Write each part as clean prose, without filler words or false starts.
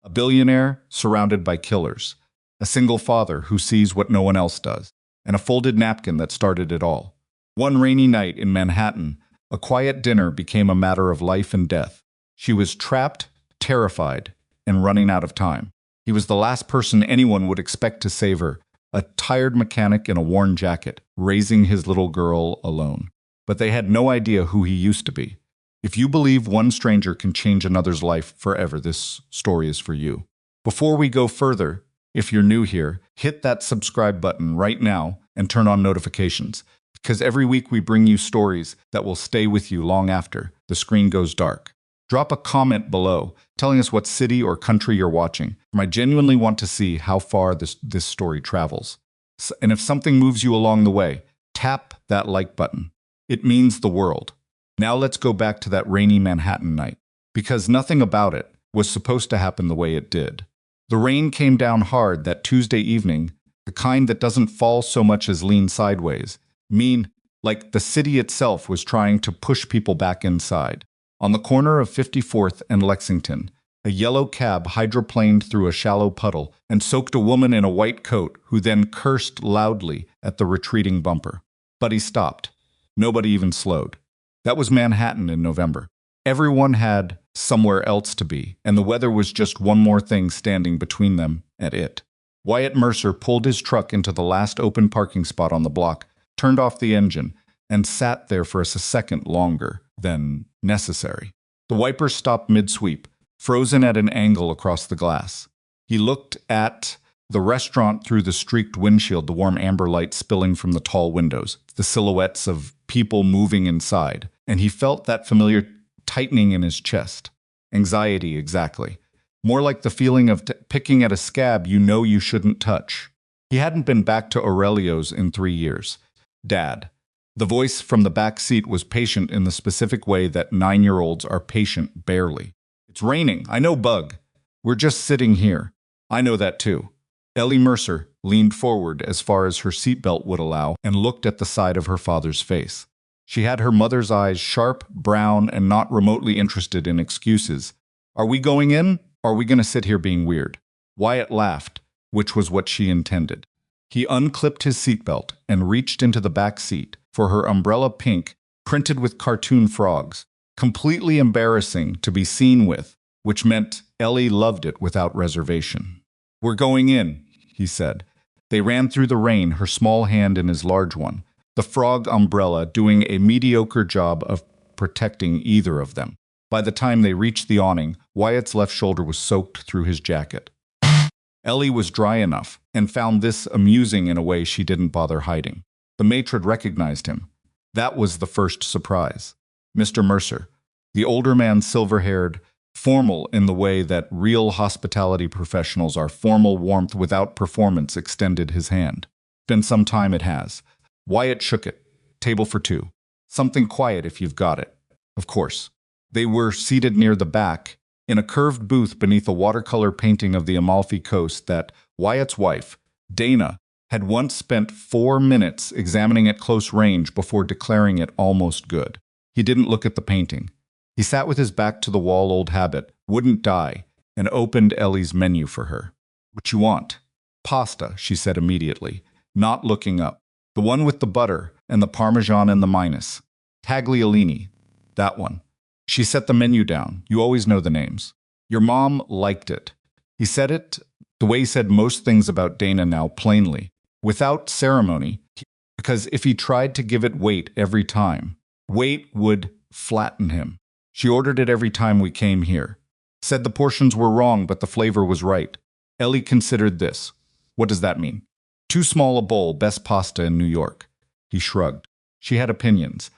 A billionaire surrounded by killers, a single father who sees what no one else does, and a folded napkin that started it all. One rainy night in Manhattan, a quiet dinner became a matter of life and death. She was trapped, terrified, and running out of time. He was the last person anyone would expect to save her, a tired mechanic in a worn jacket, raising his little girl alone. But they had no idea who he used to be. If you believe one stranger can change another's life forever, this story is for you. Before we go further, if you're new here, hit that subscribe button right now and turn on notifications, because every week we bring you stories that will stay with you long after the screen goes dark. Drop a comment below telling us what city or country you're watching. I genuinely want to see how far this story travels. And if something moves you along the way, tap that like button. It means the world. Now let's go back to that rainy Manhattan night, because nothing about it was supposed to happen the way it did. The rain came down hard that Tuesday evening, the kind that doesn't fall so much as lean sideways, like the city itself was trying to push people back inside. On the corner of 54th and Lexington, a yellow cab hydroplaned through a shallow puddle and soaked a woman in a white coat who then cursed loudly at the retreating bumper. But he stopped. Nobody even slowed. That was Manhattan in November. Everyone had somewhere else to be, and the weather was just one more thing standing between them and it. Wyatt Mercer pulled his truck into the last open parking spot on the block, turned off the engine, and sat there for a second longer than necessary. The wipers stopped mid-sweep, frozen at an angle across the glass. He looked at the restaurant through the streaked windshield, the warm amber light spilling from the tall windows, the silhouettes of people moving inside, and he felt that familiar tightening in his chest. Anxiety, exactly. More like the feeling of picking at a scab you know you shouldn't touch. He hadn't been back to Aurelio's in 3 years. Dad. The voice from the back seat was patient in the specific way that 9-year-olds are patient barely. It's raining. I know, Bug. We're just sitting here. I know that too. Ellie Mercer leaned forward as far as her seatbelt would allow and looked at the side of her father's face. She had her mother's eyes sharp, brown, and not remotely interested in excuses. Are we going in? Or are we going to sit here being weird? Wyatt laughed, which was what she intended. He unclipped his seatbelt and reached into the back seat for her umbrella pink, printed with cartoon frogs, completely embarrassing to be seen with, which meant Ellie loved it without reservation. We're going in, he said. They ran through the rain, her small hand in his large one, the frog umbrella doing a mediocre job of protecting either of them. By the time they reached the awning, Wyatt's left shoulder was soaked through his jacket. Ellie was dry enough and found this amusing in a way she didn't bother hiding. The matron recognized him. That was the first surprise. Mr. Mercer, the older man, silver-haired, formal in the way that real hospitality professionals are, formal warmth without performance, extended his hand. Been some time, it has. Wyatt shook it. Table for two. Something quiet if you've got it. Of course. They were seated near the back, in a curved booth beneath a watercolor painting of the Amalfi Coast that Wyatt's wife, Dana, had once spent 4 minutes examining at close range before declaring it almost good. He didn't look at the painting. He sat with his back to the wall, old habit, wouldn't die, and opened Ellie's menu for her. What you want? Pasta, she said immediately, not looking up. The one with the butter and the Parmesan and the minus. Tagliolini, that one. She set the menu down. You always know the names. Your mom liked it. He said it the way he said most things about Dana now, plainly, without ceremony, because if he tried to give it weight every time, weight would flatten him. She ordered it every time we came here. Said the portions were wrong, but the flavor was right. Ellie considered this. What does that mean? Too small a bowl, best pasta in New York. He shrugged. She had opinions.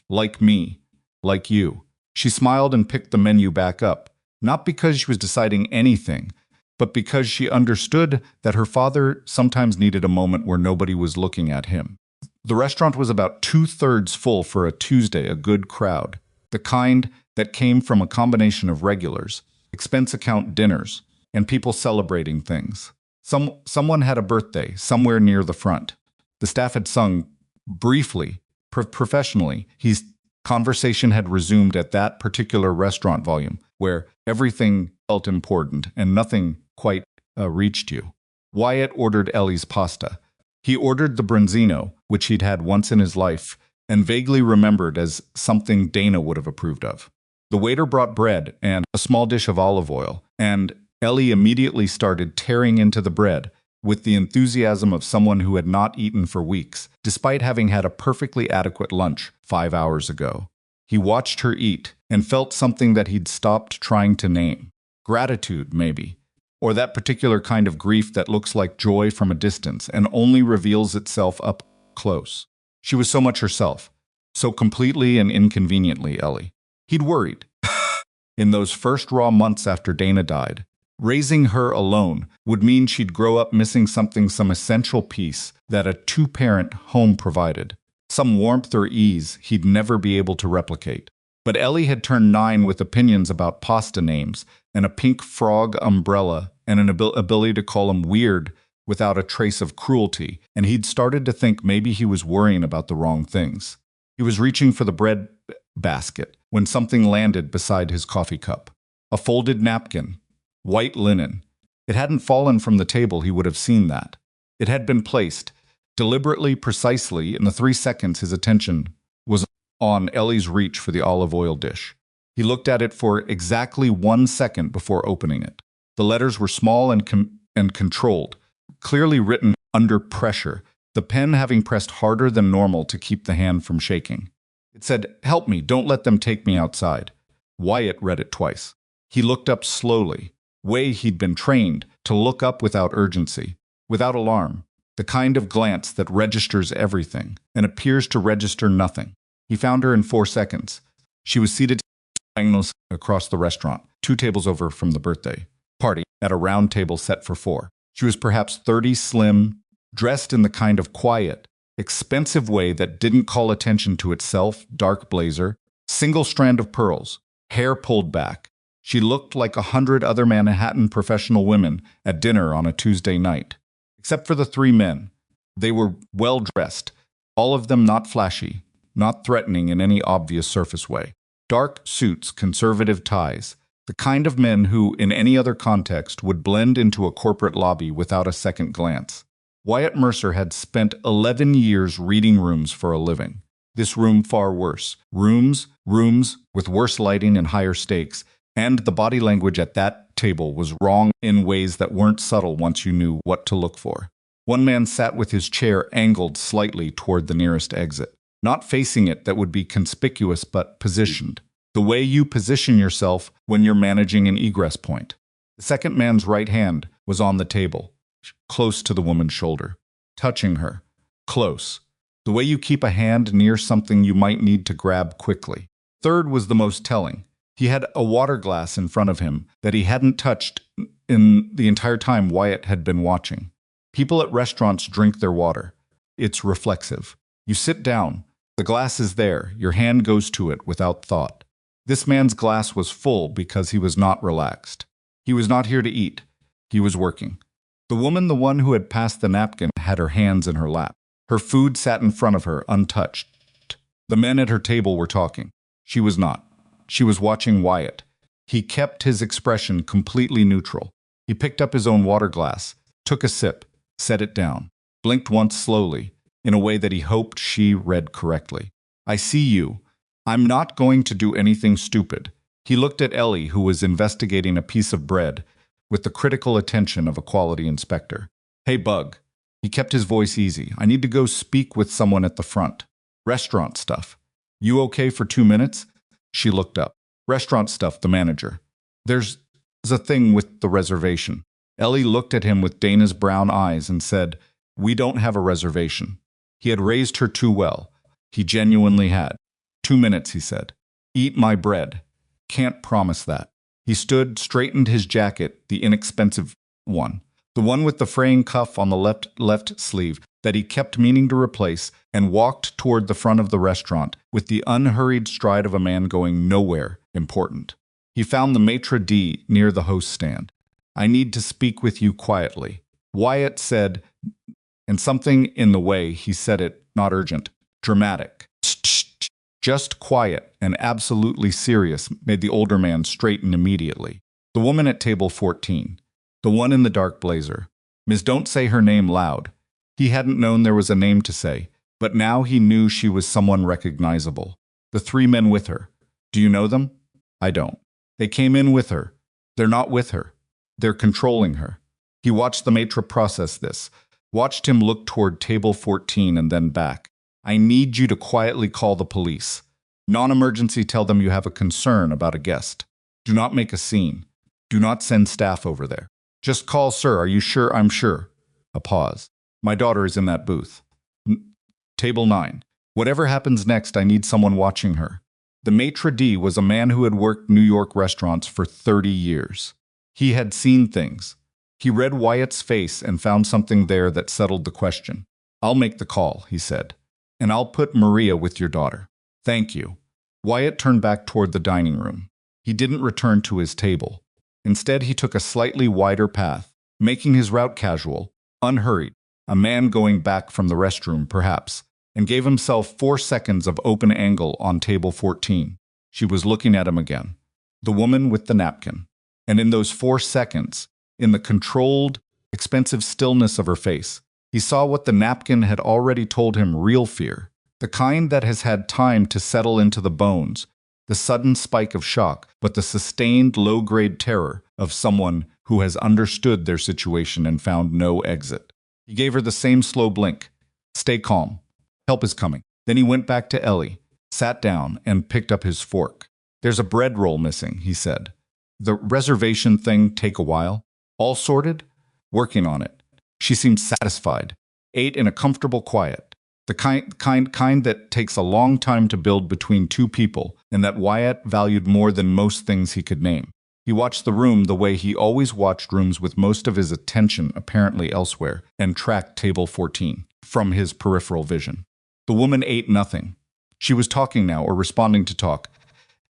Like me. Like you. She smiled and picked the menu back up, not because she was deciding anything, but because she understood that her father sometimes needed a moment where nobody was looking at him. The restaurant was about 2/3 full for a Tuesday, a good crowd, the kind that came from a combination of regulars, expense account dinners, and people celebrating things. Someone had a birthday somewhere near the front. The staff had sung briefly, professionally. Conversation had resumed at that particular restaurant volume, where everything felt important and nothing quite reached you. Wyatt ordered Ellie's pasta. He ordered the branzino, which he'd had once in his life, and vaguely remembered as something Dana would have approved of. The waiter brought bread and a small dish of olive oil, and Ellie immediately started tearing into the bread with the enthusiasm of someone who had not eaten for weeks, despite having had a perfectly adequate lunch 5 hours ago. He watched her eat and felt something that he'd stopped trying to name. Gratitude, maybe. Or that particular kind of grief that looks like joy from a distance and only reveals itself up close. She was so much herself, so completely and inconveniently Ellie. He'd worried. In those first raw months after Dana died, raising her alone would mean she'd grow up missing something, some essential piece that a two-parent home provided, some warmth or ease he'd never be able to replicate. But Ellie had turned 9 with opinions about pasta names and a pink frog umbrella and an ability to call him weird without a trace of cruelty, and he'd started to think maybe he was worrying about the wrong things. He was reaching for the bread basket when something landed beside his coffee cup. A folded napkin. White linen. It hadn't fallen from the table, he would have seen that. It had been placed, deliberately, precisely, in the 3 seconds his attention was on Ellie's reach for the olive oil dish. He looked at it for exactly 1 second before opening it. The letters were small and controlled, clearly written under pressure, the pen having pressed harder than normal to keep the hand from shaking. It said, "Help me, don't let them take me outside." Wyatt read it twice. He looked up slowly, way he'd been trained to look up without urgency, without alarm, the kind of glance that registers everything and appears to register nothing. He found her in 4 seconds. She was seated across the restaurant, 2 tables over from the birthday party, at a round table set for 4. She was perhaps 30, slim, dressed in the kind of quiet, expensive way that didn't call attention to itself, dark blazer, single strand of pearls, hair pulled back. She looked like 100 other Manhattan professional women at dinner on a Tuesday night. Except for the 3 men. They were well-dressed, all of them not flashy, not threatening in any obvious surface way. Dark suits, conservative ties, the kind of men who, in any other context, would blend into a corporate lobby without a second glance. Wyatt Mercer had spent 11 years reading rooms for a living. This room far worse. Rooms with worse lighting and higher stakes, and the body language at that table was wrong in ways that weren't subtle once you knew what to look for. One man sat with his chair angled slightly toward the nearest exit. Not facing it that would be conspicuous, but positioned. The way you position yourself when you're managing an egress point. The second man's right hand was on the table, close to the woman's shoulder, touching her. Close. The way you keep a hand near something you might need to grab quickly. Third was the most telling. He had a water glass in front of him that he hadn't touched in the entire time Wyatt had been watching. People at restaurants drink their water. It's reflexive. You sit down. The glass is there. Your hand goes to it without thought. This man's glass was full because he was not relaxed. He was not here to eat. He was working. The woman, the one who had passed the napkin, had her hands in her lap. Her food sat in front of her, untouched. The men at her table were talking. She was not. She was watching Wyatt. He kept his expression completely neutral. He picked up his own water glass, took a sip, set it down, blinked once slowly, in a way that he hoped she read correctly. "I see you. I'm not going to do anything stupid." He looked at Ellie, who was investigating a piece of bread, with the critical attention of a quality inspector. "Hey, Bug." He kept his voice easy. "I need to go speak with someone at the front. Restaurant stuff. You okay for 2 minutes? She looked up. "Restaurant stuff," the manager. There's a thing with the reservation." Ellie looked at him with Dana's brown eyes and said, "We don't have a reservation." He had raised her too well. He genuinely had. 2 minutes, he said. "Eat my bread." "Can't promise that." He stood, straightened his jacket, the inexpensive one, the one with the fraying cuff on the left sleeve that he kept meaning to replace, and walked toward the front of the restaurant with the unhurried stride of a man going nowhere important. He found the maitre d' near the host stand. "I need to speak with you quietly," Wyatt said, and something in the way he said it, not urgent, dramatic. Just quiet and absolutely serious made the older man straighten immediately. The woman at table 14. The one in the dark blazer. Miss, don't say her name loud. He hadn't known there was a name to say, but now he knew she was someone recognizable. The three men with her. Do you know them? I don't. They came in with her. They're not with her. They're controlling her. He watched the maitre process this, watched him look toward table 14 and then back. I need you to quietly call the police. Non-emergency, tell them you have a concern about a guest. Do not make a scene. Do not send staff over there. Just call, sir. Are you sure? I'm sure. A pause. My daughter is in that booth. Table 9. Whatever happens next, I need someone watching her. The maitre d' was a man who had worked New York restaurants for 30 years. He had seen things. He read Wyatt's face and found something there that settled the question. I'll make the call, he said. And I'll put Maria with your daughter. Thank you. Wyatt turned back toward the dining room. He didn't return to his table. Instead, he took a slightly wider path, making his route casual, unhurried, a man going back from the restroom, perhaps, and gave himself 4 seconds of open angle on table 14. She was looking at him again. The woman with the napkin. And in those 4 seconds, in the controlled, expensive stillness of her face, he saw what the napkin had already told him: real fear, the kind that has had time to settle into the bones, the sudden spike of shock, but the sustained low-grade terror of someone who has understood their situation and found no exit. He gave her the same slow blink. Stay calm. Help is coming. Then he went back to Ellie, sat down, and picked up his fork. There's a bread roll missing, he said. The reservation thing take a while? All sorted? Working on it. She seemed satisfied. Ate in a comfortable quiet. The kind that takes a long time to build between two people, and that Wyatt valued more than most things he could name. He watched the room the way he always watched rooms, with most of his attention apparently elsewhere, and tracked table 14 from his peripheral vision. The woman ate nothing. She was talking now, or responding to talk,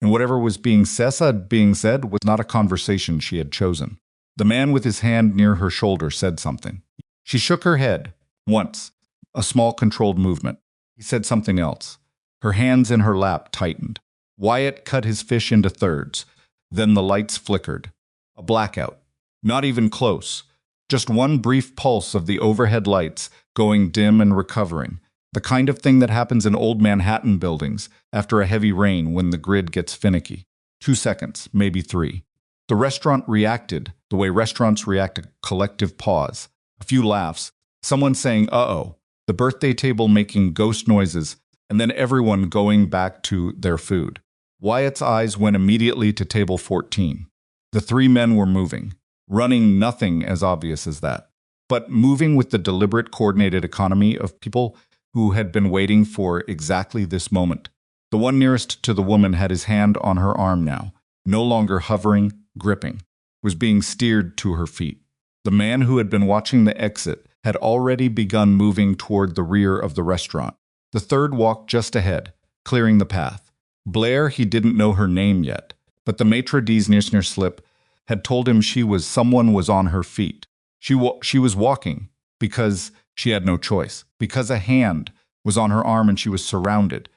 and whatever was being said was not a conversation she had chosen. The man with his hand near her shoulder said something. She shook her head, once, a small controlled movement. He said something else. Her hands in her lap tightened. Wyatt cut his fish into thirds. Then the lights flickered. A blackout. Not even close. Just one brief pulse of the overhead lights, going dim and recovering. The kind of thing that happens in old Manhattan buildings after a heavy rain when the grid gets finicky. 2 seconds, maybe 3. The restaurant reacted the way restaurants react: a collective pause. A few laughs. Someone saying, uh-oh. The birthday table making ghost noises, and then everyone going back to their food. Wyatt's eyes went immediately to table 14. The 3 men were moving. Running, nothing as obvious as that. But moving with the deliberate, coordinated economy of people who had been waiting for exactly this moment. The one nearest to the woman had his hand on her arm now, no longer hovering, gripping, was being steered to her feet. The man who had been watching the exit had already begun moving toward the rear of the restaurant. The third walked just ahead, clearing the path. Blair, he didn't know her name yet, but the maitre d's near slip had told him someone was on her feet. She was walking because she had no choice, because a hand was on her arm and she was surrounded,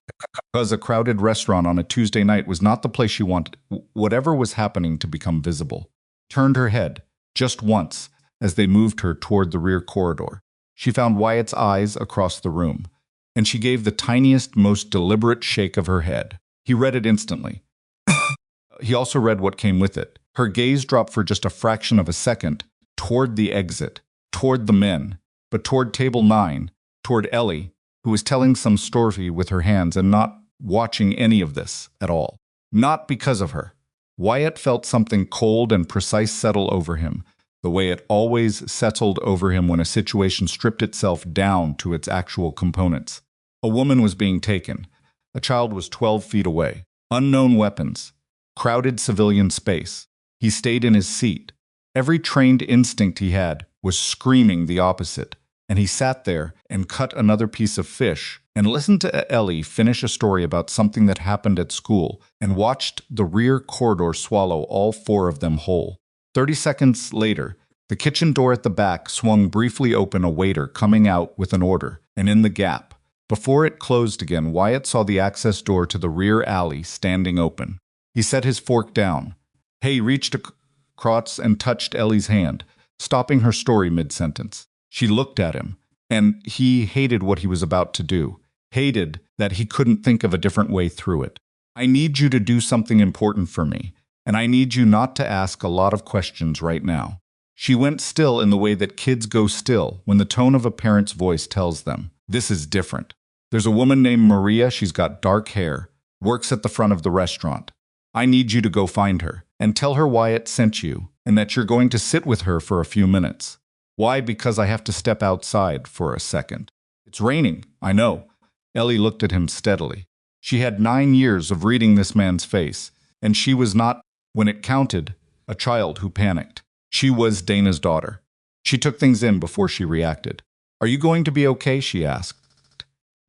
because a crowded restaurant on a Tuesday night was not the place she wanted whatever was happening to become visible. Turned her head, just once, as they moved her toward the rear corridor. She found Wyatt's eyes across the room, and she gave the tiniest, most deliberate shake of her head. He read it instantly. He also read what came with it. Her gaze dropped for just a fraction of a second toward the exit, toward the men, but toward table 9, toward Ellie, who was telling some story with her hands and not watching any of this at all. Not because of her. Wyatt felt something cold and precise settle over him, the way it always settled over him when a situation stripped itself down to its actual components. A woman was being taken. A child was 12 feet away. Unknown weapons. Crowded civilian space. He stayed in his seat. Every trained instinct he had was screaming the opposite. And he sat there and cut another piece of fish and listened to Ellie finish a story about something that happened at school and watched the rear corridor swallow all 4 of them whole. 30 seconds later, the kitchen door at the back swung briefly open, a waiter coming out with an order, and in the gap, Before it closed again, Wyatt saw the access door to the rear alley standing open. He set his fork down. He reached across and touched Ellie's hand, stopping her story mid-sentence. She looked at him, and he hated what he was about to do, hated that he couldn't think of a different way through it. I need you to do something important for me, and I need you not to ask a lot of questions right now. She went still in the way that kids go still when the tone of a parent's voice tells them, this is different. There's a woman named Maria, she's got dark hair, works at the front of the restaurant. I need you to go find her, and tell her Wyatt sent you, and that you're going to sit with her for a few minutes. Why? Because I have to step outside for a second. It's raining, I know. Ellie looked at him steadily. She had 9 years of reading this man's face, and she was not, when it counted, a child who panicked. She was Dana's daughter. She took things in before she reacted. Are you going to be okay? She asked.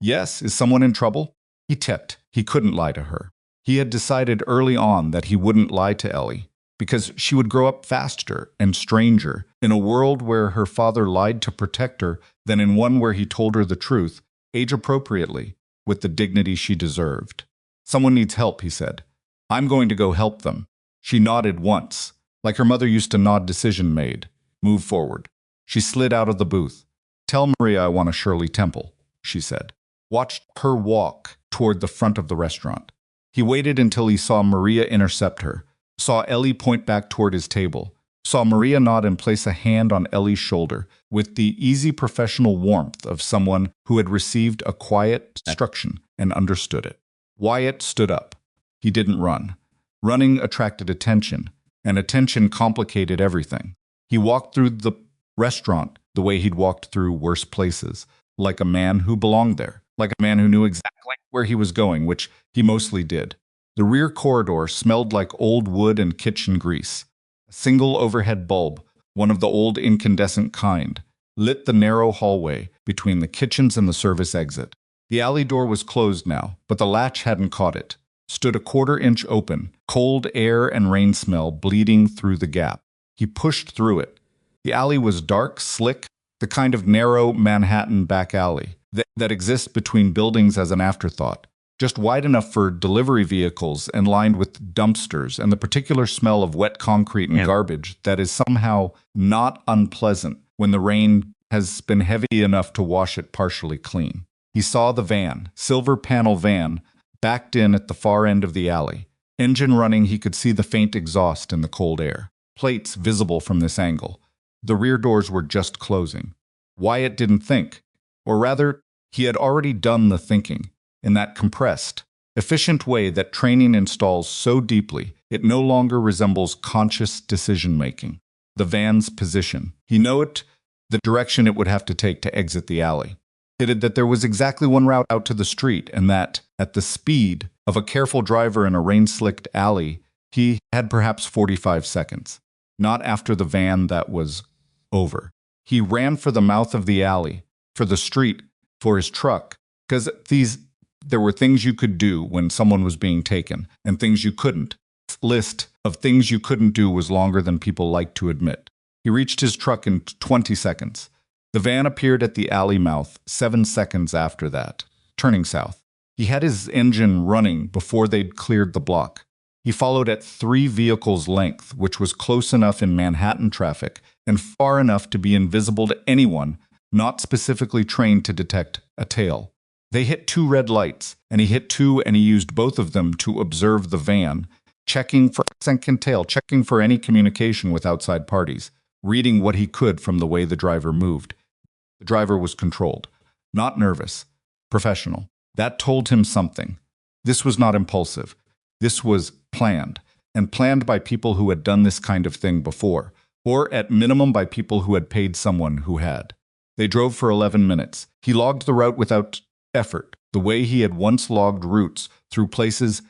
Yes. Is someone in trouble? He tipped. He couldn't lie to her. He had decided early on that he wouldn't lie to Ellie, because she would grow up faster and stranger in a world where her father lied to protect her than in one where he told her the truth, age-appropriately, with the dignity she deserved. Someone needs help, he said. I'm going to go help them. She nodded once, like her mother used to nod decision made. Move forward. She slid out of the booth. Tell Maria I want a Shirley Temple, she said. Watched her walk toward the front of the restaurant. He waited until he saw Maria intercept her, saw Ellie point back toward his table, saw Maria nod and place a hand on Ellie's shoulder with the easy professional warmth of someone who had received a quiet instruction and understood it. Wyatt stood up. He didn't run. Running attracted attention, and attention complicated everything. He walked through the restaurant the way he'd walked through worse places, like a man who belonged there, like a man who knew exactly where he was going, which he mostly did. The rear corridor smelled like old wood and kitchen grease. A single overhead bulb, one of the old incandescent kind, lit the narrow hallway between the kitchens and the service exit. The alley door was closed now, but the latch hadn't caught it. Stood a quarter-inch open, cold air and rain smell bleeding through the gap. He pushed through it. The alley was dark, slick, the kind of narrow Manhattan back alley that exists between buildings as an afterthought, just wide enough for delivery vehicles and lined with dumpsters and the particular smell of wet concrete and garbage that is somehow not unpleasant when the rain has been heavy enough to wash it partially clean. He saw the van, silver panel van, backed in at the far end of the alley. Engine running, he could see the faint exhaust in the cold air. Plates visible from this angle. The rear doors were just closing. Wyatt didn't think. Or rather, he had already done the thinking, in that compressed, efficient way that training installs so deeply it no longer resembles conscious decision-making. The van's position. He knew it, the direction it would have to take to exit the alley. Hitted that there was exactly one route out to the street, and that, at the speed of a careful driver in a rain-slicked alley, he had perhaps 45 seconds. Not after the van that was over. He ran for the mouth of the alley, for the street, for his truck, because there were things you could do when someone was being taken, and things you couldn't. This list of things you couldn't do was longer than people like to admit. He reached his truck in 20 seconds. The van appeared at the alley mouth 7 seconds after that, turning south. He had his engine running before they'd cleared the block. He followed at 3 vehicles' length, which was close enough in Manhattan traffic and far enough to be invisible to anyone not specifically trained to detect a tail. They hit 2 red lights, and he hit 2, and he used both of them to observe the van, checking for second tail, checking for any communication with outside parties, reading what he could from the way the driver moved. The driver was controlled, not nervous, professional. That told him something. This was not impulsive. This was planned, and planned by people who had done this kind of thing before, or at minimum by people who had paid someone who had. They drove for 11 minutes. He logged the route without effort, the way he had once logged routes through places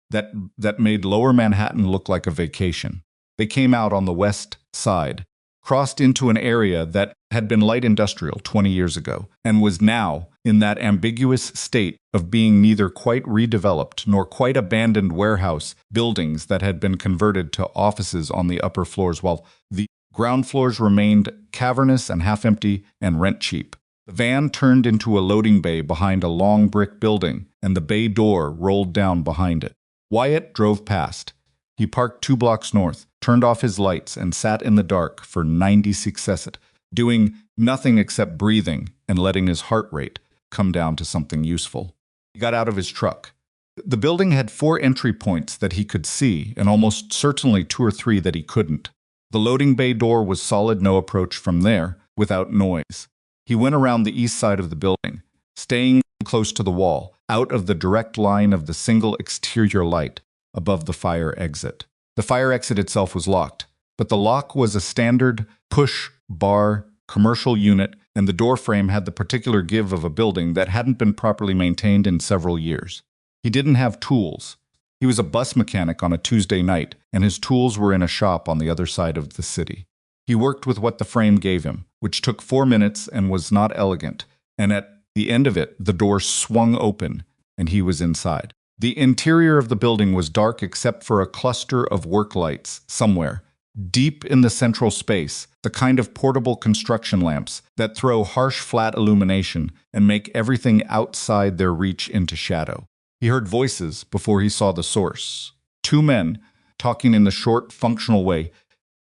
that made Lower Manhattan look like a vacation. They came out on the west side, crossed into an area that had been light industrial 20 years ago, and was now in that ambiguous state of being neither quite redeveloped nor quite abandoned warehouse buildings that had been converted to offices on the upper floors, while the ground floors remained cavernous and half-empty and rent cheap. The van turned into a loading bay behind a long brick building, and the bay door rolled down behind it. Wyatt drove past. He parked 2 blocks north, turned off his lights, and sat in the dark for 96 seconds, doing nothing except breathing and letting his heart rate come down to something useful. He got out of his truck. The building had 4 entry points that he could see, and almost certainly 2 or 3 that he couldn't. The loading bay door was solid, no approach from there, without noise. He went around the east side of the building, staying close to the wall, out of the direct line of the single exterior light above the fire exit. The fire exit itself was locked, but the lock was a standard push-bar commercial unit, and the door frame had the particular give of a building that hadn't been properly maintained in several years. He didn't have tools. He was a bus mechanic on a Tuesday night, and his tools were in a shop on the other side of the city. He worked with what the frame gave him, which took 4 minutes and was not elegant, and at the end of it, the door swung open, and he was inside. The interior of the building was dark except for a cluster of work lights somewhere, deep in the central space, the kind of portable construction lamps that throw harsh flat illumination and make everything outside their reach into shadow. He heard voices before he saw the source. 2 men, talking in the short, functional way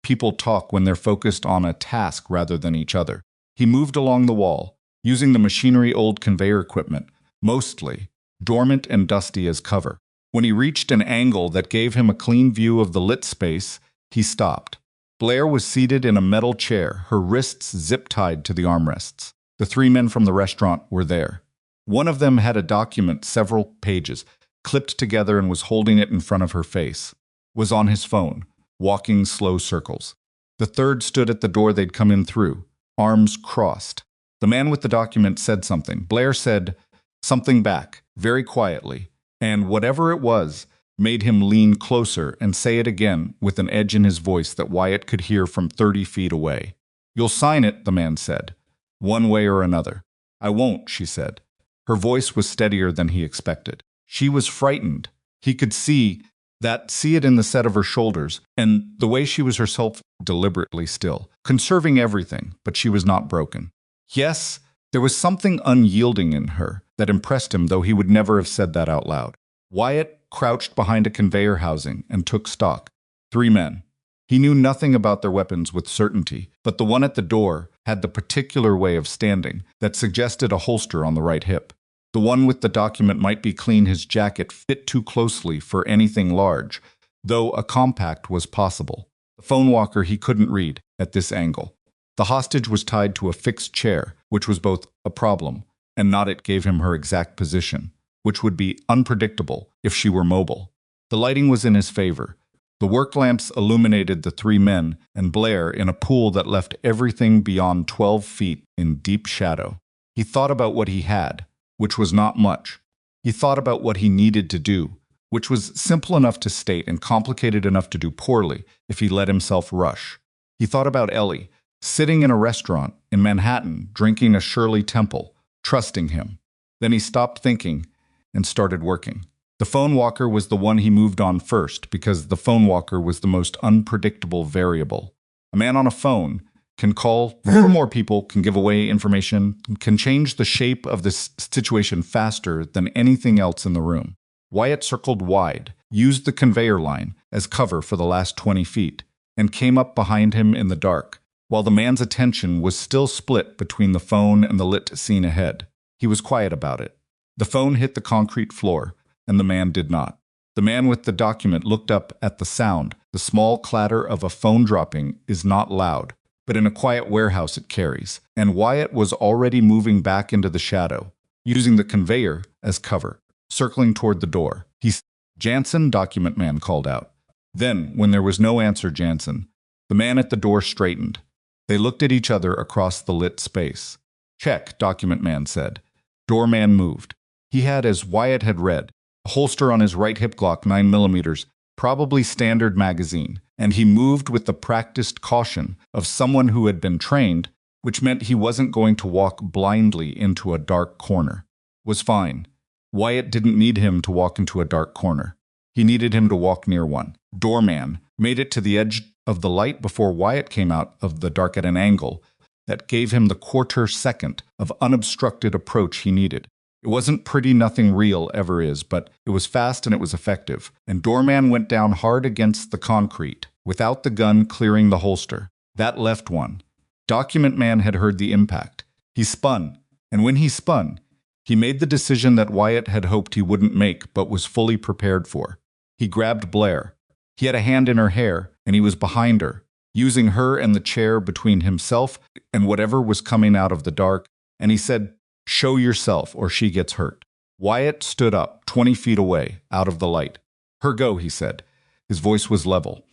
people talk when they're focused on a task rather than each other. He moved along the wall, using the machinery-old conveyor equipment, mostly dormant and dusty as cover. When he reached an angle that gave him a clean view of the lit space, he stopped. Blair was seated in a metal chair, her wrists zip-tied to the armrests. The 3 men from the restaurant were there. One of them had a document several pages, clipped together, and was holding it in front of her face. Was on his phone, walking slow circles. The third stood at the door they'd come in through, arms crossed. The man with the document said something. Blair said something back, very quietly, and whatever it was made him lean closer and say it again with an edge in his voice that Wyatt could hear from 30 feet away. "You'll sign it," the man said, "one way or another." "I won't," she said. Her voice was steadier than he expected. She was frightened. He could see it in the set of her shoulders, and the way she was herself, deliberately still, conserving everything, but she was not broken. Yes, there was something unyielding in her that impressed him, though he would never have said that out loud. Wyatt crouched behind a conveyor housing and took stock. 3 men. He knew nothing about their weapons with certainty, but the one at the door had the particular way of standing that suggested a holster on the right hip. The one with the document might be clean. His jacket fit too closely for anything large, though a compact was possible. The phone walker he couldn't read at this angle. The hostage was tied to a fixed chair, which was both a problem and not. It gave him her exact position, which would be unpredictable if she were mobile. The lighting was in his favor. The work lamps illuminated the 3 men and Blair in a pool that left everything beyond 12 feet in deep shadow. He thought about what he had, which was not much. He thought about what he needed to do, which was simple enough to state and complicated enough to do poorly if he let himself rush. He thought about Ellie, sitting in a restaurant in Manhattan, drinking a Shirley Temple, trusting him. Then he stopped thinking and started working. The phone walker was the one he moved on first because the phone walker was the most unpredictable variable. A man on a phone can call for more people, can give away information, can change the shape of this situation faster than anything else in the room. Wyatt circled wide, used the conveyor line as cover for the last 20 feet, and came up behind him in the dark, while the man's attention was still split between the phone and the lit scene ahead. He was quiet about it. The phone hit the concrete floor, and the man did not. The man with the document looked up at the sound. The small clatter of a phone dropping is not loud, but in a quiet warehouse it carries, and Wyatt was already moving back into the shadow, using the conveyor as cover, circling toward the door. "Jansen," document man called out. Then, when there was no answer, "Jansen." The man at the door straightened. They looked at each other across the lit space. "Check," document man said. Doorman moved. He had, as Wyatt had read, a holster on his right hip, Glock 9mm, probably standard magazine, and he moved with the practiced caution of someone who had been trained, which meant he wasn't going to walk blindly into a dark corner. Was fine. Wyatt didn't need him to walk into a dark corner. He needed him to walk near one. Doorman made it to the edge of the light before Wyatt came out of the dark at an angle, that gave him the quarter second of unobstructed approach he needed. It wasn't pretty, nothing real ever is, but it was fast and it was effective, and Doorman went down hard against the concrete, without the gun clearing the holster. That left one. Document Man had heard the impact. He spun, and when he spun, he made the decision that Wyatt had hoped he wouldn't make but was fully prepared for. He grabbed Blair. He had a hand in her hair, and he was behind her, using her and the chair between himself and whatever was coming out of the dark, and he said, "Show yourself or she gets hurt." Wyatt stood up, 20 feet away, out of the light. "Her go," he said. His voice was level.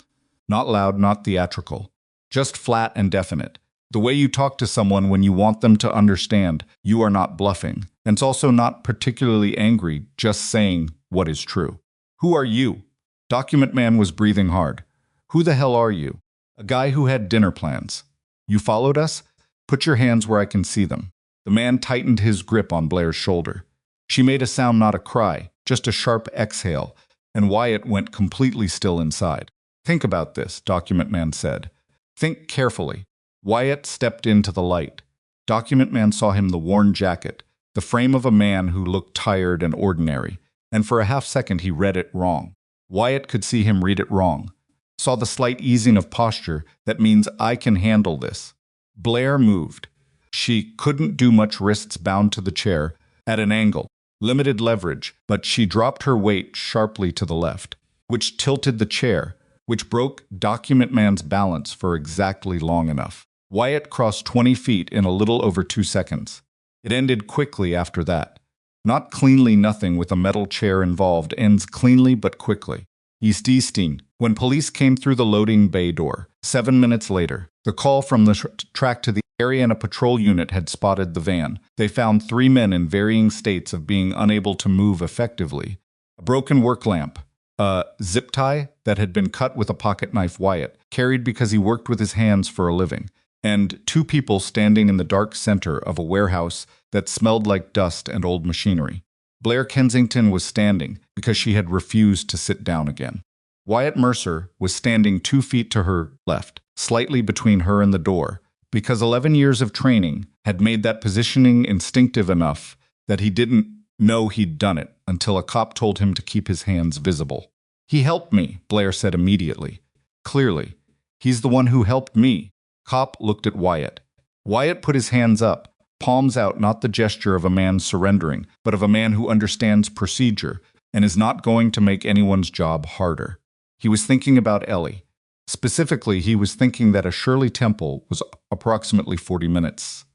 Not loud, not theatrical. Just flat and definite. The way you talk to someone when you want them to understand you are not bluffing. And it's also not particularly angry, just saying what is true. "Who are you?" Document Man was breathing hard. "Who the hell are you?" "A guy who had dinner plans." "You followed us?" "Put your hands where I can see them." The man tightened his grip on Blair's shoulder. She made a sound, not a cry, just a sharp exhale, and Wyatt went completely still inside. "Think about this," Document Man said. "Think carefully." Wyatt stepped into the light. Document Man saw him, the worn jacket, the frame of a man who looked tired and ordinary, and for a half second he read it wrong. Wyatt could see him read it wrong. Saw the slight easing of posture that means I can handle this. Blair moved. She couldn't do much, wrists bound to the chair, at an angle, limited leverage, but she dropped her weight sharply to the left, which tilted the chair, which broke Document Man's balance for exactly long enough. Wyatt crossed 20 feet in a little over 2 seconds. It ended quickly after that. Not cleanly, nothing with a metal chair involved ends cleanly but quickly. Easteen. When police came through the loading bay door, 7 minutes later, the call from the track to the area and a patrol unit had spotted the van. They found 3 men in varying states of being unable to move effectively. A broken work lamp, a zip tie that had been cut with a pocket knife Wyatt carried because he worked with his hands for a living, and 2 people standing in the dark center of a warehouse that smelled like dust and old machinery. Blair Kensington was standing because she had refused to sit down again. Wyatt Mercer was standing 2 feet to her left, slightly between her and the door, because 11 years of training had made that positioning instinctive enough that he didn't know he'd done it until a cop told him to keep his hands visible. "He helped me," Blair said immediately. "Clearly. He's the one who helped me." Cop looked at Wyatt. Wyatt put his hands up, palms out, not the gesture of a man surrendering, but of a man who understands procedure and is not going to make anyone's job harder. He was thinking about Ellie. Specifically, he was thinking that a Shirley Temple was approximately 40 minutes,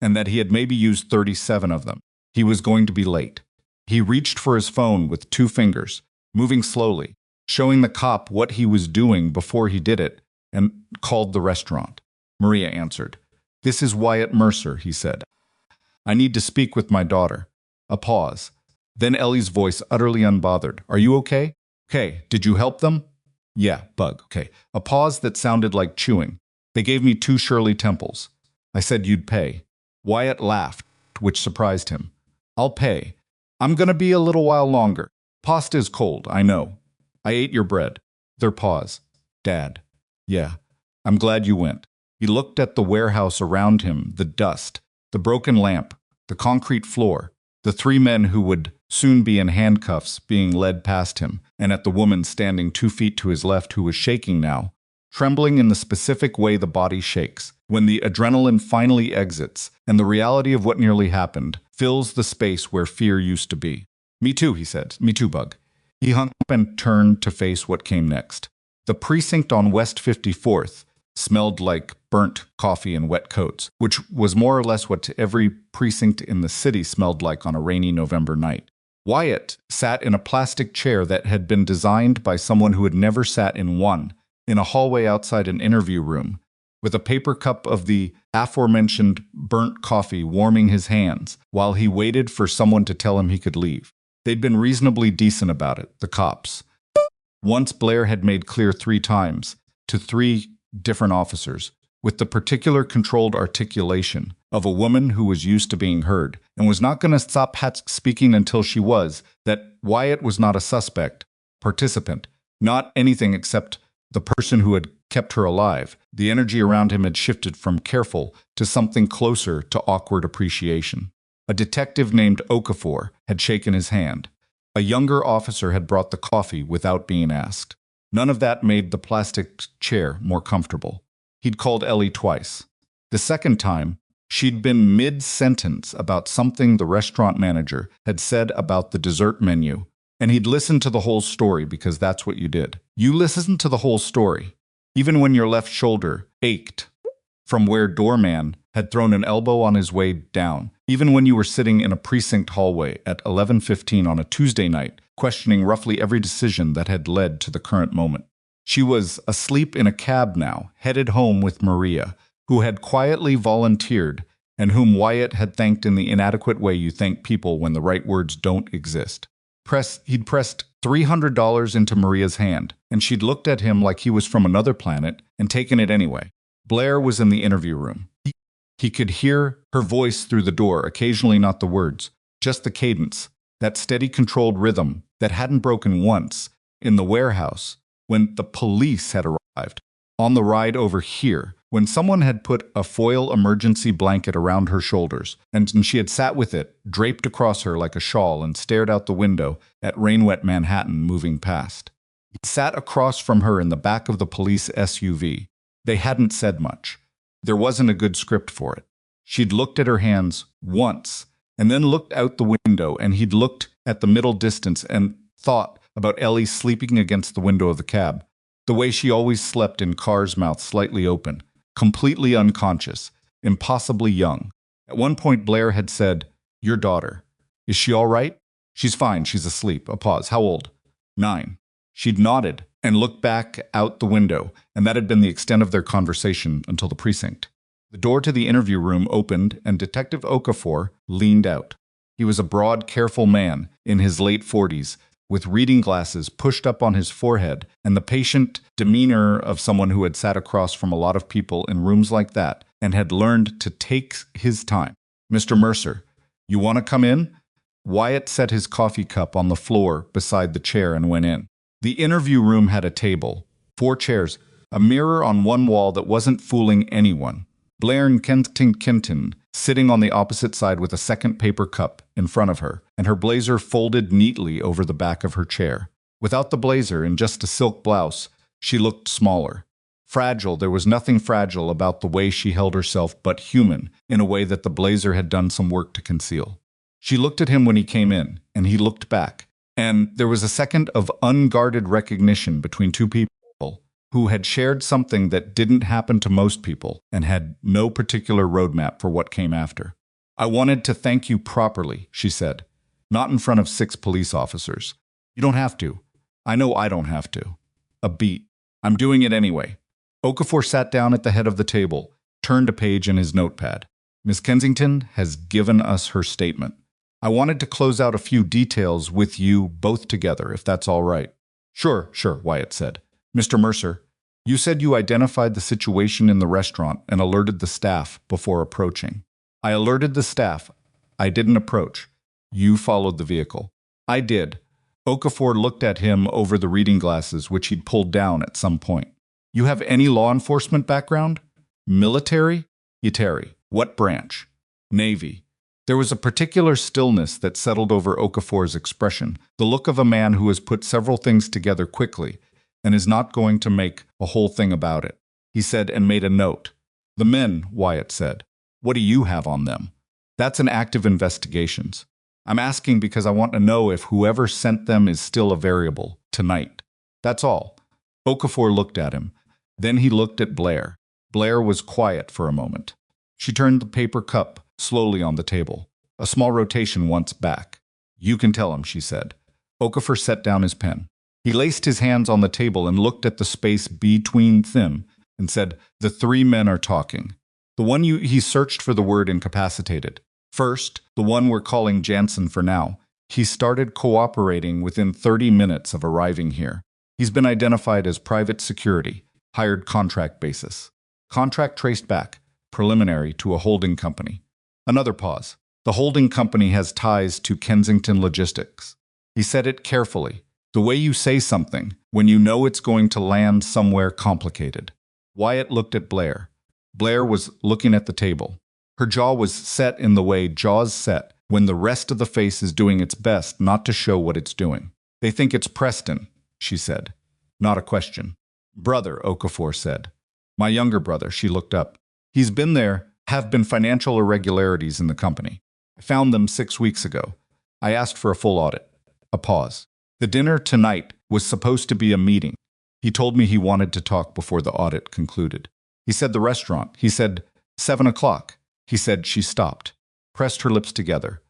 and that he had maybe used 37 of them. He was going to be late. He reached for his phone with 2 fingers, moving slowly, showing the cop what he was doing before he did it, and called the restaurant. Maria answered. "This is Wyatt Mercer," he said. "I need to speak with my daughter." A pause. Then Ellie's voice, utterly unbothered. "Are you okay?" "Okay. Did you help them?" "Yeah, Bug. Okay." A pause that sounded like chewing. "They gave me 2 Shirley Temples. I said you'd pay." Wyatt laughed, which surprised him. "I'll pay. I'm gonna be a little while longer. Pasta's cold, I know. I ate your bread." Their pause. "Dad." "Yeah. I'm glad you went." He looked at the warehouse around him, the dust, the broken lamp, the concrete floor, the 3 men who would soon be in handcuffs being led past him, and at the woman standing 2 feet to his left who was shaking now, trembling in the specific way the body shakes when the adrenaline finally exits and the reality of what nearly happened fills the space where fear used to be. "Me too," he said. "Me too, Bug." He hung up and turned to face what came next. The precinct on West 54th smelled like burnt coffee and wet coats, which was more or less what every precinct in the city smelled like on a rainy November night. Wyatt sat in a plastic chair that had been designed by someone who had never sat in one, in a hallway outside an interview room, with a paper cup of the aforementioned burnt coffee warming his hands while he waited for someone to tell him he could leave. They'd been reasonably decent about it, the cops. Once Blair had made clear 3 times, to 3 different officers, with the particular controlled articulation of a woman who was used to being heard and was not going to stop speaking until she was, that Wyatt was not a suspect, participant, not anything except the person who had kept her alive. The energy around him had shifted from careful to something closer to awkward appreciation. A detective named Okafor had shaken his hand. A younger officer had brought the coffee without being asked. None of that made the plastic chair more comfortable. He'd called Ellie twice. The second time, she'd been mid-sentence about something the restaurant manager had said about the dessert menu, and he'd listened to the whole story because that's what you did. You listened to the whole story, even when your left shoulder ached from where doorman had thrown an elbow on his way down, even when you were sitting in a precinct hallway at 11:15 on a Tuesday night, questioning roughly every decision that had led to the current moment. She was asleep in a cab now, headed home with Maria, who had quietly volunteered and whom Wyatt had thanked in the inadequate way you thank people when the right words don't exist. He'd pressed $300 into Maria's hand, and she'd looked at him like he was from another planet and taken it anyway. Blair was in the interview room. He could hear her voice through the door, occasionally not the words, just the cadence, that steady controlled rhythm that hadn't broken once in the warehouse when the police had arrived. On the ride over here, when someone had put a foil emergency blanket around her shoulders, and she had sat with it, draped across her like a shawl, and stared out the window at rain-wet Manhattan moving past. He sat across from her in the back of the police SUV. They hadn't said much. There wasn't a good script for it. She'd looked at her hands once, and then looked out the window, and he'd looked at the middle distance and thought about Ellie sleeping against the window of the cab, the way she always slept in cars, mouth slightly open, completely unconscious, impossibly young. At one point, Blair had said, "Your daughter. Is she all right?" "She's fine. She's asleep." A pause. "How old?" 9. She'd nodded and looked back out the window, and that had been the extent of their conversation until the precinct. The door to the interview room opened, and Detective Okafor leaned out. He was a broad, careful man in his late 40s, with reading glasses pushed up on his forehead and the patient demeanor of someone who had sat across from a lot of people in rooms like that and had learned to take his time. "Mr. Mercer, you want to come in?" Wyatt set his coffee cup on the floor beside the chair and went in. The interview room had a table, 4 chairs, a mirror on one wall that wasn't fooling anyone. Blair and Kensington sitting on the opposite side with a second paper cup in front of her, and her blazer folded neatly over the back of her chair. Without the blazer, in just a silk blouse, she looked smaller. Fragile, there was nothing fragile about the way she held herself, but human, in a way that the blazer had done some work to conceal. She looked at him when he came in, and he looked back, and there was a second of unguarded recognition between two people who had shared something that didn't happen to most people and had no particular roadmap for what came after. "I wanted to thank you properly," she said. "Not in front of 6 police officers. You don't have to. I know I don't have to. A beat. I'm doing it anyway." Okafor sat down at the head of the table, turned a page in his notepad. "Miss Kensington has given us her statement. I wanted to close out a few details with you both together, if that's all right." Sure, Wyatt said. "Mr. Mercer, you said you identified the situation in the restaurant and alerted the staff before approaching." "I alerted the staff. I didn't approach. You followed the vehicle." "I did." Okafor looked at him over the reading glasses, which he'd pulled down at some point. "You have any law enforcement background?" "Military?" "Yeteri. What branch?" "Navy." There was a particular stillness that settled over Okafor's expression, the look of a man who has put several things together quickly and is not going to make a whole thing about it. He said and made a note. "The men," Wyatt said. "What do you have on them?" "That's an active investigations. I'm asking because I want to know if whoever sent them is still a variable tonight. That's all." Okafor looked at him. Then he looked at Blair. Blair was quiet for a moment. She turned the paper cup slowly on the table, a small rotation once back. "You can tell him," she said. Okafor set down his pen. He laced his hands on the table and looked at the space between them and said, "The 3 men are talking. The one he searched for the word incapacitated. First, the one we're calling Jansen for now. He started cooperating within 30 minutes of arriving here. He's been identified as private security, hired contract basis. Contract traced back, preliminary to a holding company." Another pause. "The holding company has ties to Kensington Logistics." He said it carefully. The way you say something when you know it's going to land somewhere complicated. Wyatt looked at Blair. Blair was looking at the table. Her jaw was set in the way jaws set when the rest of the face is doing its best not to show what it's doing. They think it's Preston, she said. Not a question. Brother, Okafor said. My younger brother, she looked up. He's been there, have been financial irregularities in the company. I found them 6 weeks ago. I asked for a full audit. A pause. The dinner tonight was supposed to be a meeting. He told me he wanted to talk before the audit concluded. He said the restaurant. He said 7 o'clock. He said she stopped. Pressed her lips together.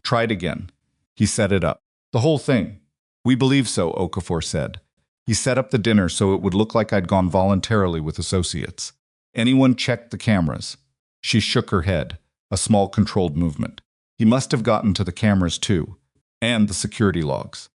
Tried again. He set it up. The whole thing. We believe so, Okafor said. He set up the dinner so it would look like I'd gone voluntarily with associates. Anyone checked the cameras? She shook her head, a small controlled movement. He must have gotten to the cameras too, and the security logs.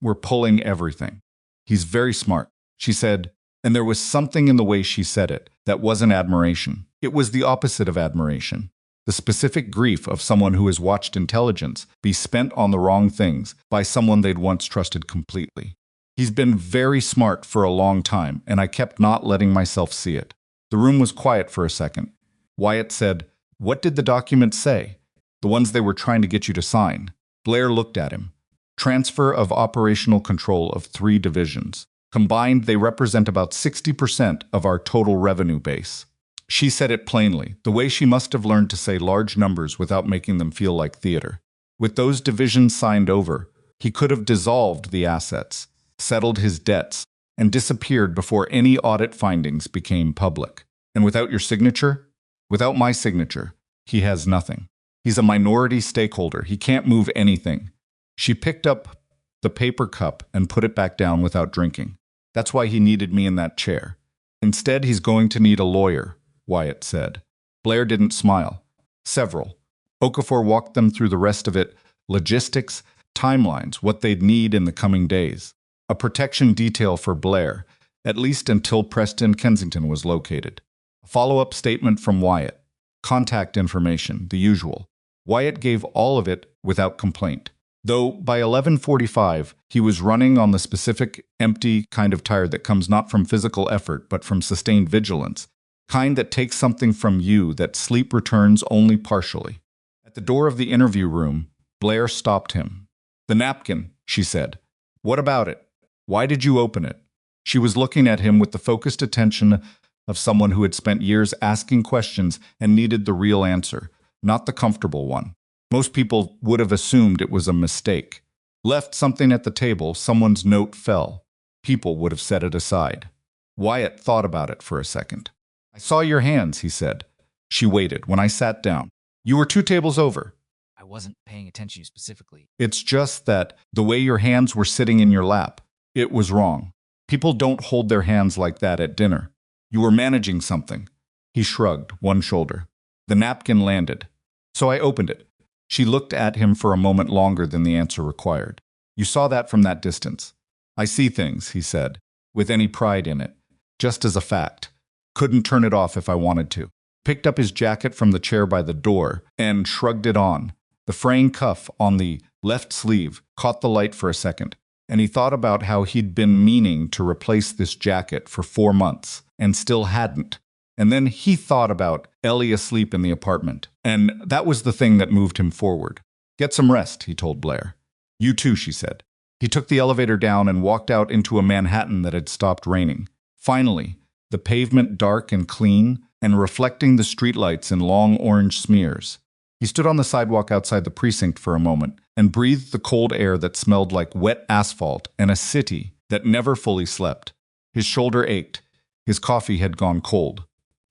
We're pulling everything. He's very smart, she said, and there was something in the way she said it that wasn't admiration. It was the opposite of admiration. The specific grief of someone who has watched intelligence be spent on the wrong things by someone they'd once trusted completely. He's been very smart for a long time, and I kept not letting myself see it. The room was quiet for a second. Wyatt said, What did the documents say? The ones they were trying to get you to sign. Blair looked at him. Transfer of operational control of 3 divisions. Combined, they represent about 60% of our total revenue base. She said it plainly, the way she must have learned to say large numbers without making them feel like theater. With those divisions signed over, he could have dissolved the assets, settled his debts, and disappeared before any audit findings became public. And without your signature? Without my signature, he has nothing. He's a minority stakeholder. He can't move anything. She picked up the paper cup and put it back down without drinking. That's why he needed me in that chair. Instead, he's going to need a lawyer, Wyatt said. Blair didn't smile. Several. Okafor walked them through the rest of it, logistics, timelines, what they'd need in the coming days. A protection detail for Blair, at least until Preston Kensington was located. A follow-up statement from Wyatt. Contact information, the usual. Wyatt gave all of it without complaint. Though by 11:45, he was running on the specific, empty kind of tired that comes not from physical effort but from sustained vigilance, kind that takes something from you that sleep returns only partially. At the door of the interview room, Blair stopped him. The napkin, she said. What about it? Why did you open it? She was looking at him with the focused attention of someone who had spent years asking questions and needed the real answer, not the comfortable one. Most people would have assumed it was a mistake. Left something at the table, someone's note fell. People would have set it aside. Wyatt thought about it for a second. I saw your hands, he said. She waited. When I sat down, you were 2 tables over. I wasn't paying attention to you specifically. It's just that the way your hands were sitting in your lap, it was wrong. People don't hold their hands like that at dinner. You were managing something. He shrugged, one shoulder. The napkin landed. So I opened it. She looked at him for a moment longer than the answer required. You saw that from that distance. I see things, he said, with any pride in it, just as a fact. Couldn't turn it off if I wanted to. Picked up his jacket from the chair by the door and shrugged it on. The fraying cuff on the left sleeve caught the light for a second, and he thought about how he'd been meaning to replace this jacket for 4 months and still hadn't. And then he thought about Ellie asleep in the apartment, and that was the thing that moved him forward. Get some rest, he told Blair. You too, she said. He took the elevator down and walked out into a Manhattan that had stopped raining. Finally, the pavement dark and clean and reflecting the streetlights in long orange smears. He stood on the sidewalk outside the precinct for a moment and breathed the cold air that smelled like wet asphalt and a city that never fully slept. His shoulder ached. His coffee had gone cold.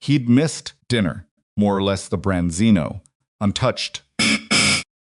He'd missed dinner, more or less the branzino, untouched,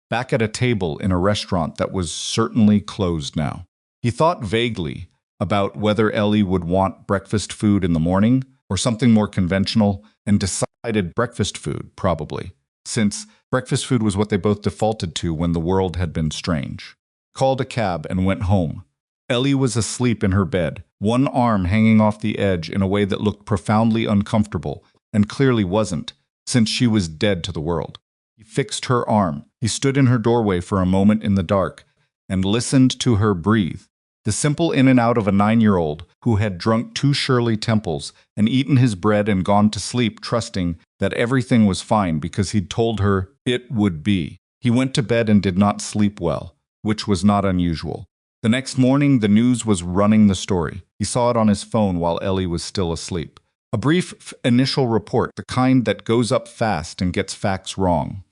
back at a table in a restaurant that was certainly closed now. He thought vaguely about whether Ellie would want breakfast food in the morning or something more conventional, and decided breakfast food, probably, since breakfast food was what they both defaulted to when the world had been strange. Called a cab and went home. Ellie was asleep in her bed, one arm hanging off the edge in a way that looked profoundly uncomfortable, and clearly wasn't, since she was dead to the world. He fixed her arm. He stood in her doorway for a moment in the dark, and listened to her breathe. The simple in and out of a 9-year-old who had drunk 2 Shirley Temples and eaten his bread and gone to sleep trusting that everything was fine because he'd told her it would be. He went to bed and did not sleep well, which was not unusual. The next morning, the news was running the story. He saw it on his phone while Ellie was still asleep. A brief initial report, the kind that goes up fast and gets facts wrong,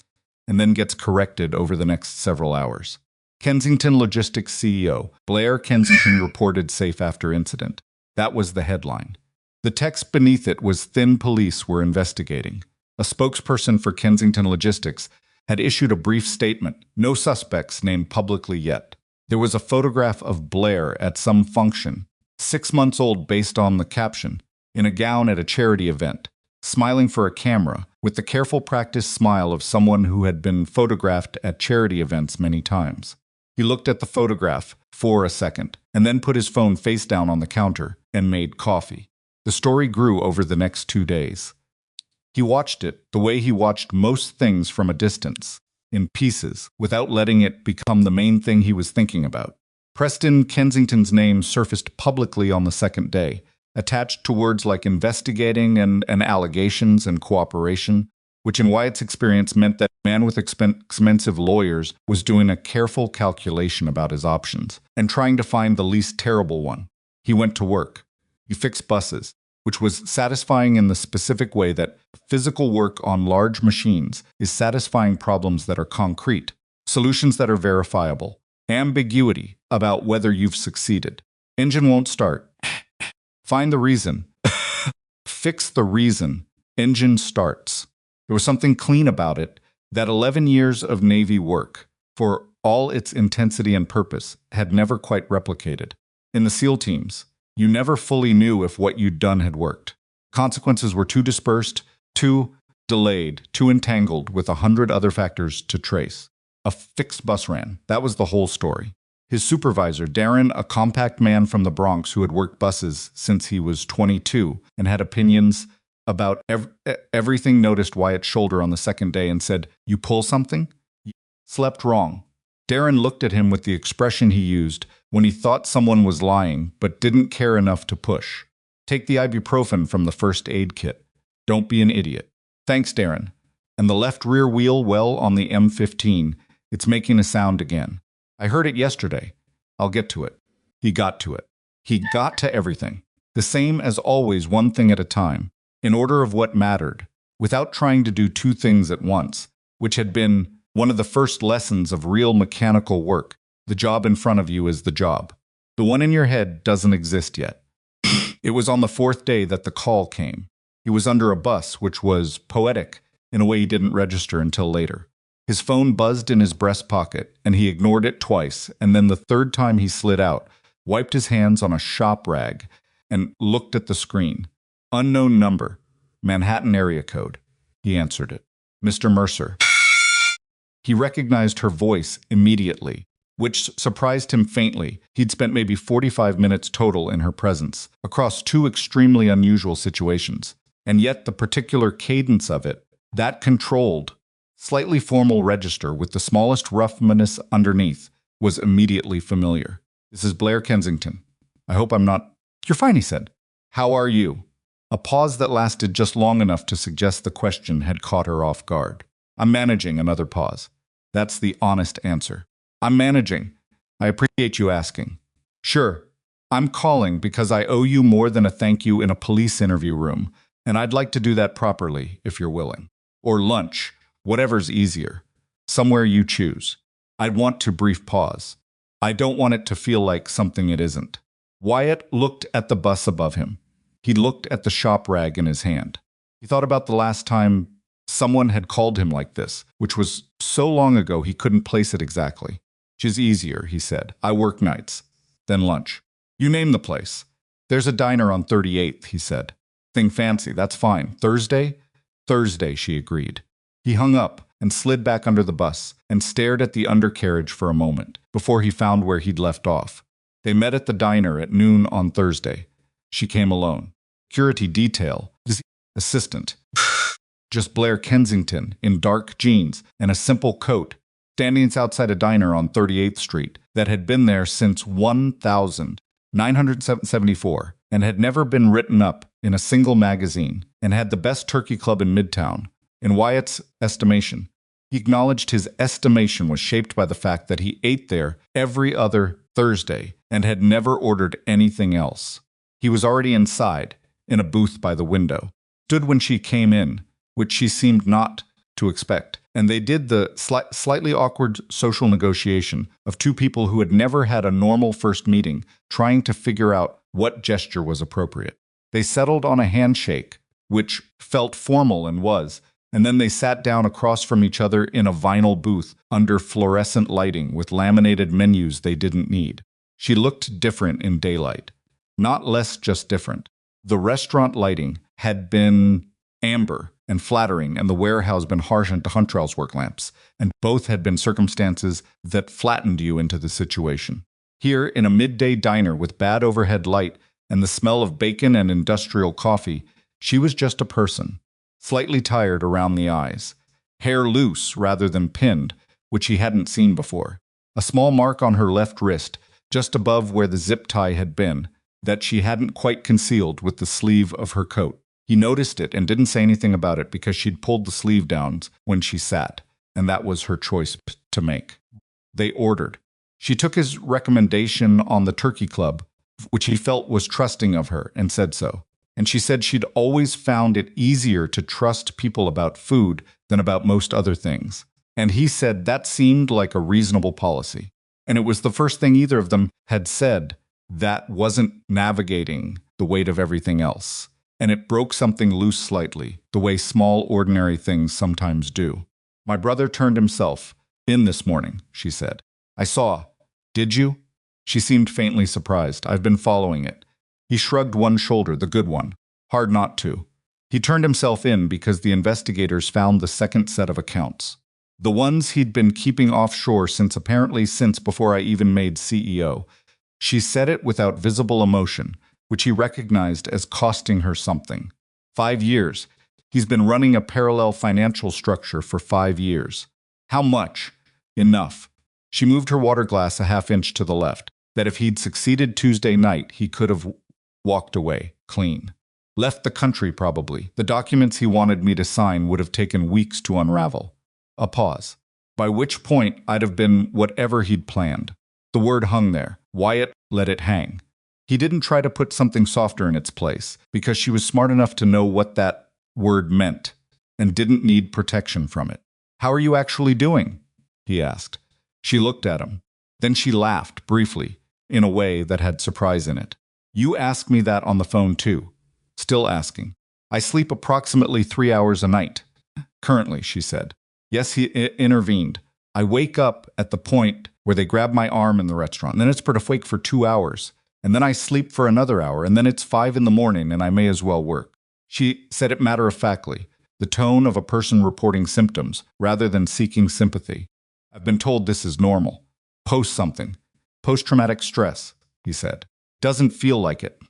and then gets corrected over the next several hours. Kensington Logistics CEO, Blair Kensington reported safe after incident. That was the headline. The text beneath it was thin police were investigating. A spokesperson for Kensington Logistics had issued a brief statement, no suspects named publicly yet. There was a photograph of Blair at some function, 6 months old based on the caption, in a gown at a charity event, smiling for a camera, with the careful practiced smile of someone who had been photographed at charity events many times. He looked at the photograph for a second, and then put his phone face down on the counter and made coffee. The story grew over the next 2 days. He watched it the way he watched most things from a distance, in pieces, without letting it become the main thing he was thinking about. Preston Kensington's name surfaced publicly on the second day, attached to words like investigating and allegations and cooperation, which in Wyatt's experience meant that a man with expensive lawyers was doing a careful calculation about his options and trying to find the least terrible one. He went to work. He fixed buses, which was satisfying in the specific way that physical work on large machines is satisfying problems that are concrete, solutions that are verifiable, ambiguity about whether you've succeeded. Engine won't start. Find the reason. Fix the reason. Engine starts. There was something clean about it that 11 years of Navy work, for all its intensity and purpose, had never quite replicated. In the SEAL teams, you never fully knew if what you'd done had worked. Consequences were too dispersed, too delayed, too entangled with 100 other factors to trace. A fixed bus ran. That was the whole story. His supervisor, Darren, a compact man from the Bronx who had worked buses since he was 22 and had opinions about everything, noticed Wyatt's shoulder on the second day and said, "You pull something?" Slept wrong. Darren looked at him with the expression he used when he thought someone was lying but didn't care enough to push. Take the ibuprofen from the first aid kit. Don't be an idiot. Thanks, Darren. And the left rear wheel, well, on the M15, it's making a sound again. I heard it yesterday. I'll get to it. He got to it. He got to everything. The same as always, one thing at a time, in order of what mattered, without trying to do 2 things at once, which had been one of the first lessons of real mechanical work. The job in front of you is the job. The one in your head doesn't exist yet. It was on the 4th day that the call came. He was under a bus, which was poetic in a way he didn't register until later. His phone buzzed in his breast pocket, and he ignored it twice, and then the 3rd time he slid out, wiped his hands on a shop rag, and looked at the screen. Unknown number. Manhattan area code. He answered it. Mr. Mercer. He recognized her voice immediately, which surprised him faintly. He'd spent maybe 45 minutes total in her presence, across 2 extremely unusual situations. And yet the particular cadence of it, that controlled, slightly formal register with the smallest roughness underneath, was immediately familiar. "This is Blair Kensington. I hope I'm not—" "You're fine," he said. "How are you?" A pause that lasted just long enough to suggest the question had caught her off guard. "I'm managing." Another pause. "That's the honest answer." "I'm managing. I appreciate you asking." "Sure. I'm calling because I owe you more than a thank you in a police interview room, and I'd like to do that properly, if you're willing. Or lunch, whatever's easier. Somewhere you choose." I'd want to brief pause. I don't want it to feel like something it isn't. Wyatt looked at the bus above him. He looked at the shop rag in his hand. He thought about the last time someone had called him like this, which was so long ago he couldn't place it exactly. "'Tis easier," he said. "I work nights." Then lunch. "You name the place." "There's a diner on 38th, he said. "Thing fancy, that's fine. Thursday?" "Thursday," she agreed. He hung up and slid back under the bus and stared at the undercarriage for a moment before he found where he'd left off. They met at the diner at noon on Thursday. She came alone. Security detail. Assistant. Just Blair Kensington in dark jeans and a simple coat standing outside a diner on 38th Street that had been there since 1974 and had never been written up in a single magazine and had the best turkey club in Midtown. In Wyatt's estimation, he acknowledged his estimation was shaped by the fact that he ate there every other Thursday and had never ordered anything else. He was already inside, in a booth by the window, stood when she came in, which she seemed not to expect, and they did the slightly awkward social negotiation of two people who had never had a normal first meeting, trying to figure out what gesture was appropriate. They settled on a handshake, which felt formal and was, and then they sat down across from each other in a vinyl booth under fluorescent lighting with laminated menus they didn't need. She looked different in daylight, not less just different. The restaurant lighting had been amber and flattering, and the warehouse been harsh into Huntrell's work lamps, and both had been circumstances that flattened you into the situation. Here, in a midday diner with bad overhead light and the smell of bacon and industrial coffee, she was just a person, slightly tired around the eyes, hair loose rather than pinned, which he hadn't seen before, a small mark on her left wrist, just above where the zip tie had been, that she hadn't quite concealed with the sleeve of her coat. He noticed it and didn't say anything about it because she'd pulled the sleeve down when she sat, and that was her choice to make. They ordered. She took his recommendation on the turkey club, which he felt was trusting of her, and said so. And she said she'd always found it easier to trust people about food than about most other things. And he said that seemed like a reasonable policy. And it was the first thing either of them had said that wasn't navigating the weight of everything else. And it broke something loose slightly, the way small, ordinary things sometimes do. My brother turned himself in this morning, she said. I saw. Did you? She seemed faintly surprised. I've been following it. He shrugged one shoulder, the good one. Hard not to. He turned himself in because the investigators found the second set of accounts. The ones he'd been keeping offshore since before I even made CEO. She said it without visible emotion, which he recognized as costing her something. 5 years. He's been running a parallel financial structure for 5 years. How much? Enough. She moved her water glass a half-inch to the left, that if he'd succeeded Tuesday night, he could have walked away, clean. Left the country, probably. The documents he wanted me to sign would have taken weeks to unravel. A pause. By which point, I'd have been whatever he'd planned. The word hung there. Wyatt let it hang. He didn't try to put something softer in its place, because she was smart enough to know what that word meant, and didn't need protection from it. How are you actually doing? He asked. She looked at him. Then she laughed, briefly, in a way that had surprise in it. You ask me that on the phone, too. Still asking. I sleep approximately 3 hours a night. Currently, she said. Yes, he intervened. I wake up at the point where they grab my arm in the restaurant, and then it's wake for 2 hours. And then I sleep for another hour, and then it's 5 in the morning, and I may as well work. She said it matter-of-factly, the tone of a person reporting symptoms, rather than seeking sympathy. I've been told this is normal. Post something. Post-traumatic stress, he said. Doesn't feel like it.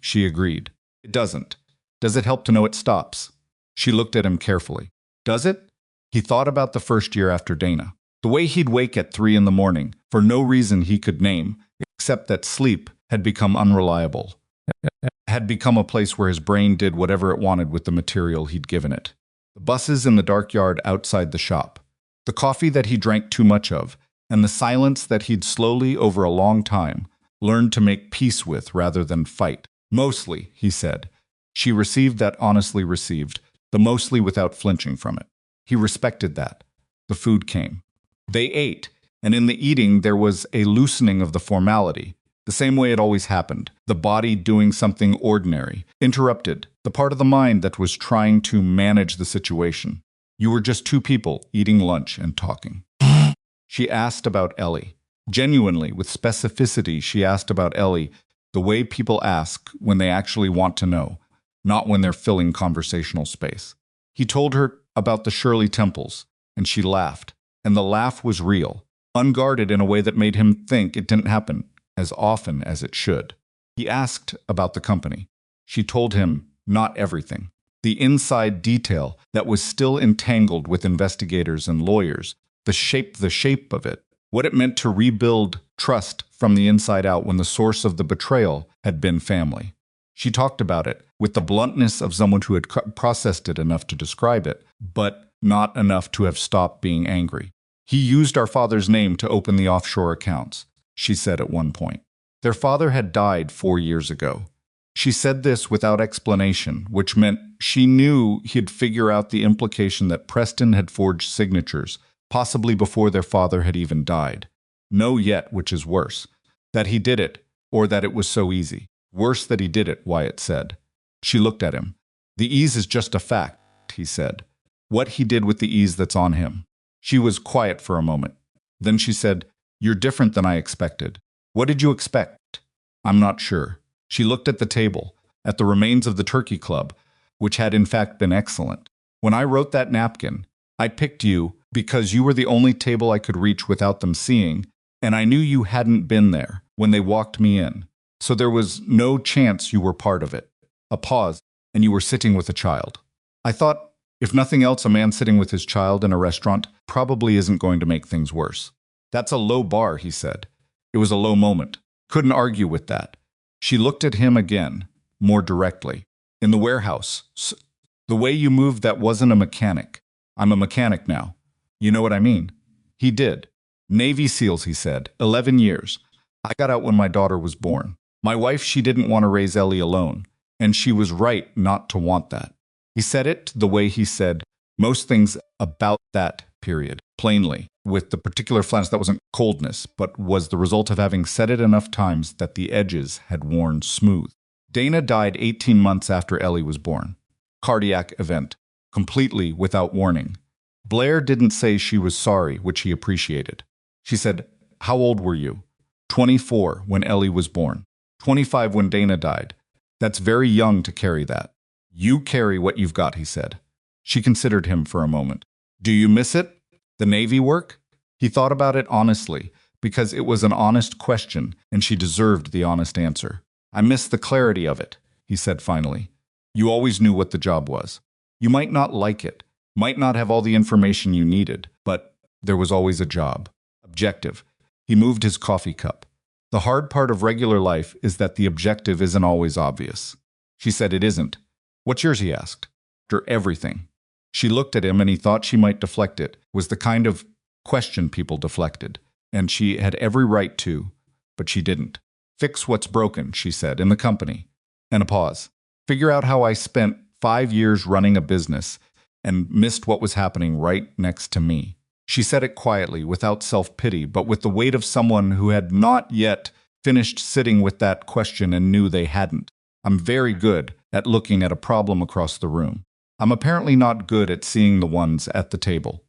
She agreed. It doesn't. Does it help to know it stops? She looked at him carefully. Does it? He thought about the first year after Dana. The way he'd wake at 3 in the morning, for no reason he could name, except that sleep had become unreliable, had become a place where his brain did whatever it wanted with the material he'd given it. The buses in the dark yard outside the shop, the coffee that he drank too much of, and the silence that he'd slowly, over a long time, learned to make peace with rather than fight. Mostly, he said. She received that honestly received, the mostly without flinching from it. He respected that. The food came. They ate, and in the eating there was a loosening of the formality, the same way it always happened, the body doing something ordinary, interrupted, the part of the mind that was trying to manage the situation. You were just two people eating lunch and talking. She asked about Ellie. Genuinely, with specificity, she asked about Ellie, the way people ask when they actually want to know, not when they're filling conversational space. He told her about the Shirley Temples, and she laughed, and the laugh was real, unguarded in a way that made him think it didn't happen as often as it should. He asked about the company. She told him not everything. The inside detail that was still entangled with investigators and lawyers, the shape of it, what it meant to rebuild trust from the inside out when the source of the betrayal had been family. She talked about it with the bluntness of someone who had processed it enough to describe it, but not enough to have stopped being angry. He used our father's name to open the offshore accounts, she said at one point. Their father had died 4 years ago. She said this without explanation, which meant she knew he'd figure out the implication that Preston had forged signatures, possibly before their father had even died. Know yet, which is worse, that he did it, or that it was so easy. Worse that he did it, Wyatt said. She looked at him. The ease is just a fact, he said. What he did with the ease that's on him. She was quiet for a moment. Then she said, "You're different than I expected." "What did you expect?" "I'm not sure." She looked at the table, at the remains of the turkey club, which had in fact been excellent. "When I wrote that napkin, I picked you because you were the only table I could reach without them seeing, and I knew you hadn't been there when they walked me in. So there was no chance you were part of it." A pause, and you were sitting with a child. I thought, if nothing else, a man sitting with his child in a restaurant probably isn't going to make things worse. "That's a low bar," he said. It was a low moment. Couldn't argue with that. She looked at him again, more directly. "In the warehouse. The way you moved, that wasn't a mechanic. I'm a mechanic now. You know what I mean?" He did. "Navy SEALs," he said. 11 years. I got out when my daughter was born. My wife, she didn't want to raise Ellie alone, and she was right not to want that." He said it the way he said most things about that period, plainly, with the particular flatness that wasn't coldness, but was the result of having said it enough times that the edges had worn smooth. Dana died 18 months after Ellie was born. Cardiac event. Completely without warning. Blair didn't say she was sorry, which he appreciated. She said, "How old were you?" 24 when Ellie was born. 25 when Dana died. That's very young to carry that. "You carry what you've got," he said. She considered him for a moment. "Do you miss it? The Navy work?" He thought about it honestly, because it was an honest question, and she deserved the honest answer. "I miss the clarity of it," he said finally. "You always knew what the job was. You might not like it, might not have all the information you needed, but there was always a job. Objective." He moved his coffee cup. "The hard part of regular life is that the objective isn't always obvious." She said it isn't. "What's yours?" he asked. "After everything." She looked at him and he thought she might deflect it. It was the kind of question people deflected, and she had every right to, but she didn't. "Fix what's broken," she said, "in the company." And a pause. "Figure out how I spent 5 years running a business and missed what was happening right next to me." She said it quietly, without self-pity, but with the weight of someone who had not yet finished sitting with that question and knew they hadn't. "I'm very good at looking at a problem across the room. I'm apparently not good at seeing the ones at the table."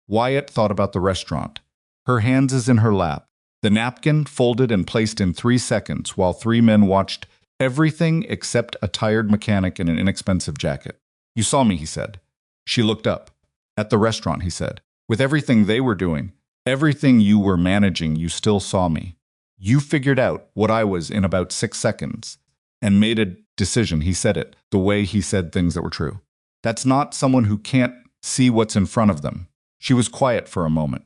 Wyatt thought about the restaurant. Her hands is in her lap. The napkin folded and placed in 3 seconds while 3 men watched everything except a tired mechanic in an inexpensive jacket. "You saw me," he said. She looked up. "At the restaurant," he said. "With everything they were doing, everything you were managing, you still saw me. You figured out what I was in about 6 seconds and made a decision." He said it the way he said things that were true. "That's not someone who can't see what's in front of them." She was quiet for a moment.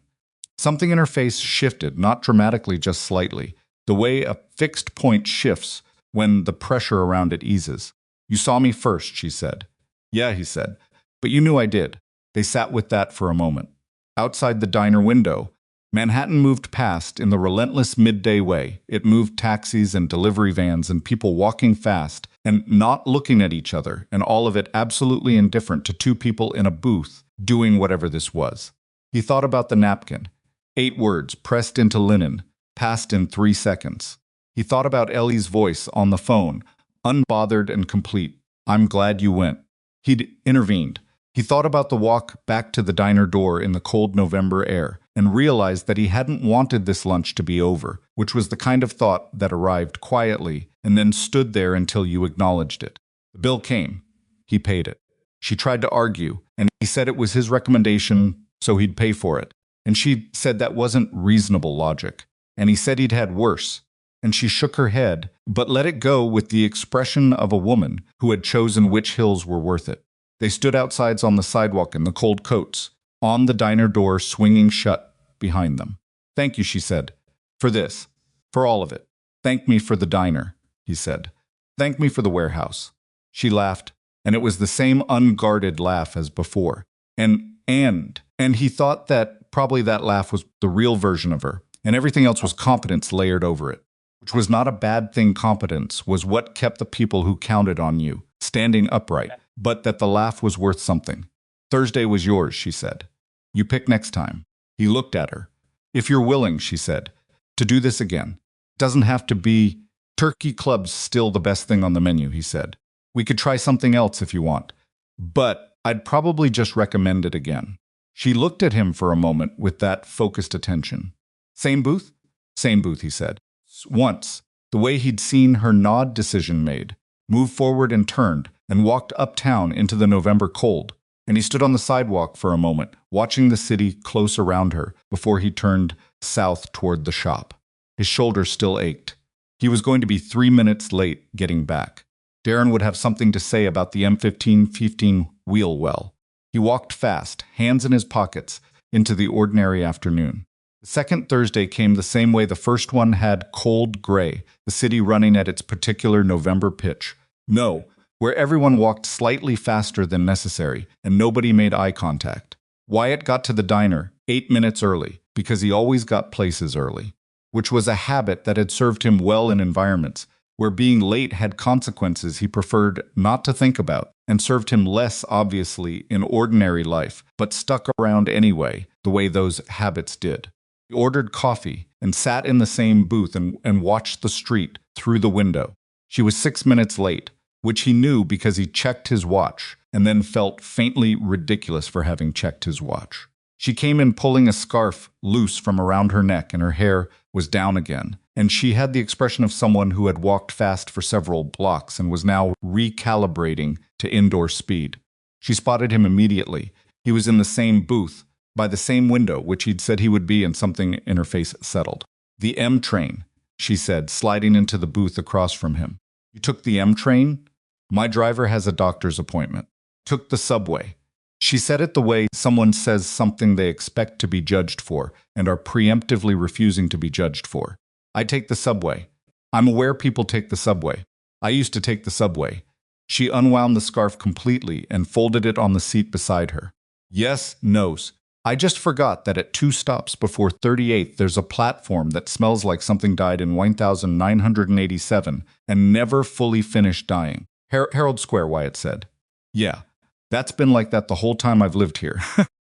Something in her face shifted, not dramatically, just slightly, the way a fixed point shifts when the pressure around it eases. "You saw me first," she said. "Yeah," he said, "but you knew I did." They sat with that for a moment. Outside the diner window, Manhattan moved past in the relentless midday way. It moved taxis and delivery vans and people walking fast and not looking at each other, and all of it absolutely indifferent to 2 people in a booth doing whatever this was. He thought about the napkin. 8 words pressed into linen, passed in 3 seconds. He thought about Ellie's voice on the phone, unbothered and complete. "I'm glad you went." He'd intervened. He thought about the walk back to the diner door in the cold November air and realized that he hadn't wanted this lunch to be over, which was the kind of thought that arrived quietly and then stood there until you acknowledged it. The bill came. He paid it. She tried to argue, and he said it was his recommendation, so he'd pay for it. And she said that wasn't reasonable logic. And he said he'd had worse. And she shook her head, but let it go with the expression of a woman who had chosen which hills were worth it. They stood outside on the sidewalk in the cold coats, on the diner door swinging shut behind them. "Thank you," she said, "for this, for all of it. Thank me for the diner," he said. "Thank me for the warehouse." She laughed, and it was the same unguarded laugh as before. And he thought that probably that laugh was the real version of her, and everything else was competence layered over it. Which was not a bad thing. Competence was what kept the people who counted on you standing upright, but that the laugh was worth something. "Thursday was yours," she said. "You pick next time." He looked at her. "If you're willing," she said, "to do this again. Doesn't have to be turkey club's still the best thing on the menu," he said. "We could try something else if you want. But I'd probably just recommend it again." She looked at him for a moment with that focused attention. "Same booth?" "Same booth," he said. Once, the way he'd seen her nod decision made, moved forward and turned, and walked uptown into the November cold, and he stood on the sidewalk for a moment, watching the city close around her before he turned south toward the shop. His shoulders still ached. He was going to be 3 minutes late getting back. Darren would have something to say about the M15 wheel well. He walked fast, hands in his pockets, into the ordinary afternoon. The second Thursday came the same way the first one had, cold gray, the city running at its particular November pitch. No, where everyone walked slightly faster than necessary, and nobody made eye contact. Wyatt got to the diner 8 minutes early, because he always got places early, which was a habit that had served him well in environments where being late had consequences he preferred not to think about, and served him less obviously in ordinary life, but stuck around anyway, the way those habits did. He ordered coffee and sat in the same booth and watched the street through the window. She was 6 minutes late, which he knew because he checked his watch and then felt faintly ridiculous for having checked his watch. She came in pulling a scarf loose from around her neck, and her hair was down again, and she had the expression of someone who had walked fast for several blocks and was now recalibrating to indoor speed. She spotted him immediately. He was in the same booth, by the same window, which he'd said he would be, and something in her face settled. "The M train," she said, sliding into the booth across from him. "You took the M train?" "My driver has a doctor's appointment." "Took the subway." She said it the way someone says something they expect to be judged for and are preemptively refusing to be judged for. "I take the subway. I'm aware people take the subway. I used to take the subway." She unwound the scarf completely and folded it on the seat beside her. "Yes, nos. I just forgot that at 2 stops before 38th there's a platform that smells like something died in 1987 and never fully finished dying." Herald Square," Wyatt said. "Yeah. That's been like that the whole time I've lived here."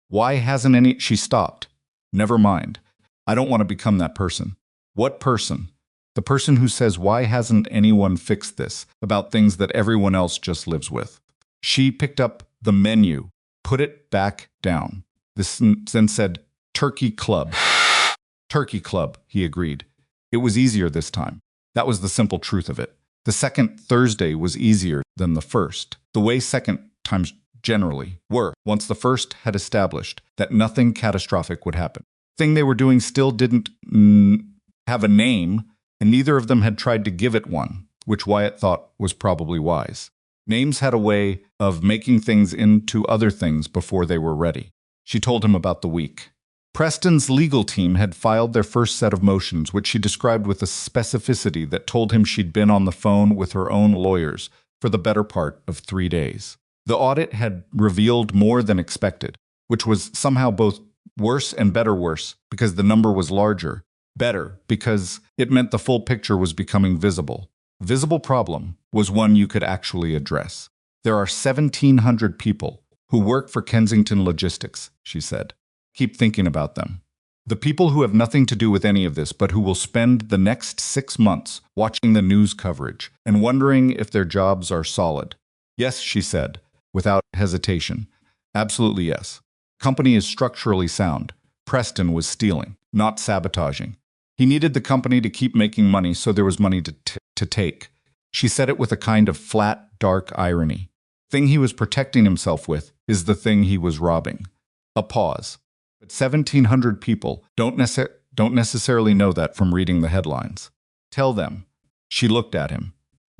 "Why hasn't any—" She stopped. "Never mind. I don't want to become that person." "What person?" "The person who says, why hasn't anyone fixed this about things that everyone else just lives with?" She picked up the menu, put it back down, then said, "Turkey Club." "Turkey Club," he agreed. It was easier this time. That was the simple truth of it. The second Thursday was easier than the first, the way second times generally were, once the first had established that nothing catastrophic would happen. The thing they were doing still didn't have a name, and neither of them had tried to give it one, which Wyatt thought was probably wise. Names had a way of making things into other things before they were ready. She told him about the week. Preston's legal team had filed their first set of motions, which she described with a specificity that told him she'd been on the phone with her own lawyers for the better part of 3 days. The audit had revealed more than expected, which was somehow both worse and better worse, because the number was larger. Better, because it meant the full picture was becoming visible. Visible problem was one you could actually address. "There are 1,700 people who work for Kensington Logistics," she said. "Keep thinking about them. The people who have nothing to do with any of this, but who will spend the next 6 months watching the news coverage and wondering if their jobs are solid." "Yes," she said, without hesitation. "Absolutely yes. Company is structurally sound. Preston was stealing, not sabotaging. He needed the company to keep making money, so there was money to take." She said it with a kind of flat, dark irony. The thing he was protecting himself with is the thing he was robbing. A pause. But 1,700 people don't necessarily know that from reading the headlines. "Tell them." She looked at him.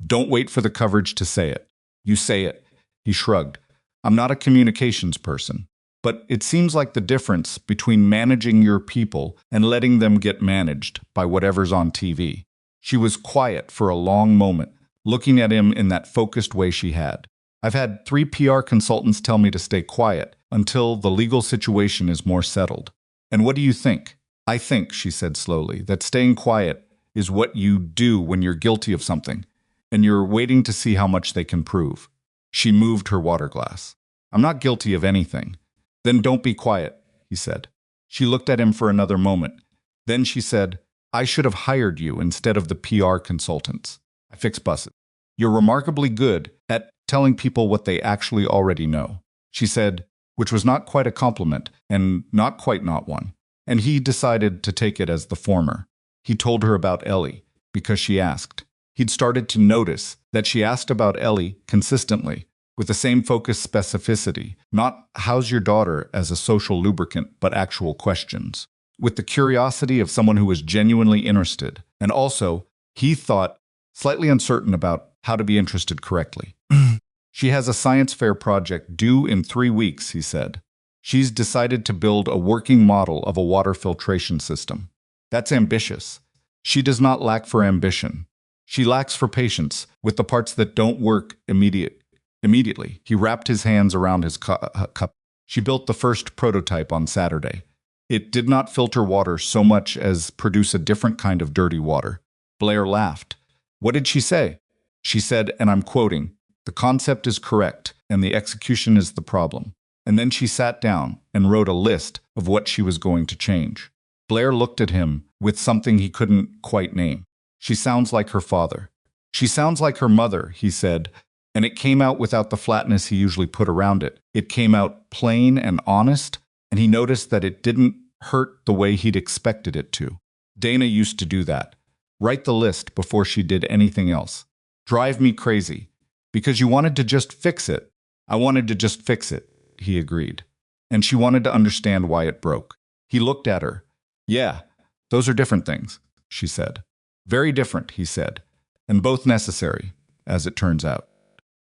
"Don't wait for the coverage to say it. You say it." He shrugged. "I'm not a communications person." But it seems like the difference between managing your people and letting them get managed by whatever's on TV. She was quiet for a long moment, looking at him in that focused way she had. I've had 3 PR consultants tell me to stay quiet until the legal situation is more settled. And what do you think? I think, she said slowly, that staying quiet is what you do when you're guilty of something, and you're waiting to see how much they can prove. She moved her water glass. I'm not guilty of anything. Then don't be quiet, he said. She looked at him for another moment. Then she said, I should have hired you instead of the PR consultants. I fix buses. You're remarkably good at telling people what they actually already know, she said, which was not quite a compliment and not quite not one. And he decided to take it as the former. He told her about Ellie because she asked. He'd started to notice that she asked about Ellie consistently, with the same focused specificity, not how's your daughter as a social lubricant, but actual questions, with the curiosity of someone who was genuinely interested, and also, he thought, slightly uncertain about how to be interested correctly. She has a science fair project due in 3 weeks, he said. She's decided to build a working model of a water filtration system. That's ambitious. She does not lack for ambition. She lacks for patience with the parts that don't work immediately. He wrapped his hands around his cup. She built the first prototype on Saturday. It did not filter water so much as produce a different kind of dirty water. Blair laughed. What did she say? She said, and I'm quoting, the concept is correct, and the execution is the problem. And then she sat down and wrote a list of what she was going to change. Blair looked at him with something he couldn't quite name. She sounds like her father. She sounds like her mother, he said, and it came out without the flatness he usually put around it. It came out plain and honest, and he noticed that it didn't hurt the way he'd expected it to. Dana used to do that. Write the list before she did anything else. Drive me crazy. Because you wanted to just fix it. I wanted to just fix it, he agreed. And she wanted to understand why it broke. He looked at her. Yeah, those are different things, she said. Very different, he said, and both necessary, as it turns out.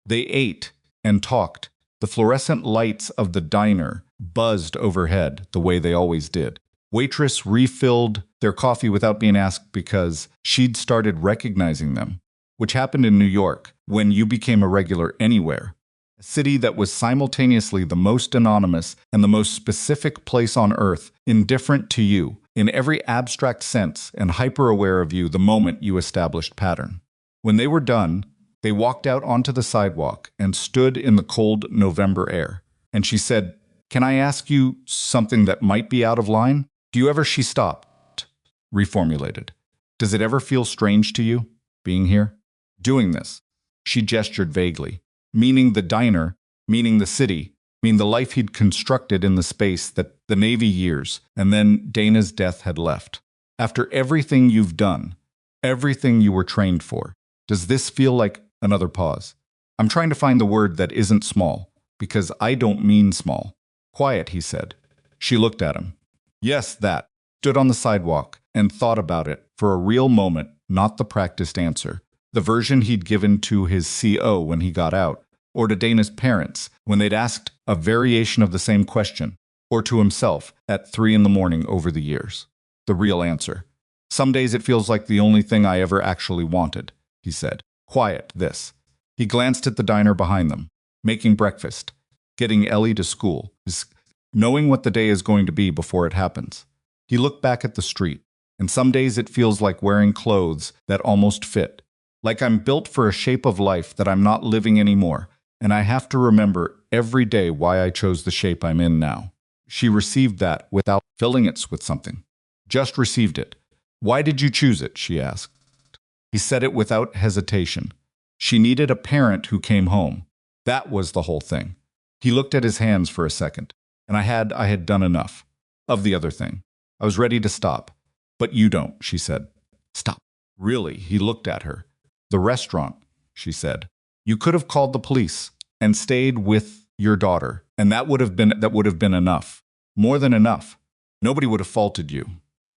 They ate and talked. The fluorescent lights of the diner buzzed overhead the way they always did. Waitress refilled their coffee without being asked because she'd started recognizing them, which happened in New York when you became a regular anywhere. A city that was simultaneously the most anonymous and the most specific place on earth, indifferent to you, in every abstract sense and hyper-aware of you the moment you established pattern. When they were done, they walked out onto the sidewalk and stood in the cold November air. And she said, Can I ask you something that might be out of line? Do you ever, she stopped, reformulated. Does it ever feel strange to you, being here? Doing this? She gestured vaguely, meaning the diner, meaning the city, meaning the life he'd constructed in the space that the Navy years and then Dana's death had left. After everything you've done, everything you were trained for, does this feel like another pause? I'm trying to find the word that isn't small, because I don't mean small. Quiet, he said. She looked at him. Yes, that. Stood on the sidewalk and thought about it for a real moment, not the practiced answer. The version he'd given to his CO when he got out, or to Dana's parents when they'd asked a variation of the same question, or to himself at 3 a.m. over the years. The real answer. Some days it feels like the only thing I ever actually wanted, he said. Quiet, this. He glanced at the diner behind them. Making breakfast. Getting Ellie to school. Knowing what the day is going to be before it happens. He looked back at the street, and some days it feels like wearing clothes that almost fit. Like I'm built for a shape of life that I'm not living anymore, and I have to remember every day why I chose the shape I'm in now. She received that without filling it with something. Just received it. Why did you choose it? She asked. He said it without hesitation. She needed a parent who came home. That was the whole thing. He looked at his hands for a second, and I had done enough of the other thing. I was ready to stop. But you don't, she said. Stop. Really? He looked at her. The restaurant, she said. You could have called the police and stayed with your daughter, and that would have been enough. More than enough. Nobody would have faulted you.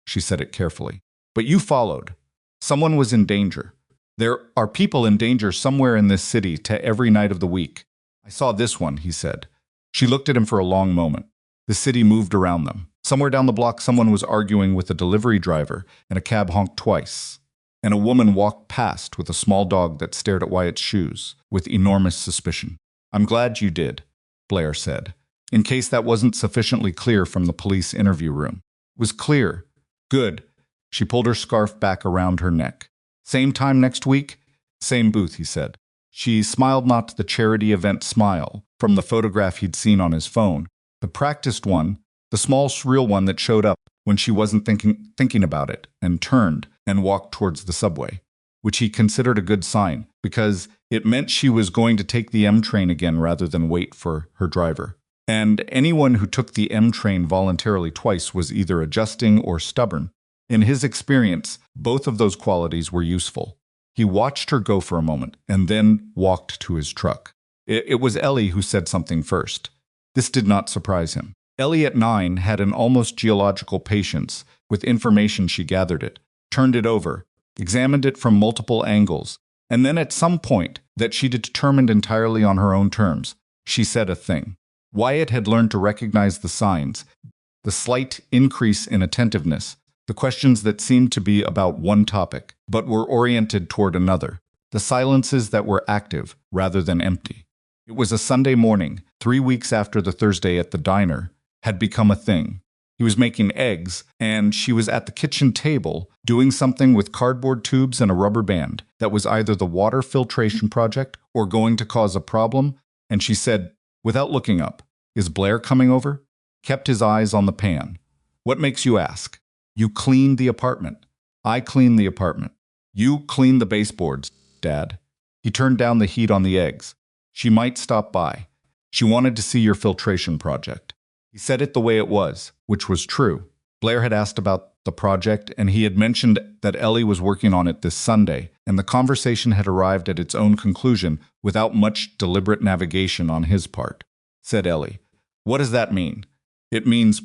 She said it carefully. But you followed. Someone was in danger. There are people in danger somewhere in this city every night of the week. I saw this one, he said. She looked at him for a long moment. The city moved around them. Somewhere down the block, someone was arguing with a delivery driver, and a cab honked twice. And a woman walked past with a small dog that stared at Wyatt's shoes with enormous suspicion. "I'm glad you did," Blair said, in case that wasn't sufficiently clear from the police interview room. It was clear. "Good." She pulled her scarf back around her neck. "Same time next week?" "Same booth," he said. She smiled, not the charity event smile from the photograph he'd seen on his phone, the practiced one, the small, surreal one that showed up when she wasn't thinking about it, and turned and walked towards the subway, which he considered a good sign, because it meant she was going to take the M train again rather than wait for her driver. And anyone who took the M train voluntarily twice was either adjusting or stubborn. In his experience, both of those qualities were useful. He watched her go for a moment, and then walked to his truck. It was Ellie who said something first. This did not surprise him. Ellie at 9 had an almost geological patience with information she gathered it, turned it over, examined it from multiple angles, and then at some point that she determined entirely on her own terms, she said a thing. Wyatt had learned to recognize the signs, the slight increase in attentiveness, the questions that seemed to be about one topic, but were oriented toward another, the silences that were active rather than empty. It was a Sunday morning, 3 weeks after the Thursday at the diner had become a thing. He was making eggs, and she was at the kitchen table doing something with cardboard tubes and a rubber band that was either the water filtration project or going to cause a problem, and she said, without looking up, "Is Blair coming over?" Kept his eyes on the pan. "What makes you ask?" "You cleaned the apartment." "I cleaned the apartment." "You cleaned the baseboards, Dad." He turned down the heat on the eggs. "She might stop by. She wanted to see your filtration project." He said it the way it was, which was true. Blair had asked about the project, and he had mentioned that Ellie was working on it this Sunday, and the conversation had arrived at its own conclusion without much deliberate navigation on his part. Said Ellie, "What does that mean?" "It means,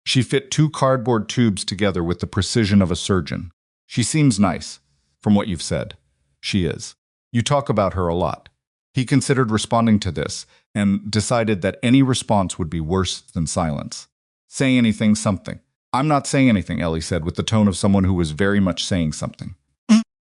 She fit 2 cardboard tubes together with the precision of a surgeon. She seems nice, from what you've said. She is. You talk about her a lot." He considered responding to this, and decided that any response would be worse than silence. "Say anything, something." "I'm not saying anything," Ellie said, with the tone of someone who was very much saying something.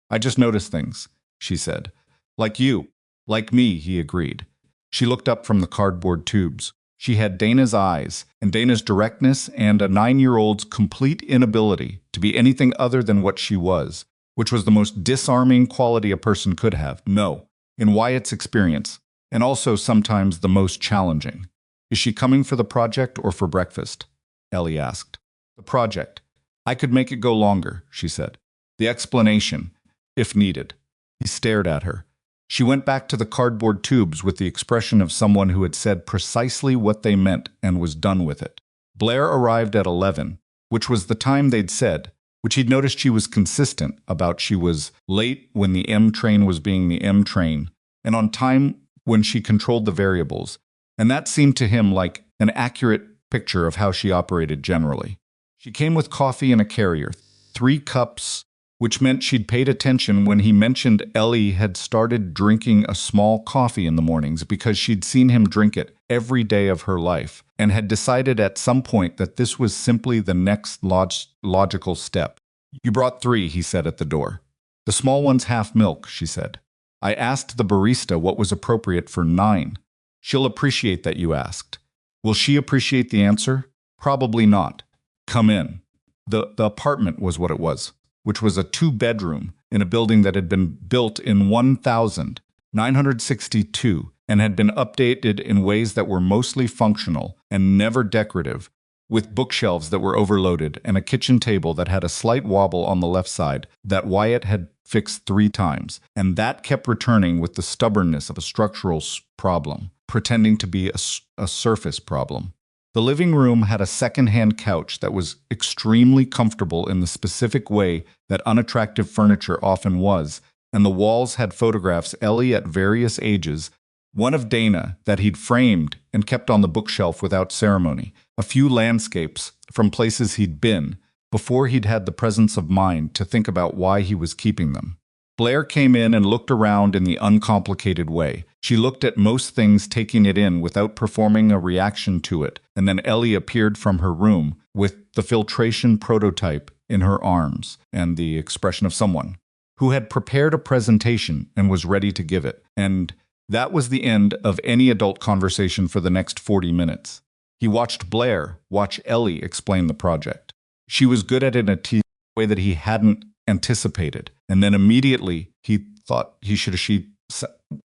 "I just noticed things," she said. "Like you." "Like me," he agreed. She looked up from the cardboard tubes. She had Dana's eyes, and Dana's directness, and a 9-year-old's complete inability to be anything other than what she was, which was the most disarming quality a person could have. No, in Wyatt's experience, and also sometimes the most challenging. "Is she coming for the project or for breakfast?" Ellie asked. "The project. I could make it go longer," she said. "The explanation, if needed." He stared at her. She went back to the cardboard tubes with the expression of someone who had said precisely what they meant and was done with it. Blair arrived at 11, which was the time they'd said, which he'd noticed she was consistent about. She was late when the M train was being the M train, and on time when she controlled the variables, and that seemed to him like an accurate picture of how she operated generally. She came with coffee in a carrier, 3 cups, which meant she'd paid attention when he mentioned Ellie had started drinking a small coffee in the mornings because she'd seen him drink it every day of her life, and had decided at some point that this was simply the next logical step. "You brought 3, he said at the door. "The small one's half milk," she said. "I asked the barista what was appropriate for 9. "She'll appreciate that you asked." "Will she appreciate the answer?" "Probably not." "Come in." The apartment was what it was, which was a 2-bedroom in a building that had been built in 1962 and had been updated in ways that were mostly functional and never decorative, with bookshelves that were overloaded and a kitchen table that had a slight wobble on the left side that Wyatt had fixed 3 times, and that kept returning with the stubbornness of a structural problem, pretending to be a surface problem. The living room had a second-hand couch that was extremely comfortable in the specific way that unattractive furniture often was, and the walls had photographs Ellie at various ages, one of Dana that he'd framed and kept on the bookshelf without ceremony, a few landscapes from places he'd been, before he'd had the presence of mind to think about why he was keeping them. Blair came in and looked around in the uncomplicated way. She looked at most things, taking it in without performing a reaction to it, and then Ellie appeared from her room with the filtration prototype in her arms and the expression of someone who had prepared a presentation and was ready to give it. And that was the end of any adult conversation for the next 40 minutes. He watched Blair watch Ellie explain the project. She was good at it in a way that he hadn't anticipated, and then immediately he thought she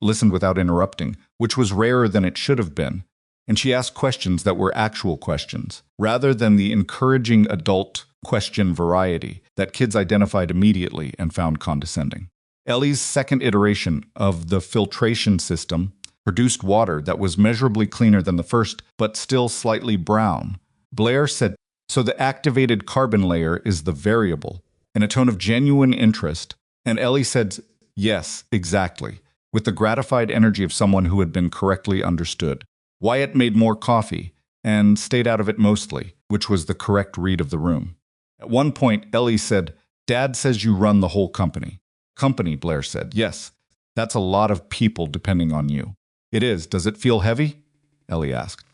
listened without interrupting, which was rarer than it should have been, and she asked questions that were actual questions, rather than the encouraging adult question variety that kids identified immediately and found condescending. Ellie's second iteration of the filtration system produced water that was measurably cleaner than the first, but still slightly brown. Blair said, "So the activated carbon layer is the variable," in a tone of genuine interest, and Ellie said, "Yes, exactly," with the gratified energy of someone who had been correctly understood. Wyatt made more coffee and stayed out of it mostly, which was the correct read of the room. At one point, Ellie said, "Dad says you run the whole company." "Company," Blair said. "Yes, that's a lot of people depending on you." "It is. Does it feel heavy?" Ellie asked.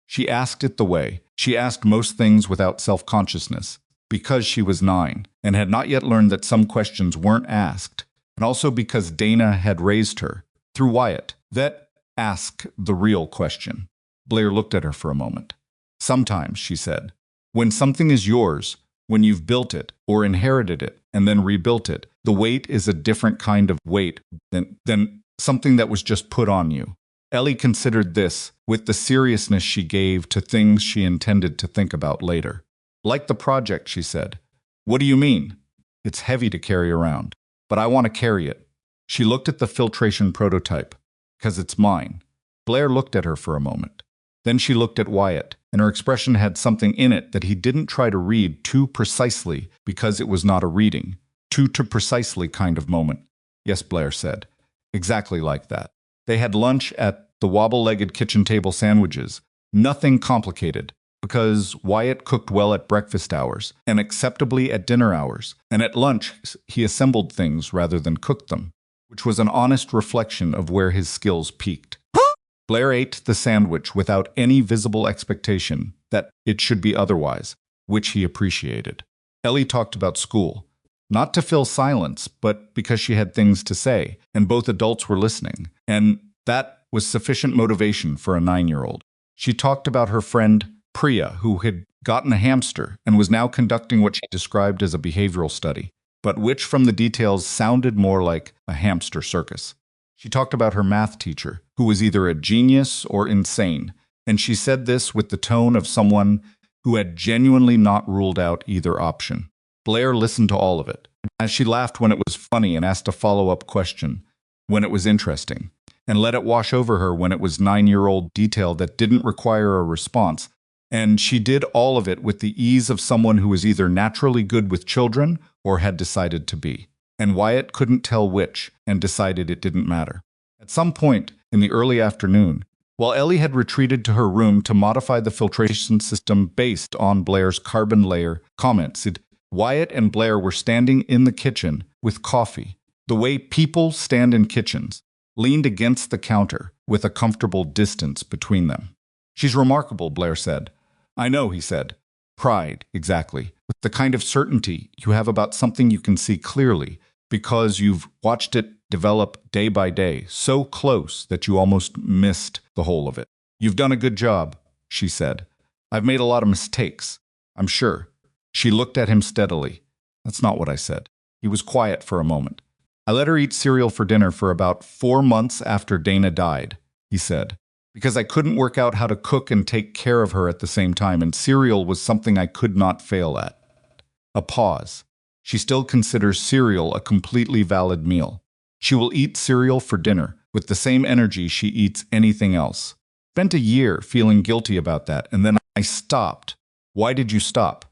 She asked it the way she asked most things without self-consciousness, because she was 9 and had not yet learned that some questions weren't asked, and also because Dana had raised her, through Wyatt, that ask the real question. Blair looked at her for a moment. "Sometimes," she said, "when something is yours, when you've built it or inherited it and then rebuilt it, the weight is a different kind of weight than something that was just put on you." Ellie considered this with the seriousness she gave to things she intended to think about later. "Like the project," she said. "What do you mean?" "It's heavy to carry around, but I want to carry it." She looked at the filtration prototype. "'Cause it's mine." Blair looked at her for a moment. Then she looked at Wyatt, and her expression had something in it that he didn't try to read too precisely because it was not a reading. Too precisely kind of moment. "Yes," Blair said. "Exactly like that." They had lunch at the wobble-legged kitchen table sandwiches. Nothing complicated, because Wyatt cooked well at breakfast hours and acceptably at dinner hours, and at lunch he assembled things rather than cooked them, which was an honest reflection of where his skills peaked. Blair ate the sandwich without any visible expectation that it should be otherwise, which he appreciated. Ellie talked about school, not to fill silence, but because she had things to say, and both adults were listening, and that was sufficient motivation for a 9-year-old. She talked about her friend Priya, who had gotten a hamster and was now conducting what she described as a behavioral study, but which from the details sounded more like a hamster circus. She talked about her math teacher, who was either a genius or insane, and she said this with the tone of someone who had genuinely not ruled out either option. Blair listened to all of it, as she laughed when it was funny and asked a follow-up question when it was interesting, and let it wash over her when it was 9-year-old detail that didn't require a response. And she did all of it with the ease of someone who was either naturally good with children or had decided to be. And Wyatt couldn't tell which, and decided it didn't matter. At some point in the early afternoon, while Ellie had retreated to her room to modify the filtration system based on Blair's carbon layer comments, Wyatt and Blair were standing in the kitchen with coffee, the way people stand in kitchens, leaned against the counter with a comfortable distance between them. "She's remarkable," Blair said. "I know," he said. "Pride, exactly. With the kind of certainty you have about something you can see clearly, because you've watched it develop day by day, so close that you almost missed the whole of it. You've done a good job," she said. "I've made a lot of mistakes, I'm sure." She looked at him steadily. "That's not what I said." He was quiet for a moment. "I let her eat cereal for dinner for about 4 months after Dana died," he said, "because I couldn't work out how to cook and take care of her at the same time, and cereal was something I could not fail at." A pause. She still considers cereal a completely valid meal. She will eat cereal for dinner with the same energy she eats anything else. Spent a year feeling guilty about that, and then I stopped. "Why did you stop?"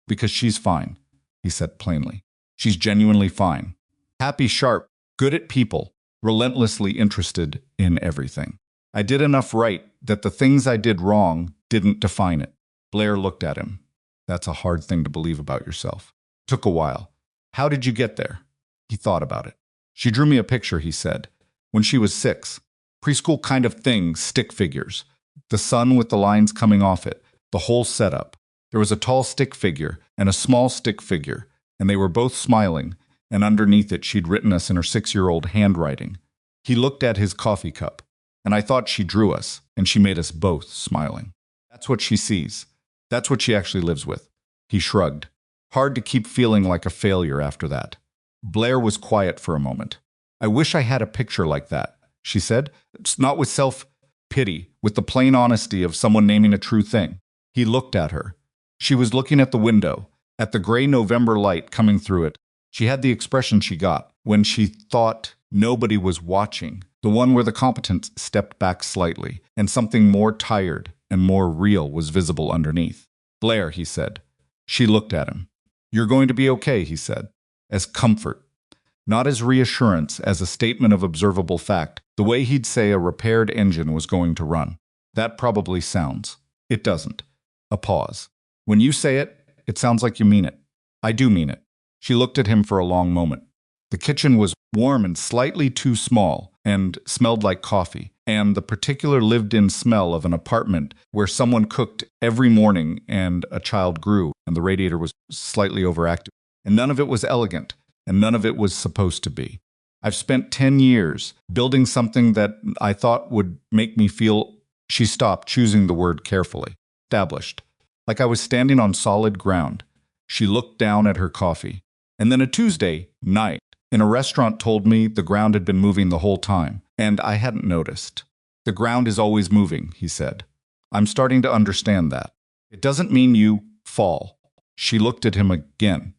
"Because she's fine," he said plainly. "She's genuinely fine. Happy, sharp, good at people, relentlessly interested in everything. I did enough right that the things I did wrong didn't define it." Blair looked at him. "That's a hard thing to believe about yourself." "Took a while." "How did you get there?" He thought about it. She drew me a picture, he said, when she was 6. Preschool kind of thing, stick figures. The sun with the lines coming off it, the whole setup. There was a tall stick figure and a small stick figure, and they were both smiling, and underneath it she'd written us in her 6-year-old handwriting. He looked at his coffee cup, and I thought she drew us, and she made us both smiling. That's what she sees. That's what she actually lives with. He shrugged. Hard to keep feeling like a failure after that. Blair was quiet for a moment. I wish I had a picture like that, she said. It's not with self-pity, with the plain honesty of someone naming a true thing. He looked at her. She was looking at the window, at the gray November light coming through it. She had the expression she got when she thought nobody was watching, the one where the competent stepped back slightly, and something more tired and more real was visible underneath. Blair, he said. She looked at him. You're going to be okay, he said, as comfort, not as reassurance, as a statement of observable fact, the way he'd say a repaired engine was going to run. That probably sounds. It doesn't. A pause. When you say it, it sounds like you mean it. I do mean it. She looked at him for a long moment. The kitchen was warm and slightly too small, and smelled like coffee, and the particular lived-in smell of an apartment where someone cooked every morning and a child grew, and the radiator was slightly overactive. And none of it was elegant, and none of it was supposed to be. I've spent 10 years building something that I thought would make me feel. She stopped, choosing the word carefully. Established. Like I was standing on solid ground. She looked down at her coffee. And then a Tuesday night in a restaurant told me the ground had been moving the whole time, and I hadn't noticed. The ground is always moving, he said. I'm starting to understand that. It doesn't mean you fall. She looked at him again.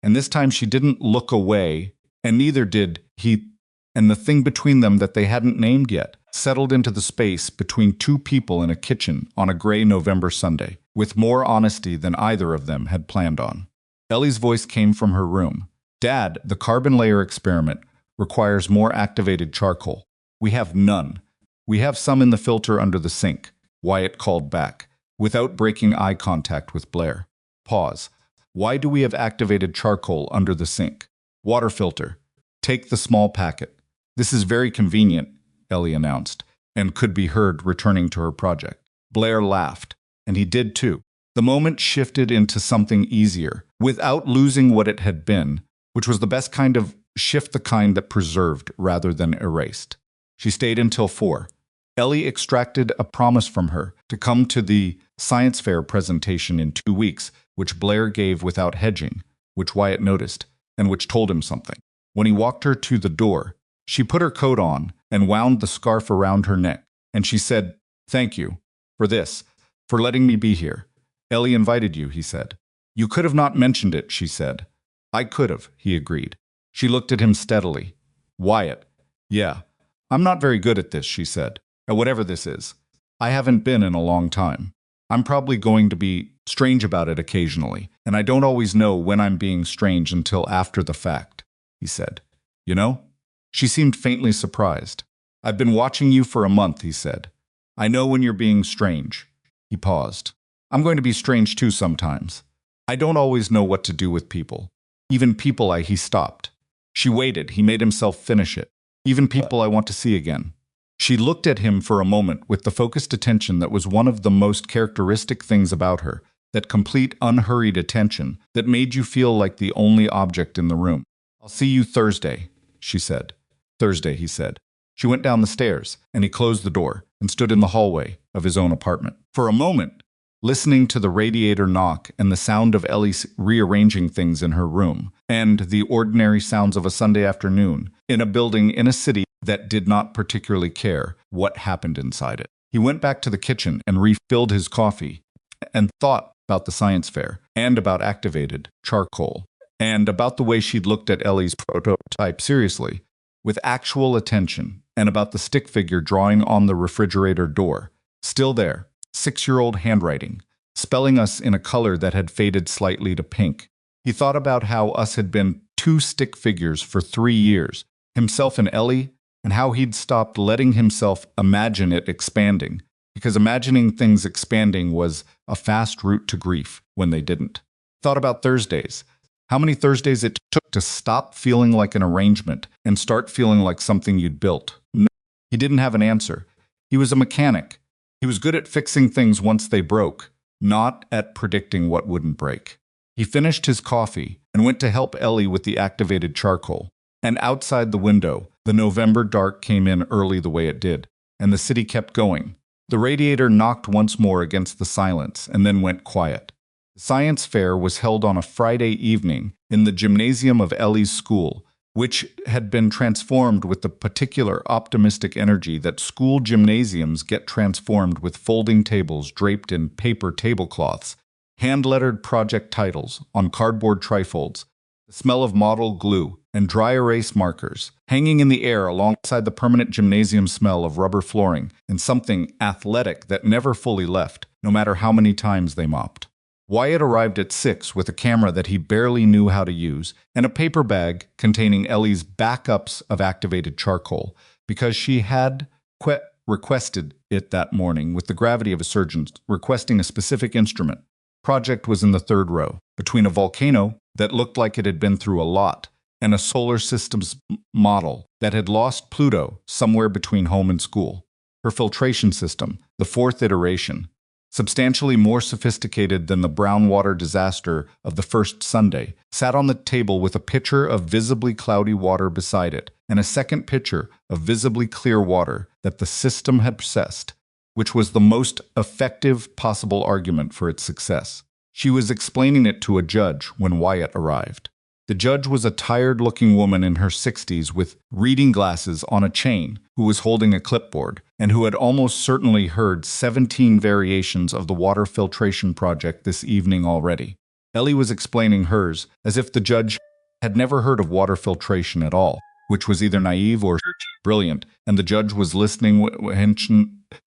And this time she didn't look away, and neither did he. And the thing between them that they hadn't named yet settled into the space between two people in a kitchen on a gray November Sunday, with more honesty than either of them had planned on. Ellie's voice came from her room. Dad, the carbon layer experiment requires more activated charcoal. We have none. We have some in the filter under the sink, Wyatt called back, without breaking eye contact with Blair. Pause. Why do we have activated charcoal under the sink? Water filter. Take the small packet. This is very convenient, Ellie announced, and could be heard returning to her project. Blair laughed, and he did too. The moment shifted into something easier, without losing what it had been, which was the best kind of shift, the kind that preserved rather than erased. She stayed until 4. Ellie extracted a promise from her to come to the science fair presentation in 2 weeks, which Blair gave without hedging, which Wyatt noticed, and which told him something. When he walked her to the door, she put her coat on and wound the scarf around her neck, and she said, "Thank you for this, for letting me be here. Ellie invited you," he said. "You could have not mentioned it," she said. "I could have," he agreed. She looked at him steadily. "Wyatt, yeah, I'm not very good at this," she said. "At whatever this is. I haven't been in a long time. I'm probably going to be strange about it occasionally, and I don't always know when I'm being strange until after the fact," he said. "You know?" She seemed faintly surprised. "I've been watching you for a month," he said. "I know when you're being strange." He paused. "I'm going to be strange too sometimes. I don't always know what to do with people. Even people he stopped. She waited. He made himself finish it. Even people I want to see again." She looked at him for a moment with the focused attention that was one of the most characteristic things about her, that complete, unhurried attention that made you feel like the only object in the room. "I'll see you Thursday," she said. "Thursday," he said. She went down the stairs, and he closed the door and stood in the hallway of his own apartment. For a moment, listening to the radiator knock and the sound of Ellie rearranging things in her room, and the ordinary sounds of a Sunday afternoon in a building in a city that did not particularly care what happened inside it. He went back to the kitchen and refilled his coffee and thought about the science fair, and about activated charcoal, and about the way she'd looked at Ellie's prototype seriously, with actual attention, and about the stick figure drawing on the refrigerator door. Still there, 6-year-old handwriting, spelling us in a color that had faded slightly to pink. He thought about how us had been 2 stick figures for 3 years, himself and Ellie, and how he'd stopped letting himself imagine it expanding, because imagining things expanding was a fast route to grief when they didn't. Thought about Thursdays, How many Thursdays it took to stop feeling like an arrangement and start feeling like something you'd built? No, he didn't have an answer. He was a mechanic. He was good at fixing things once they broke, not at predicting what wouldn't break. He finished his coffee and went to help Ellie with the activated charcoal. And outside the window, the November dark came in early the way it did, and the city kept going. The radiator knocked once more against the silence and then went quiet. The science fair was held on a Friday evening in the gymnasium of Ellie's school, which had been transformed with the particular optimistic energy that school gymnasiums get transformed with folding tables draped in paper tablecloths, hand-lettered project titles on cardboard trifolds, the smell of model glue, and dry erase markers, hanging in the air alongside the permanent gymnasium smell of rubber flooring and something athletic that never fully left, no matter how many times they mopped. Wyatt arrived at 6 with a camera that he barely knew how to use and a paper bag containing Ellie's backups of activated charcoal because she had requested it that morning with the gravity of a surgeon requesting a specific instrument. Project was in the third row, between a volcano that looked like it had been through a lot and a solar systems model that had lost Pluto somewhere between home and school. Her filtration system, the fourth iteration, substantially more sophisticated than the brown water disaster of the first Sunday, sat on the table with a pitcher of visibly cloudy water beside it and a second pitcher of visibly clear water that the system had possessed, which was the most effective possible argument for its success. She was explaining it to a judge when Wyatt arrived. The judge was a tired-looking woman in her 60s with reading glasses on a chain who was holding a clipboard and who had almost certainly heard 17 variations of the water filtration project this evening already. Ellie was explaining hers as if the judge had never heard of water filtration at all, which was either naive or brilliant, and the judge was listening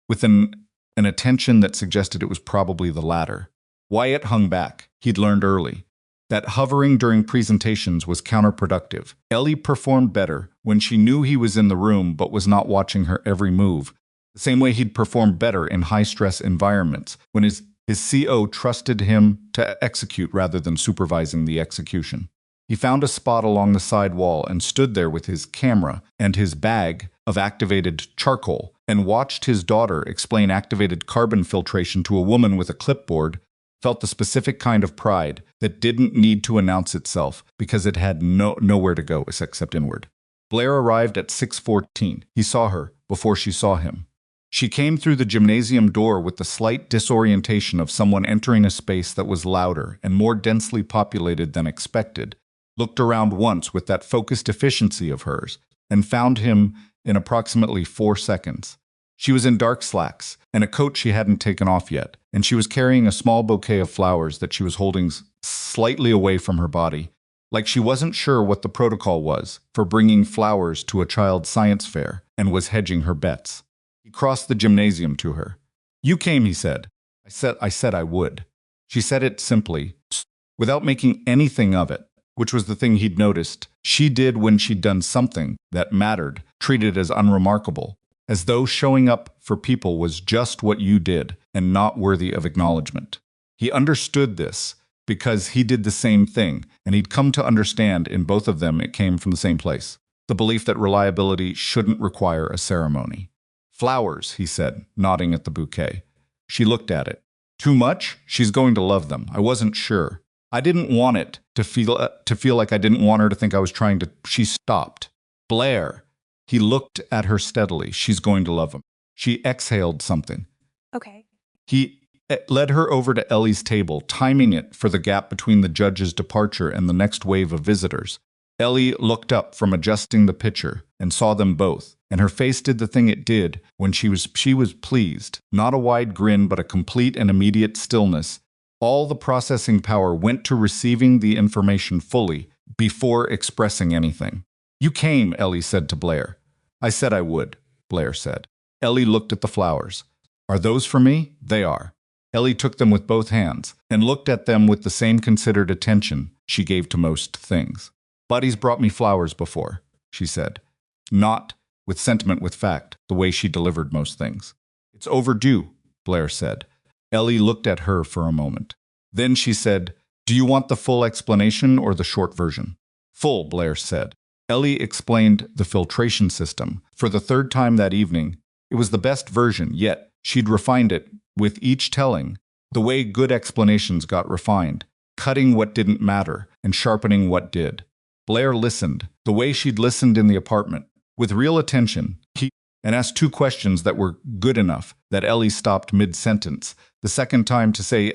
with an attention that suggested it was probably the latter. Wyatt hung back. He'd learned early that hovering during presentations was counterproductive. Ellie performed better when she knew he was in the room but was not watching her every move, the same way he'd performed better in high-stress environments when his CO trusted him to execute rather than supervising the execution. He found a spot along the side wall and stood there with his camera and his bag of activated charcoal and watched his daughter explain activated carbon filtration to a woman with a clipboard, felt the specific kind of pride that didn't need to announce itself because it had nowhere to go except inward. Blair arrived at 6:14. He saw her before she saw him. She came through the gymnasium door with the slight disorientation of someone entering a space that was louder and more densely populated than expected, looked around once with that focused efficiency of hers, and found him in approximately 4 seconds. She was in dark slacks and a coat she hadn't taken off yet, and she was carrying a small bouquet of flowers that she was holding slightly away from her body, like she wasn't sure what the protocol was for bringing flowers to a child's science fair and was hedging her bets. He crossed the gymnasium to her. "You came," he said. I said I would." She said it simply, without making anything of it, which was the thing he'd noticed she did when she'd done something that mattered, treated as unremarkable, as though showing up for people was just what you did and not worthy of acknowledgement. He understood this because he did the same thing, and he'd come to understand in both of them it came from the same place, the belief that reliability shouldn't require a ceremony. "Flowers," he said, nodding at the bouquet. She looked at it. "Too much? She's going to love them. I wasn't sure. I didn't want it to feel like I didn't want her to think I was trying to..." She stopped. "Blair." He looked at her steadily. "She's going to love him." She exhaled something. Okay. He led her over to Ellie's table, timing it for the gap between the judge's departure and the next wave of visitors. Ellie looked up from adjusting the pitcher and saw them both, and her face did the thing it did when she was pleased. Not a wide grin, but a complete and immediate stillness. All the processing power went to receiving the information fully before expressing anything. "You came," Ellie said to Blair. "I said I would," Blair said. Ellie looked at the flowers. "Are those for me?" "They are." Ellie took them with both hands and looked at them with the same considered attention she gave to most things. "Buddy's brought me flowers before," she said. Not with sentiment, with fact, the way she delivered most things. "It's overdue," Blair said. Ellie looked at her for a moment. Then she said, Do you want the full explanation or the short version? Full, Blair said. Ellie explained the filtration system. For the third time that evening, it was the best version, yet she'd refined it with each telling, the way good explanations got refined, cutting what didn't matter and sharpening what did. Blair listened, the way she'd listened in the apartment, with real attention, and asked two questions that were good enough that Ellie stopped mid-sentence, the second time to say,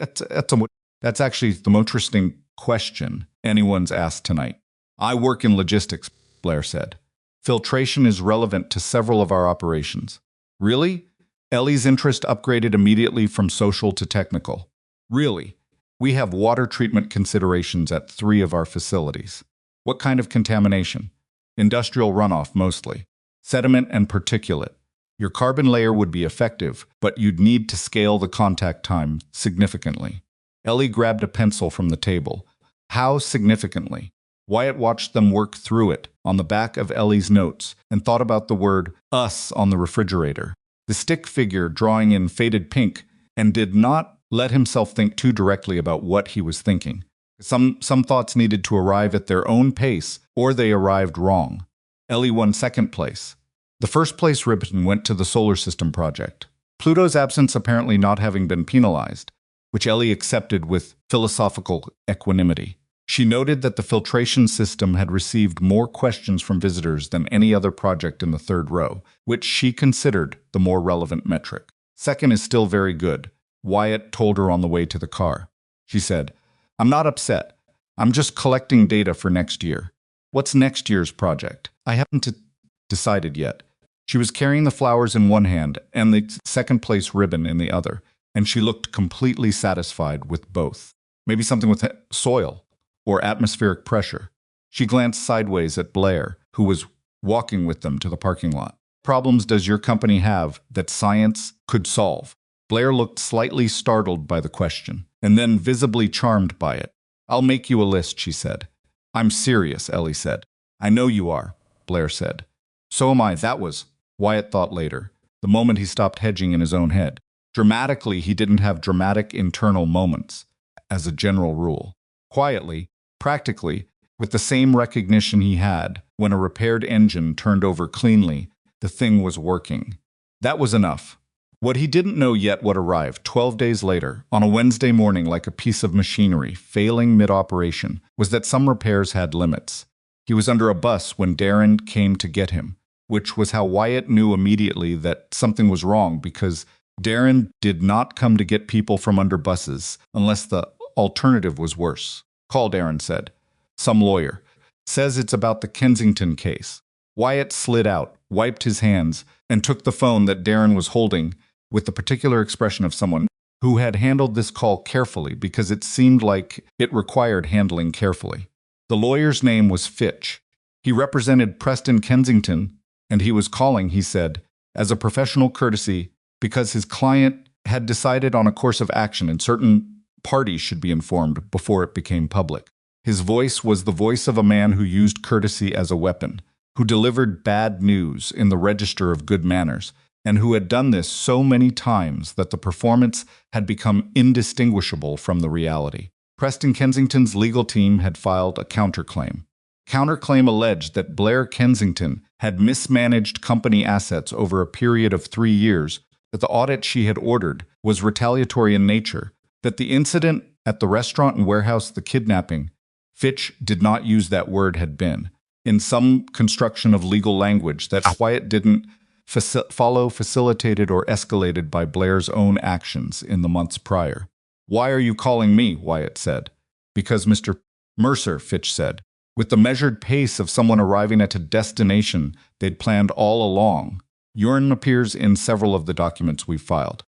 that's actually the most interesting question anyone's asked tonight. I work in logistics, Blair said. Filtration is relevant to several of our operations. Really? Ellie's interest upgraded immediately from social to technical. Really? We have water treatment considerations at 3 of our facilities. What kind of contamination? Industrial runoff mostly. Sediment and particulate. Your carbon layer would be effective, but you'd need to scale the contact time significantly. Ellie grabbed a pencil from the table. How significantly? Wyatt watched them work through it on the back of Ellie's notes and thought about the word us on the refrigerator. The stick figure drawing in faded pink, and did not let himself think too directly about what he was thinking. Some thoughts needed to arrive at their own pace, or they arrived wrong. Ellie won second place. The first place ribbon went to the Solar System project, Pluto's absence apparently not having been penalized, which Ellie accepted with philosophical equanimity. She noted that the filtration system had received more questions from visitors than any other project in the third row, which she considered the more relevant metric. Second is still very good, Wyatt told her on the way to the car. She said, I'm not upset. I'm just collecting data for next year. What's next year's project? I haven't decided yet. She was carrying the flowers in one hand and the second place ribbon in the other, and she looked completely satisfied with both. Maybe something with soil or atmospheric pressure. She glanced sideways at Blair, who was walking with them to the parking lot. Problems does your company have that science could solve? Blair looked slightly startled by the question, and then visibly charmed by it. I'll make you a list, she said. I'm serious, Ellie said. I know you are, Blair said. So am I. That was, Wyatt thought later, the moment he stopped hedging in his own head. Dramatically, he didn't have dramatic internal moments, as a general rule. Quietly, practically, with the same recognition he had when a repaired engine turned over cleanly, the thing was working. That was enough. What he didn't know yet would arrive 12 days later, on a Wednesday morning like a piece of machinery failing mid-operation, was that some repairs had limits. He was under a bus when Darren came to get him, which was how Wyatt knew immediately that something was wrong, because Darren did not come to get people from under buses unless the alternative was worse. Call, Darren said. Some lawyer. Says it's about the Kensington case. Wyatt slid out, wiped his hands, and took the phone that Darren was holding with the particular expression of someone who had handled this call carefully because it seemed like it required handling carefully. The lawyer's name was Fitch. He represented Preston Kensington, and he was calling, he said, as a professional courtesy because his client had decided on a course of action and certain parties should be informed before it became public. His voice was the voice of a man who used courtesy as a weapon, who delivered bad news in the register of good manners, and who had done this so many times that the performance had become indistinguishable from the reality. Preston Kensington's legal team had filed a counterclaim. Counterclaim alleged that Blair Kensington had mismanaged company assets over a period of 3 years, that the audit she had ordered was retaliatory in nature, that the incident at the restaurant and warehouse, the kidnapping, Fitch did not use that word, had been, in some construction of legal language that Wyatt didn't follow, facilitated, or escalated by Blair's own actions in the months prior. Why are you calling me? Wyatt said. Because Mr. Mercer, Fitch said, with the measured pace of someone arriving at a destination they'd planned all along. Urine appears in several of the documents we've filed.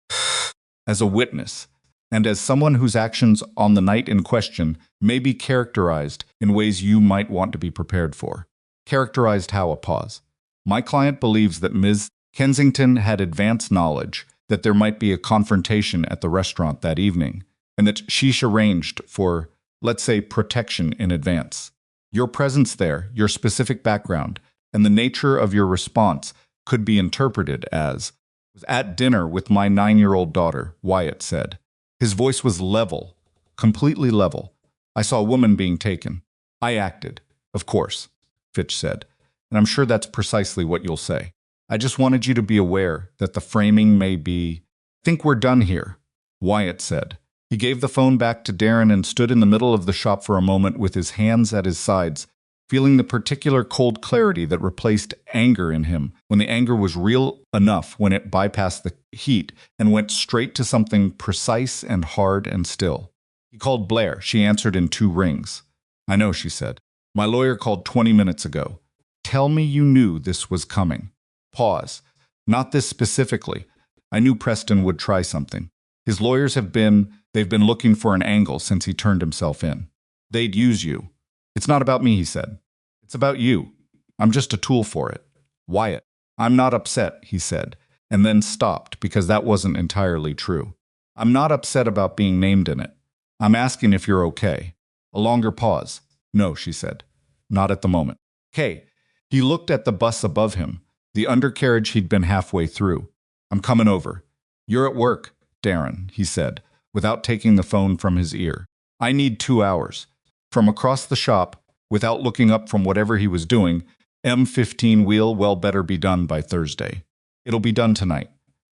As a witness, and as someone whose actions on the night in question may be characterized in ways you might want to be prepared for. Characterized how? A pause. My client believes that Ms. Kensington had advance knowledge that there might be a confrontation at the restaurant that evening, and that she arranged for, let's say, protection in advance. Your presence there, your specific background, and the nature of your response could be interpreted as, was at dinner with my 9-year-old daughter, Wyatt said. His voice was level, completely level. I saw a woman being taken. I acted. Of course, Fitch said. And I'm sure that's precisely what you'll say. I just wanted you to be aware that the framing may be... Think we're done here, Wyatt said. He gave the phone back to Darren and stood in the middle of the shop for a moment with his hands at his sides, feeling the particular cold clarity that replaced anger in him when the anger was real enough when it bypassed the heat and went straight to something precise and hard and still. He called Blair. She answered in 2 rings. I know, she said. My lawyer called 20 minutes ago. Tell me you knew this was coming. Pause. Not this specifically. I knew Preston would try something. His lawyers they've been looking for an angle since he turned himself in. They'd use you. It's not about me, he said. It's about you. I'm just a tool for it. Wyatt. I'm not upset, he said, and then stopped because that wasn't entirely true. I'm not upset about being named in it. I'm asking if you're okay. A longer pause. No, she said. Not at the moment. Okay. He looked at the bus above him, the undercarriage he'd been halfway through. I'm coming over. You're at work, Darren, he said, without taking the phone from his ear. I need 2 hours. From across the shop, without looking up from whatever he was doing, M15 wheel well better be done by Thursday. It'll be done tonight.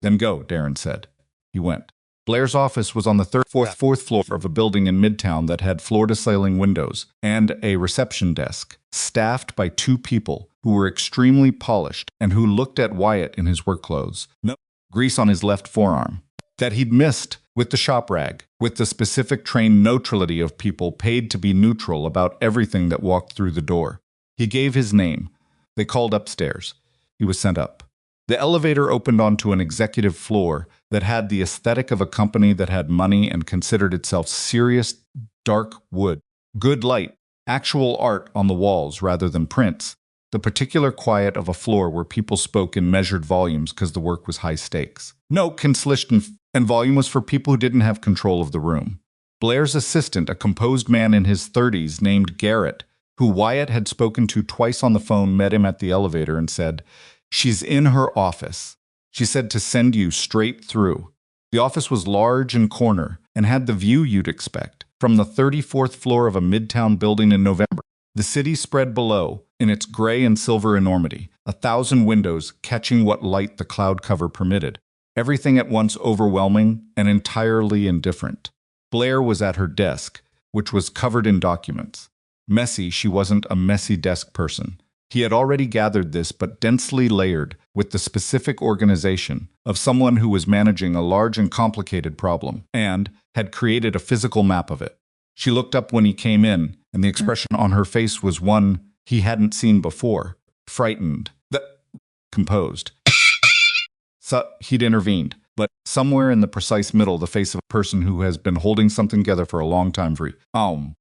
Then go, Darren said. He went. Blair's office was on the fourth floor of a building in Midtown that had floor-to-ceiling windows and a reception desk, staffed by 2 people who were extremely polished and who looked at Wyatt in his work clothes. No grease on his left forearm. That he'd missed with the shop rag, with the specific trained neutrality of people paid to be neutral about everything that walked through the door. He gave his name. They called upstairs. He was sent up. The elevator opened onto an executive floor that had the aesthetic of a company that had money and considered itself serious, dark wood, good light, actual art on the walls rather than prints, the particular quiet of a floor where people spoke in measured volumes because the work was high stakes. No conciliation and volume was for people who didn't have control of the room. Blair's assistant, a composed man in his 30s named Garrett, who Wyatt had spoken to twice on the phone, met him at the elevator and said, "She's in her office. She said to send you straight through." The office was large and corner and had the view you'd expect from the 34th floor of a midtown building in November. The city spread below in its gray and silver enormity, 1,000 windows catching what light the cloud cover permitted. Everything at once overwhelming and entirely indifferent. Blair was at her desk, which was covered in documents. Messy, she wasn't a messy desk person. He had already gathered this, but densely layered with the specific organization of someone who was managing a large and complicated problem and had created a physical map of it. She looked up when he came in, and the expression on her face was one he hadn't seen before. Frightened. Composed. So he'd intervened, but somewhere in the precise middle, the face of a person who has been holding something together for a long time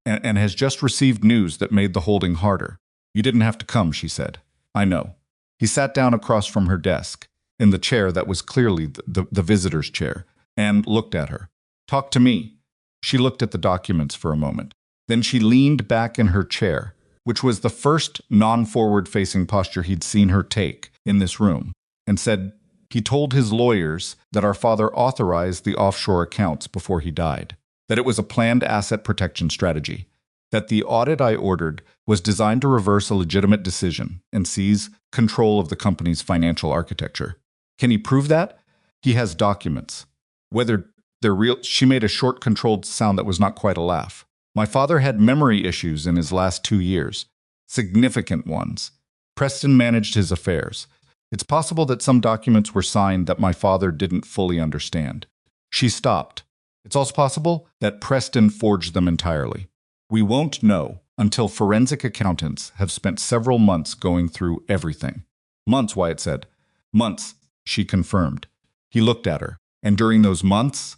and has just received news that made the holding harder. You didn't have to come, she said. I know. He sat down across from her desk, in the chair that was clearly the visitor's chair, and looked at her. Talk to me. She looked at the documents for a moment. Then she leaned back in her chair, which was the first non-forward-facing posture he'd seen her take in this room, and said, "He told his lawyers that our father authorized the offshore accounts before he died, that it was a planned asset protection strategy, that the audit I ordered was designed to reverse a legitimate decision and seize control of the company's financial architecture. Can he prove that? He has documents. Whether they're real..." She made a short, controlled sound that was not quite a laugh. My father had memory issues in his last 2 years. Significant ones. Preston managed his affairs. It's possible that some documents were signed that my father didn't fully understand. She stopped. It's also possible that Preston forged them entirely. We won't know until forensic accountants have spent several months going through everything. Months, Wyatt said. Months, she confirmed. He looked at her. And during those months,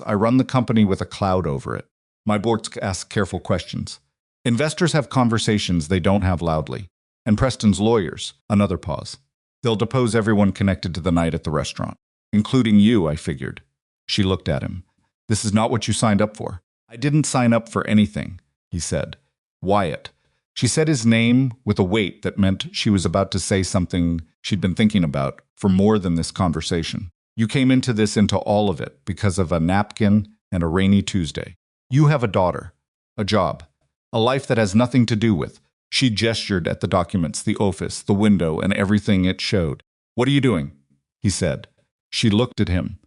I run the company with a cloud over it. My boards ask careful questions. Investors have conversations they don't have loudly. And Preston's lawyers, another pause. They'll depose everyone connected to the night at the restaurant. Including you, I figured. She looked at him. This is not what you signed up for. I didn't sign up for anything, he said. Wyatt. She said his name with a weight that meant she was about to say something she'd been thinking about for more than this conversation. You came into all of it because of a napkin and a rainy Tuesday. You have a daughter. A job. A life that has nothing to do with. She gestured at the documents, the office, the window, and everything it showed. What are you doing? He said. She looked at him.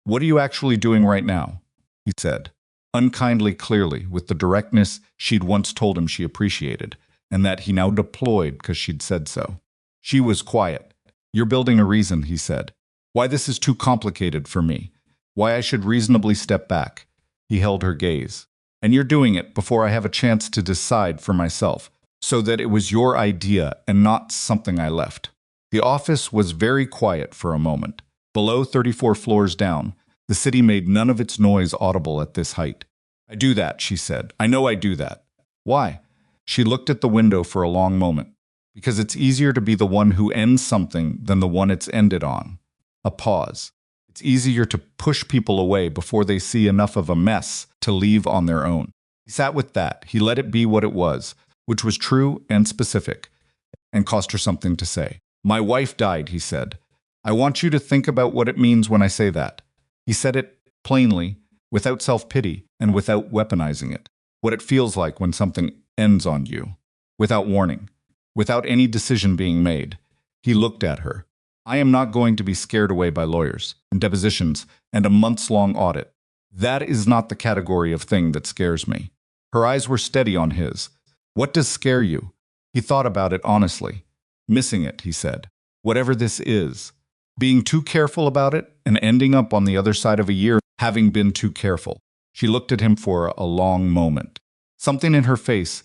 What are you actually doing right now? He said, unkindly clearly, with the directness she'd once told him she appreciated, and that he now deployed because she'd said so. She was quiet. You're building a reason, he said. Why this is too complicated for me. Why I should reasonably step back. He held her gaze. And you're doing it before I have a chance to decide for myself, so that it was your idea and not something I left. The office was very quiet for a moment. Below 34 floors down, the city made none of its noise audible at this height. I do that, she said. I know I do that. Why? She looked at the window for a long moment. Because it's easier to be the one who ends something than the one it's ended on. A pause. It's easier to push people away before they see enough of a mess to leave on their own. He sat with that. He let it be what it was, which was true and specific, and cost her something to say. My wife died, he said. I want you to think about what it means when I say that. He said it plainly, without self-pity, and without weaponizing it. What it feels like when something ends on you. Without warning. Without any decision being made. He looked at her. I am not going to be scared away by lawyers, and depositions, and a months-long audit. That is not the category of thing that scares me. Her eyes were steady on his. What does scare you? He thought about it honestly. Missing it, he said. Whatever this is. Being too careful about it and ending up on the other side of a year having been too careful. She looked at him for a long moment. Something in her face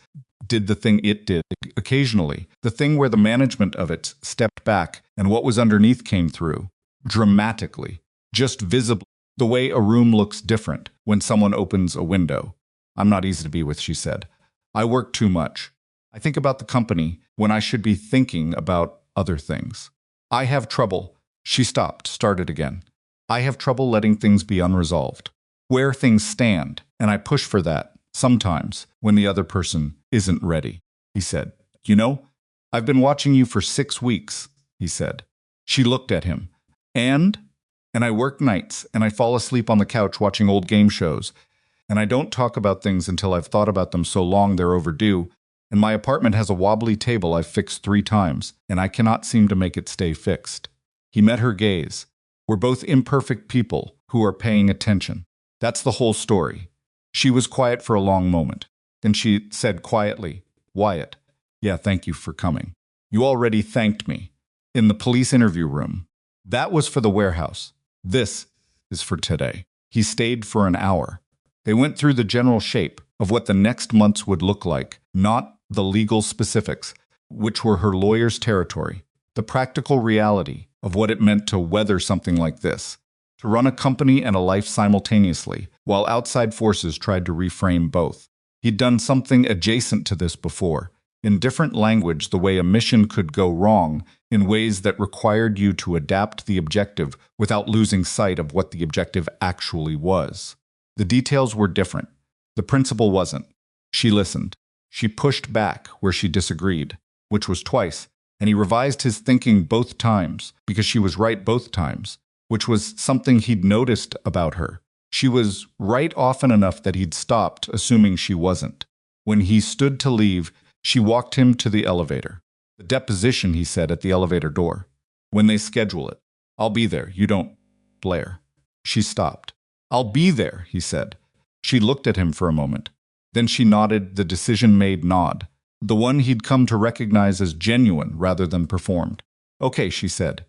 did the thing it did occasionally, the thing where the management of it stepped back and what was underneath came through. Dramatically. Just visibly. The way a room looks different when someone opens a window. I'm not easy to be with, she said. I work too much. I think about the company when I should be thinking about other things. I have trouble. She stopped, started again. I have trouble letting things be unresolved. Where things stand, and I push for that, sometimes, when the other person isn't ready. He said, You know, I've been watching you for 6 weeks, he said. She looked at him. And I work nights, and I fall asleep on the couch watching old game shows, and I don't talk about things until I've thought about them so long they're overdue, and my apartment has a wobbly table I've fixed 3 times, and I cannot seem to make it stay fixed. He met her gaze. We're both imperfect people who are paying attention. That's the whole story. She was quiet for a long moment. Then she said quietly, Wyatt, yeah, thank you for coming. You already thanked me. In the police interview room. That was for the warehouse. This is for today. He stayed for an hour. They went through the general shape of what the next months would look like, not the legal specifics, which were her lawyer's territory, the practical reality of what it meant to weather something like this, to run a company and a life simultaneously, while outside forces tried to reframe both. He'd done something adjacent to this before, in different language the way a mission could go wrong in ways that required you to adapt the objective without losing sight of what the objective actually was. The details were different. The principle wasn't. She listened. She pushed back where she disagreed, which was twice, and he revised his thinking both times because she was right both times, which was something he'd noticed about her. She was right often enough that he'd stopped, assuming she wasn't. When he stood to leave, she walked him to the elevator. The deposition, he said at the elevator door. When they schedule it. I'll be there. You don't, Blair. She stopped. I'll be there, he said. She looked at him for a moment. Then she nodded the decision-made nod, the one he'd come to recognize as genuine rather than performed. Okay, she said.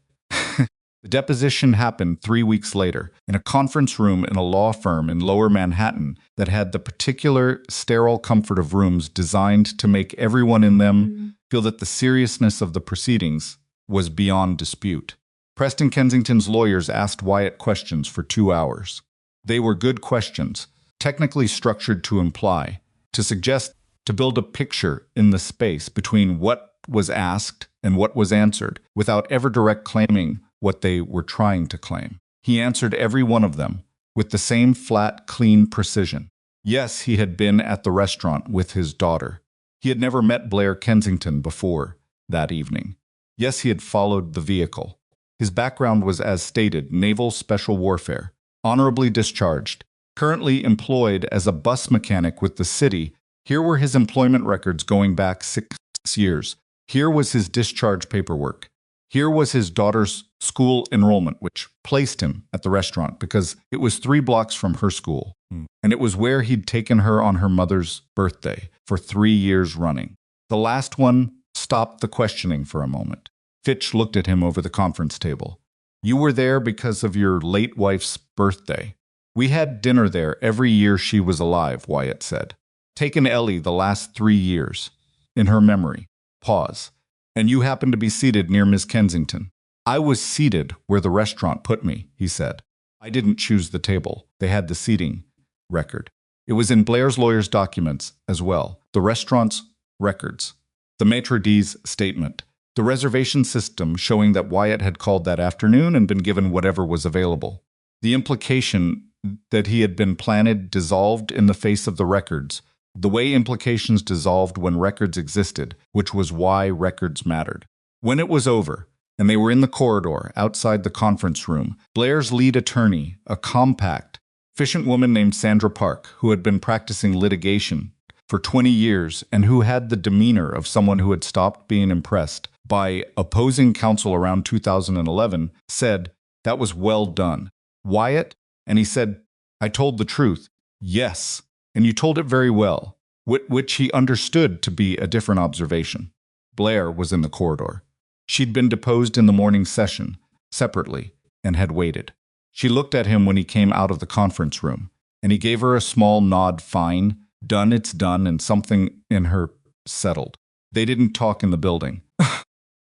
The deposition happened 3 weeks later, in a conference room in a law firm in Lower Manhattan that had the particular sterile comfort of rooms designed to make everyone in them feel that the seriousness of the proceedings was beyond dispute. Preston Kensington's lawyers asked Wyatt questions for 2 hours. They were good questions, technically structured to imply, to suggest, to build a picture in the space between what was asked and what was answered, without ever direct claiming what they were trying to claim. He answered every one of them with the same flat, clean precision. Yes, he had been at the restaurant with his daughter. He had never met Blair Kensington before that evening. Yes, he had followed the vehicle. His background was as stated, naval special warfare, honorably discharged, currently employed as a bus mechanic with the city Here were his employment records going back 6 years. Here was his discharge paperwork. Here was his daughter's school enrollment, which placed him at the restaurant because it was 3 blocks from her school. And it was where he'd taken her on her mother's birthday for 3 years running. The last one stopped the questioning for a moment. Fitch looked at him over the conference table. You were there because of your late wife's birthday. We had dinner there every year she was alive, Wyatt said. Taken Ellie the last 3 years. In her memory. Pause. And you happened to be seated near Miss Kensington. I was seated where the restaurant put me, he said. I didn't choose the table. They had the seating record. It was in Blair's lawyer's documents as well. The restaurant's records. The maitre d's statement. The reservation system showing that Wyatt had called that afternoon and been given whatever was available. The implication that he had been planted dissolved in the face of the records, the way implications dissolved when records existed, which was why records mattered. When it was over, and they were in the corridor outside the conference room, Blair's lead attorney, a compact, efficient woman named Sandra Park, who had been practicing litigation for 20 years and who had the demeanor of someone who had stopped being impressed by opposing counsel around 2011, said, "That was well done. Wyatt?" And he said, "I told the truth." "Yes, and you told it very well," which he understood to be a different observation. Blair was in the corridor. She'd been deposed in the morning session, separately, and had waited. She looked at him when he came out of the conference room, and he gave her a small nod. Fine, done, it's done, and something in her settled. They didn't talk in the building.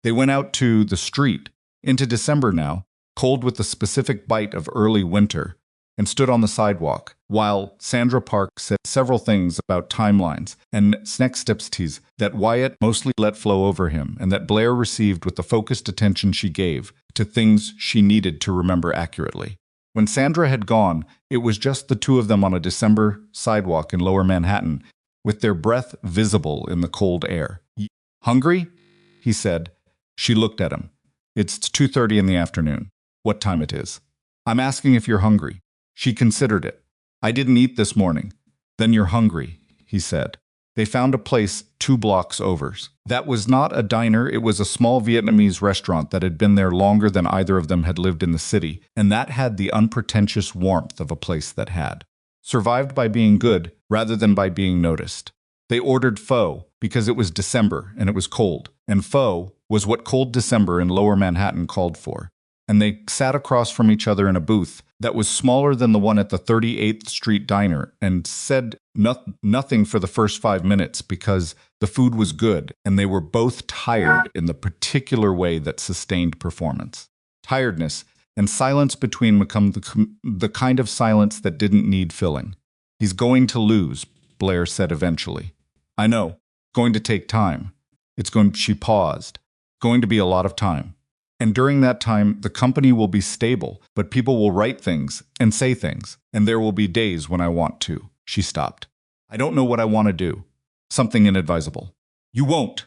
They went out to the street, into December now, cold with the specific bite of early winter, and stood on the sidewalk, while Sandra Park said several things about timelines and next steps that Wyatt mostly let flow over him and that Blair received with the focused attention she gave to things she needed to remember accurately. When Sandra had gone, it was just the two of them on a December sidewalk in Lower Manhattan, with their breath visible in the cold air. "Hungry?" he said. She looked at him. "It's 2:30 in the afternoon. What time it is?" "I'm asking if you're hungry." She considered it. "I didn't eat this morning." "Then you're hungry," he said. They found a place 2 blocks over. That was not a diner, it was a small Vietnamese restaurant that had been there longer than either of them had lived in the city, and that had the unpretentious warmth of a place that had survived by being good rather than by being noticed. They ordered pho because it was December and it was cold, and pho was what cold December in Lower Manhattan called for. And they sat across from each other in a booth that was smaller than the one at the 38th Street Diner and said nothing for the first 5 minutes because the food was good and they were both tired in the particular way that sustained performance. Tiredness and silence between become the kind of silence that didn't need filling. "He's going to lose," Blair said eventually. "I know. Going to take time. She paused. Going to be a lot of time. And during that time, the company will be stable, but people will write things and say things, and there will be days when I want to." She stopped. "I don't know what I want to do. Something inadvisable." "You won't."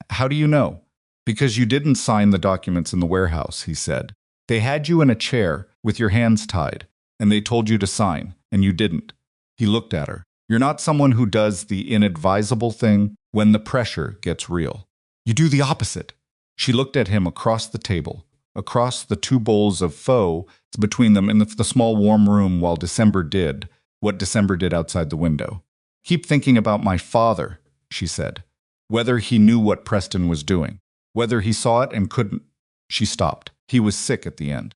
"How do you know?" "Because you didn't sign the documents in the warehouse," he said. "They had you in a chair with your hands tied, and they told you to sign, and you didn't." He looked at her. "You're not someone who does the inadvisable thing when the pressure gets real. You do the opposite." She looked at him across the table, across the 2 bowls of pho between them in the small warm room while December did what December did outside the window. "Keep thinking about my father," she said. "Whether he knew what Preston was doing. Whether he saw it and couldn't." She stopped. He was sick at the end.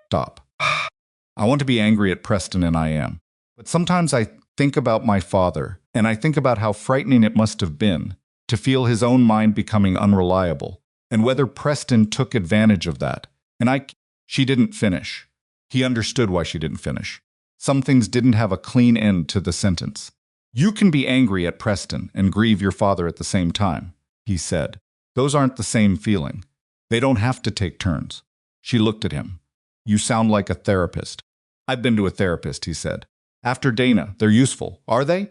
Stop. "I want to be angry at Preston, and I am. But sometimes I think about my father, and I think about how frightening it must have been to feel his own mind becoming unreliable. And whether Preston took advantage of that. She didn't finish. He understood why she didn't finish. Some things didn't have a clean end to the sentence. "You can be angry at Preston and grieve your father at the same time," he said. "Those aren't the same feeling. They don't have to take turns." She looked at him. "You sound like a therapist." "I've been to a therapist," he said. "After Dana, they're useful, are they?"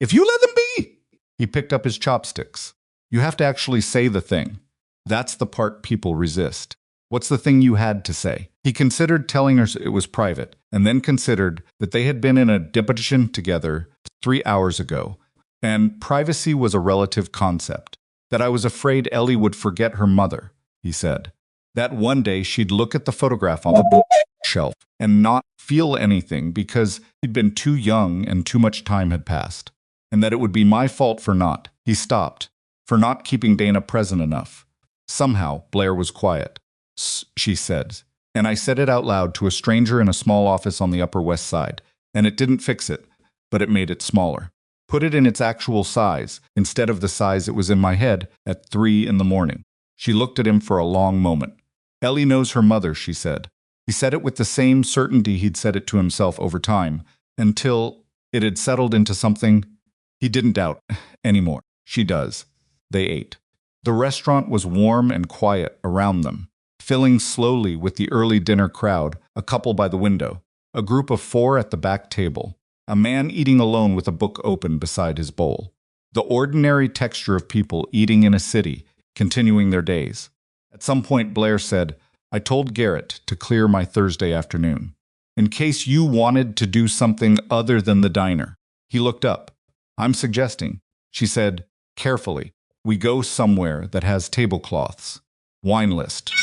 "If you let them be!" He picked up his chopsticks. "You have to actually say the thing. That's the part people resist. What's the thing you had to say?" He considered telling her it was private, and then considered that they had been in a deposition together 3 hours ago, And privacy was a relative concept. That I was afraid Ellie would forget her mother, he said. That one day she'd look at the photograph on the bookshelf and not feel anything because he'd been too young and too much time had passed. And that it would be my fault for not. He stopped. For not keeping Dana present enough. Somehow, Blair was quiet. She said. And I said it out loud to a stranger in a small office on the Upper West Side. And it didn't fix it, but it made it smaller. Put it in its actual size, instead of the size it was in my head at 3 in the morning. She looked at him for a long moment. Ellie knows her mother, she said. He said it with the same certainty he'd said it to himself over time, until it had settled into something he didn't doubt anymore. She does. They ate. The restaurant was warm and quiet around them, filling slowly with the early dinner crowd, a couple by the window, a group of 4 at the back table. A man eating alone with a book open beside his bowl. The ordinary texture of people eating in a city, continuing their days. At some point, Blair said, I told Garrett to clear my Thursday afternoon. In case you wanted to do something other than the diner. He looked up. I'm suggesting, she said, carefully, we go somewhere that has tablecloths. Wine list.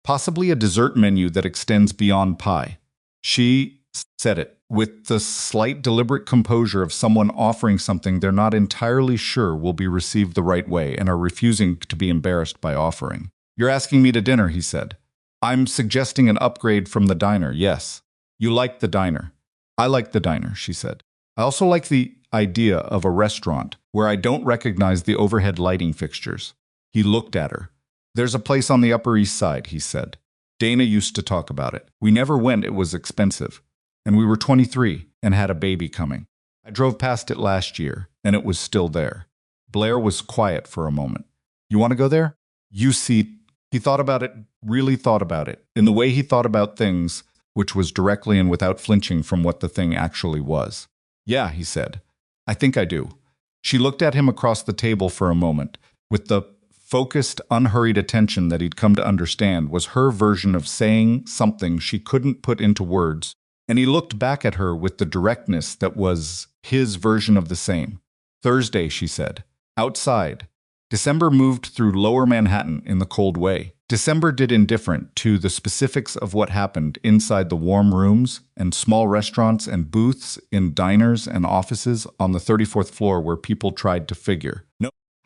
Possibly a dessert menu that extends beyond pie. She said it with the slight deliberate composure of someone offering something they're not entirely sure will be received the right way and are refusing to be embarrassed by offering. You're asking me to dinner, he said. I'm suggesting an upgrade from the diner, yes. You like the diner. I like the diner, she said. I also like the idea of a restaurant where I don't recognize the overhead lighting fixtures. He looked at her. There's a place on the Upper East Side, he said. Dana used to talk about it. We never went, it was expensive. And we were 23 and had a baby coming. I drove past it last year, and it was still there. Blair was quiet for a moment. You want to go there? You see, he thought about it, really thought about it, in the way he thought about things, which was directly and without flinching from what the thing actually was. Yeah, he said. I think I do. She looked at him across the table for a moment, with the focused, unhurried attention that he'd come to understand was her version of saying something she couldn't put into words. And he looked back at her with the directness that was his version of the same. Thursday, she said. Outside. December moved through lower Manhattan in the cold way. December did indifferent to the specifics of what happened inside the warm rooms and small restaurants and booths in diners and offices on the 34th floor where people tried to figure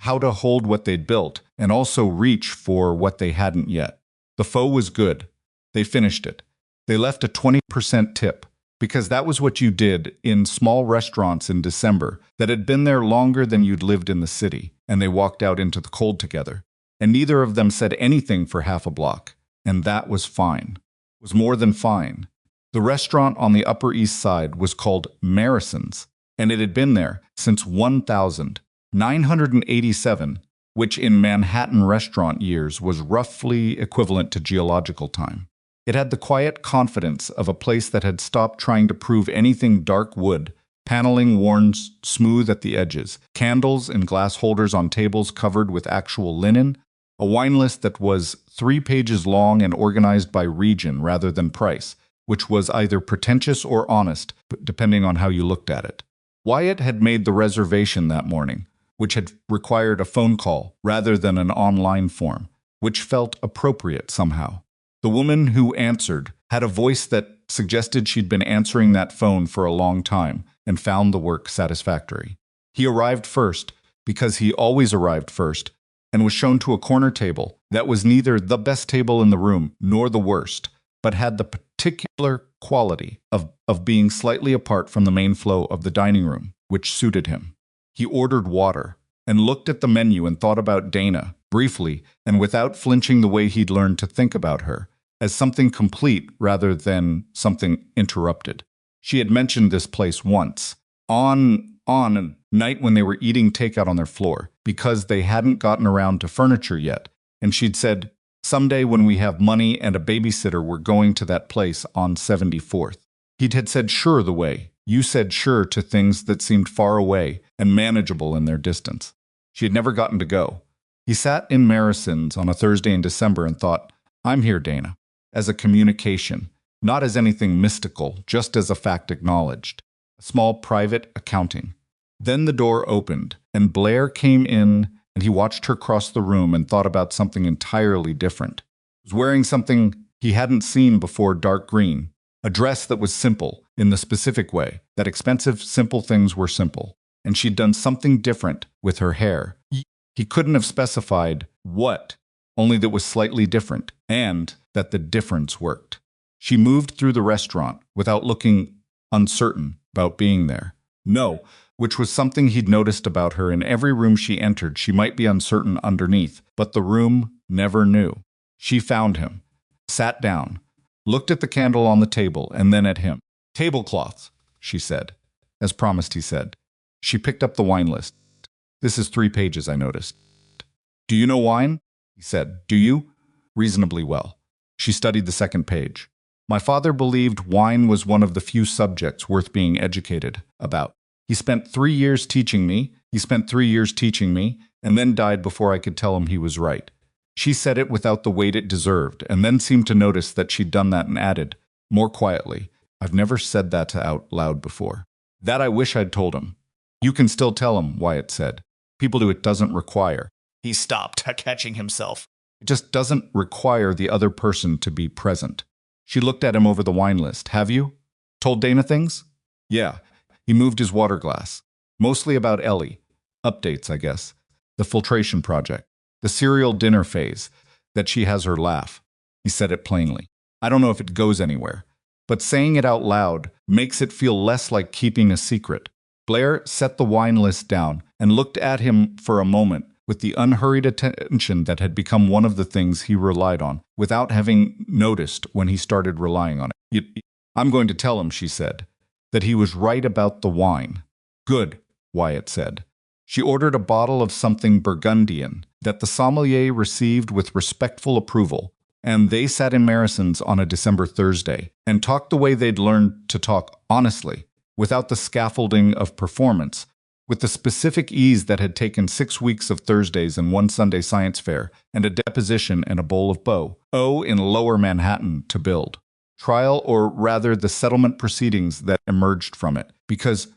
how to hold what they'd built and also reach for what they hadn't yet. The pho was good. They finished it. They left a 20% tip, because that was what you did in small restaurants in December that had been there longer than you'd lived in the city, and they walked out into the cold together. And neither of them said anything for half a block, and that was fine. It was more than fine. The restaurant on the Upper East Side was called Marison's, and it had been there since 1987, which in Manhattan restaurant years was roughly equivalent to geological time. It had the quiet confidence of a place that had stopped trying to prove anything dark wood, paneling worn smooth at the edges, candles in glass holders on tables covered with actual linen, a wine list that was 3 pages long and organized by region rather than price, which was either pretentious or honest, depending on how you looked at it. Wyatt had made the reservation that morning, which had required a phone call rather than an online form, which felt appropriate somehow. The woman who answered had a voice that suggested she'd been answering that phone for a long time and found the work satisfactory. He arrived first, because he always arrived first, and was shown to a corner table that was neither the best table in the room nor the worst, but had the particular quality of being slightly apart from the main flow of the dining room, which suited him. He ordered water and looked at the menu and thought about Dana, briefly and without flinching the way he'd learned to think about her, as something complete rather than something interrupted. She had mentioned this place once, on a night when they were eating takeout on their floor, because they hadn't gotten around to furniture yet, and she'd said, someday when we have money and a babysitter we're going to that place on 74th. He had said sure the way you said sure to things that seemed far away and manageable in their distance. She had never gotten to go. He sat in Marison's on a Thursday in December and thought, I'm here, Dana, as a communication, not as anything mystical, just as a fact acknowledged. A small private accounting. Then the door opened, and Blair came in, and he watched her cross the room and thought about something entirely different. He was wearing something he hadn't seen before, dark green, a dress that was simple, in the specific way that expensive, simple things were simple. And she'd done something different with her hair. He couldn't have specified what, only that was slightly different, and that the difference worked. She moved through the restaurant without looking uncertain about being there. No, which was something he'd noticed about her. In every room she entered, she might be uncertain underneath, but the room never knew. She found him, sat down, looked at the candle on the table, and then at him. "Tablecloths," she said. As promised, he said. She picked up the wine list. "This is 3 pages, I noticed." "Do you know wine?" he said. "Do you?" "Reasonably well." She studied the second page. "My father believed wine was one of the few subjects worth being educated about. He spent 3 years teaching me, and then died before I could tell him he was right." She said it without the weight it deserved, and then seemed to notice that she'd done that and added, more quietly, "I've never said that out loud before. That I wish I'd told him." "You can still tell him," Wyatt said. "People do. It doesn't require." He stopped, catching himself. "It just doesn't require the other person to be present." She looked at him over the wine list. "Have you? Told Dana things?" "Yeah." He moved his water glass. "Mostly about Ellie. Updates, I guess. The filtration project. The serial dinner phase. That she has her laugh." He said it plainly. "I don't know if it goes anywhere. But saying it out loud makes it feel less like keeping a secret." Blair set the wine list down and looked at him for a moment with the unhurried attention that had become one of the things he relied on, without having noticed when he started relying on it. "I'm going to tell him," she said, "that he was right about the wine." "Good," Wyatt said. She ordered a bottle of something Burgundian that the sommelier received with respectful approval, and they sat in Marison's on a December Thursday and talked the way they'd learned to talk, honestly, without the scaffolding of performance, with the specific ease that had taken 6 weeks of Thursdays and 1 Sunday science fair and a deposition and a bowl of Bo in lower Manhattan to build. Trial, or rather the settlement proceedings that emerged from it, because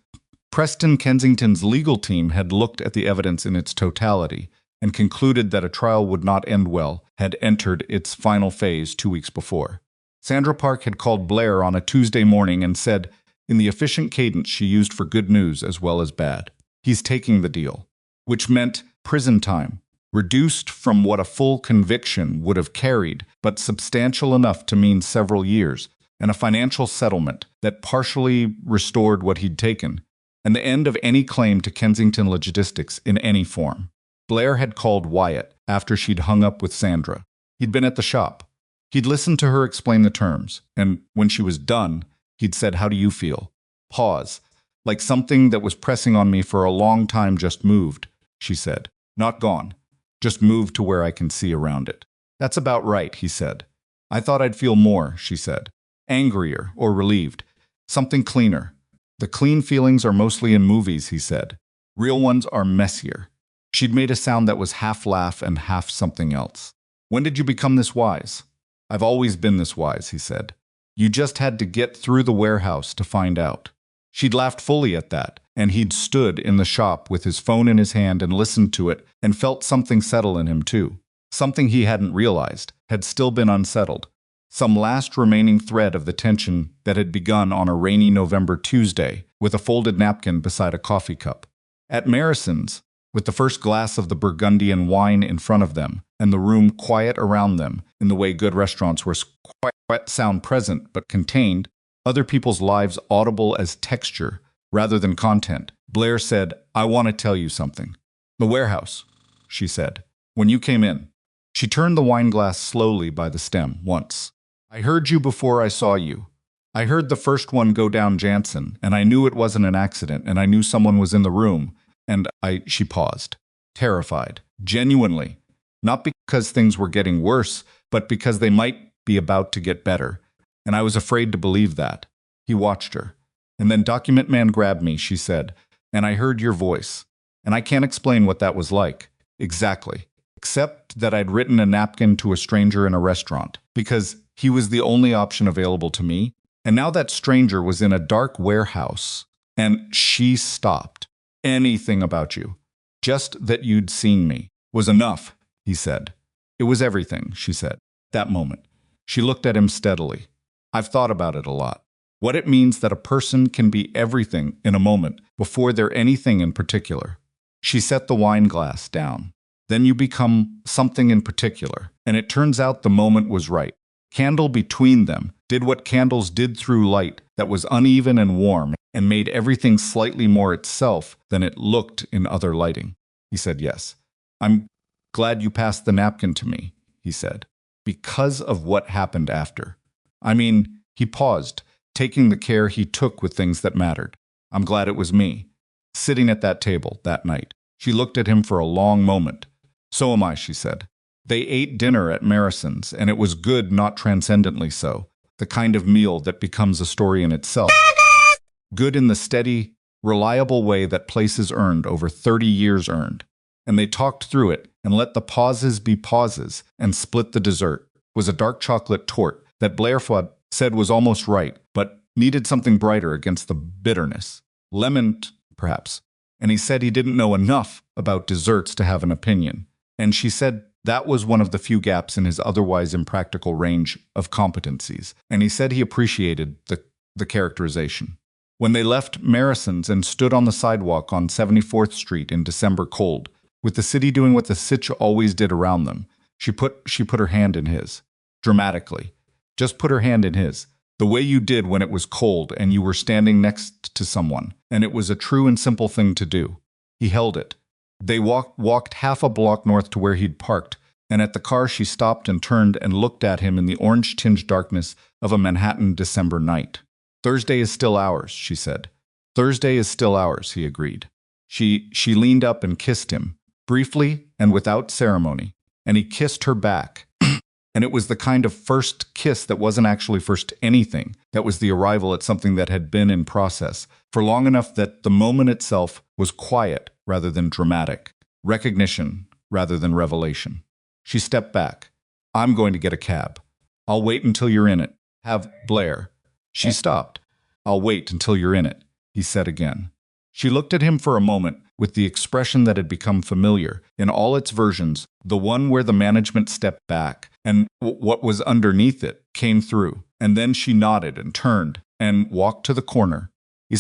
Preston Kensington's legal team had looked at the evidence in its totality and concluded that a trial would not end well, had entered its final phase 2 weeks before. Sandra Park had called Blair on a Tuesday morning and said, in the efficient cadence she used for good news as well as bad, "He's taking the deal," which meant prison time, reduced from what a full conviction would have carried, but substantial enough to mean several years, and a financial settlement that partially restored what he'd taken, and the end of any claim to Kensington logistics in any form. Blair had called Wyatt after she'd hung up with Sandra. He'd been at the shop. He'd listened to her explain the terms, and when she was done, he'd said, "How do you feel?" Pause. "Like something that was pressing on me for a long time just moved," she said. "Not gone. Just moved to where I can see around it." "That's about right," he said. "I thought I'd feel more," she said. "Angrier or relieved. Something cleaner." "The clean feelings are mostly in movies," he said. "Real ones are messier." She'd made a sound that was half laugh and half something else. "When did you become this wise?" "I've always been this wise," he said. "You just had to get through the warehouse to find out." She'd laughed fully at that, and he'd stood in the shop with his phone in his hand and listened to it and felt something settle in him too. Something he hadn't realized, had still been unsettled. Some last remaining thread of the tension that had begun on a rainy November Tuesday with a folded napkin beside a coffee cup. At Marison's, with the first glass of the Burgundian wine in front of them, and the room quiet around them in the way good restaurants were, quiet sound present but contained, other people's lives audible as texture rather than content, Blair said, "I want to tell you something." "The warehouse," she said, "when you came in." She turned the wine glass slowly by the stem once. "I heard you before I saw you. I heard the first one go down Jansen, and I knew it wasn't an accident, and I knew someone was in the room, and she paused, terrified, genuinely, not because things were getting worse, but because they might be about to get better, and I was afraid to believe that." He watched her. "And then Document Man grabbed me," she said, "and I heard your voice. And I can't explain what that was like, exactly, except that I'd written a napkin to a stranger in a restaurant, because he was the only option available to me, and now that stranger was in a dark warehouse." And she stopped. anything about you. Just that you'd seen me was enough, he said. It was everything, she said. That moment. She looked at him steadily. I've thought about it a lot. What it means that a person can be everything in a moment before they're anything in particular. She set the wine glass down. Then you become something in particular, and it turns out the moment was right. Candle between them did what candles did through light that was uneven and warm and made everything slightly more itself than it looked in other lighting. He said yes. I'm glad you passed the napkin to me, he said, because of what happened after. I mean, he paused, taking the care he took with things that mattered. I'm glad it was me. Sitting at that table that night, she looked at him for a long moment. So am I, she said. They ate dinner at Marison's, and it was good, not transcendently so, the kind of meal that becomes a story in itself. Good in the steady, reliable way that places earned over 30 years earned. And they talked through it and let the pauses be pauses and split the dessert. It was a dark chocolate torte that Blair said was almost right, but needed something brighter against the bitterness. Lemon, perhaps. And he said he didn't know enough about desserts to have an opinion. And she said that was one of the few gaps in his otherwise impractical range of competencies. And he said he appreciated the characterization. When they left Marison's and stood on the sidewalk on 74th Street in December cold, with the city doing what the sitch always did around them, she put her hand in his. Dramatically. Just put her hand in his. The way you did when it was cold and you were standing next to someone, and it was a true and simple thing to do. He held it. They walked half a block north to where he'd parked, and at the car she stopped and turned and looked at him in the orange-tinged darkness of a Manhattan December night. Thursday is still ours, she said. Thursday is still ours, he agreed. She leaned up and kissed him, briefly and without ceremony, and he kissed her back. And it was the kind of first kiss that wasn't actually first anything, that was the arrival at something that had been in process for long enough that the moment itself was quiet rather than dramatic, recognition rather than revelation. She stepped back. I'm going to get a cab. I'll wait until you're in it. Have Blair. She stopped. I'll wait until you're in it, he said again. She looked at him for a moment with the expression that had become familiar in all its versions, the one where the management stepped back and what was underneath it came through. And then she nodded and turned and walked to the corner.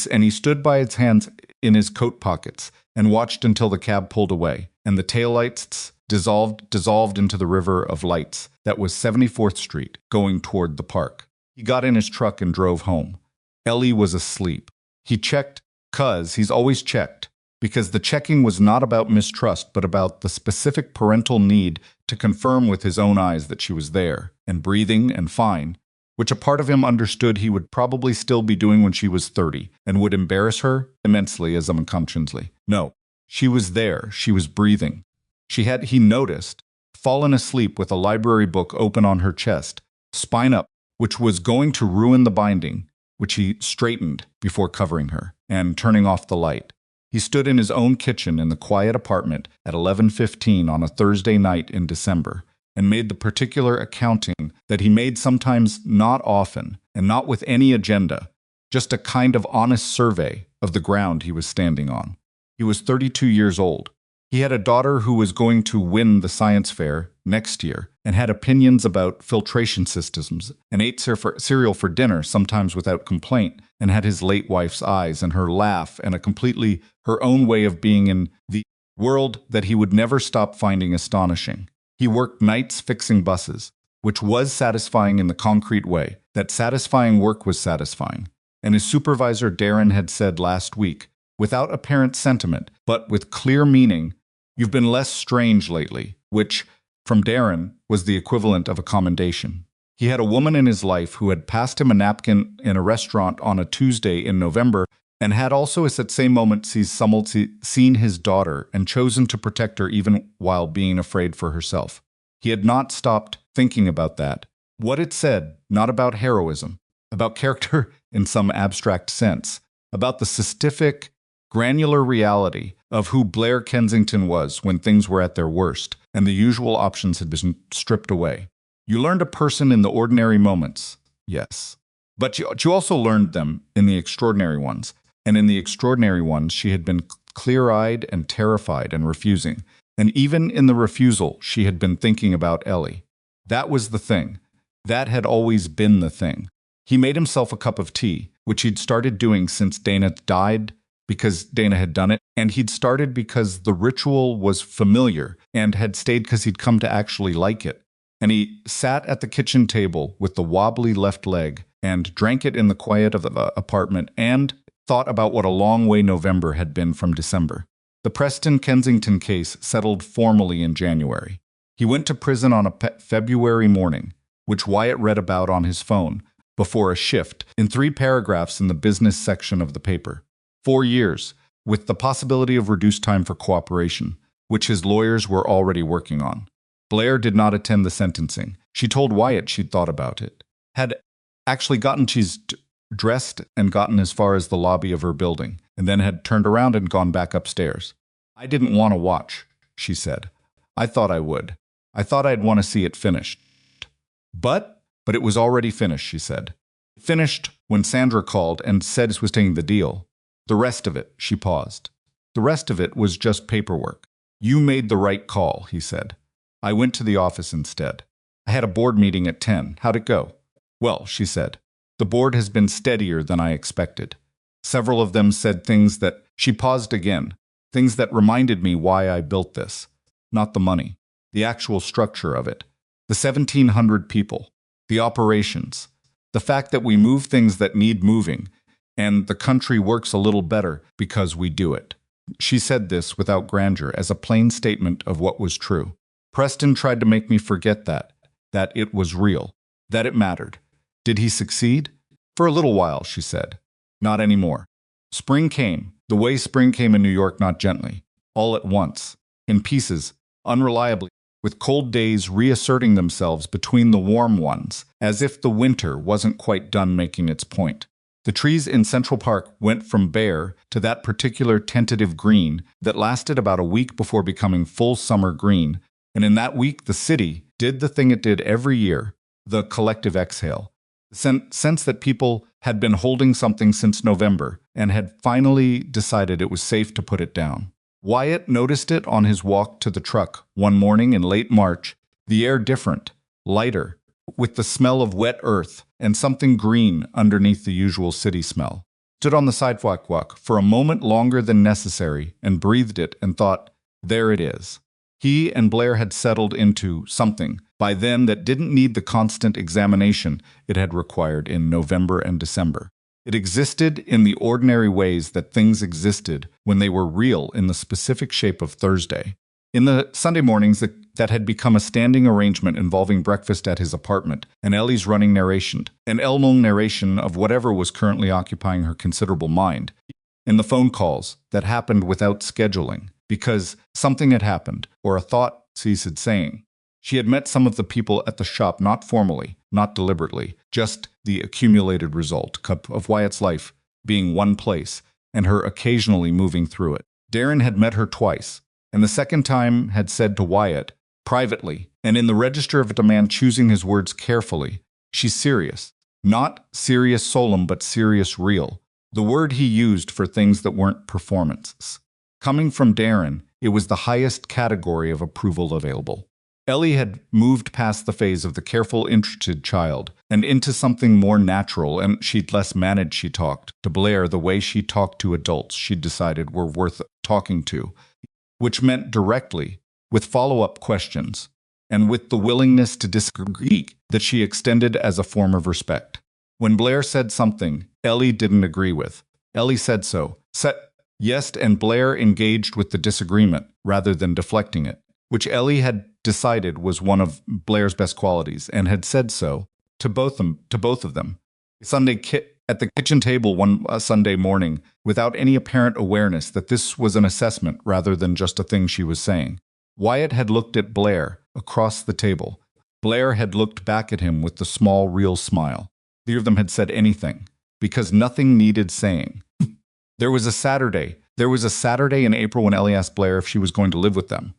And he stood by his hands in his coat pockets and watched until the cab pulled away and the taillights dissolved into the river of lights that was 74th Street going toward the park. He got in his truck and drove home. Ellie was asleep. He checked, 'cause he's always checked, because the checking was not about mistrust, but about the specific parental need to confirm with his own eyes that she was there, and breathing and fine, which a part of him understood he would probably still be doing when she was 30, and would embarrass her immensely as unconsciously. No, she was there, she was breathing. She had, he noticed, fallen asleep with a library book open on her chest, spine up, which was going to ruin the binding, which he straightened before covering her, and turning off the light. He stood in his own kitchen in the quiet apartment at 11:15 on a Thursday night in December, and made the particular accounting that he made sometimes not often, and not with any agenda, just a kind of honest survey of the ground he was standing on. He was 32 years old. He had a daughter who was going to win the science fair next year, and had opinions about filtration systems, and ate cereal for dinner, sometimes without complaint, and had his late wife's eyes and her laugh and a completely her own way of being in the world that he would never stop finding astonishing. He worked nights fixing buses, which was satisfying in the concrete way, that satisfying work was satisfying. And his supervisor Darren had said last week, without apparent sentiment, but with clear meaning, "You've been less strange lately," which, from Darren, was the equivalent of a commendation. He had a woman in his life who had passed him a napkin in a restaurant on a Tuesday in November, and had also at that same moment seen his daughter and chosen to protect her even while being afraid for herself. He had not stopped thinking about that. What it said, not about heroism, about character in some abstract sense, about the specific, granular reality of who Blair Kensington was when things were at their worst, and the usual options had been stripped away. You learned a person in the ordinary moments, yes. But you also learned them in the extraordinary ones, and in the extraordinary ones she had been clear-eyed and terrified and refusing. And even in the refusal, she had been thinking about Ellie. That was the thing. That had always been the thing. He made himself a cup of tea, which he'd started doing since Dana died, because Dana had done it, and he'd started because the ritual was familiar and had stayed because he'd come to actually like it. And he sat at the kitchen table with the wobbly left leg and drank it in the quiet of the apartment and thought about what a long way November had been from December. The Preston-Kensington case settled formally in January. He went to prison on a February morning, which Wyatt read about on his phone, before a shift, in 3 paragraphs in the business section of the paper. 4 years, with the possibility of reduced time for cooperation, which his lawyers were already working on. Blair did not attend the sentencing. She told Wyatt she'd thought about it, had actually gotten dressed and gotten as far as the lobby of her building, and then had turned around and gone back upstairs. I didn't want to watch, she said. I thought I would. I thought I'd want to see it finished. But it was already finished, she said. Finished when Sandra called and said it was taking the deal. The rest of it, she paused. The rest of it was just paperwork. You made the right call, he said. I went to the office instead. I had a board meeting at 10. How'd it go? Well, she said. The board has been steadier than I expected. Several of them said things that, she paused again, things that reminded me why I built this. Not the money, the actual structure of it. The 1,700 people, the operations, the fact that we move things that need moving, and the country works a little better because we do it. She said this without grandeur, as a plain statement of what was true. Preston tried to make me forget that it was real, that it mattered. Did he succeed? For a little while, she said. Not anymore. Spring came, the way spring came in New York, not gently, all at once, in pieces, unreliably, with cold days reasserting themselves between the warm ones, as if the winter wasn't quite done making its point. The trees in Central Park went from bare to that particular tentative green that lasted about a week before becoming full summer green, and in that week the city did the thing it did every year, the collective exhale. The sense that people had been holding something since November and had finally decided it was safe to put it down. Wyatt noticed it on his walk to the truck one morning in late March, the air different, lighter, with the smell of wet earth and something green underneath the usual city smell. Stood on the sidewalk for a moment longer than necessary and breathed it and thought, there it is. He and Blair had settled into something by then that didn't need the constant examination it had required in November and December. It existed in the ordinary ways that things existed when they were real in the specific shape of Thursday. In the Sunday mornings that had become a standing arrangement involving breakfast at his apartment, and Ellie's running narration, an Elmong narration of whatever was currently occupying her considerable mind. In the phone calls that happened without scheduling, because something had happened, or a thought ceased saying. She had met some of the people at the shop not formally, not deliberately, just the accumulated result of Wyatt's life being one place, and her occasionally moving through it. Darren had met her twice, and the second time had said to Wyatt, privately, and in the register of a man choosing his words carefully, she's serious. Not serious solemn, but serious real. The word he used for things that weren't performances. Coming from Darren, it was the highest category of approval available. Ellie had moved past the phase of the careful, interested child and into something more natural, and she'd less managed she talked to Blair the way she talked to adults she'd decided were worth talking to, which meant directly, with follow-up questions, and with the willingness to disagree that she extended as a form of respect. When Blair said something Ellie didn't agree with, Ellie said so. Yes, and Blair engaged with the disagreement rather than deflecting it, which Ellie had decided was one of Blair's best qualities, and had said so to both of them. At the kitchen table one Sunday morning, without any apparent awareness that this was an assessment rather than just a thing she was saying. Wyatt had looked at Blair across the table. Blair had looked back at him with the small, real smile. Neither of them had said anything, because nothing needed saying. There was a Saturday in April when Ellie asked Blair if she was going to live with them.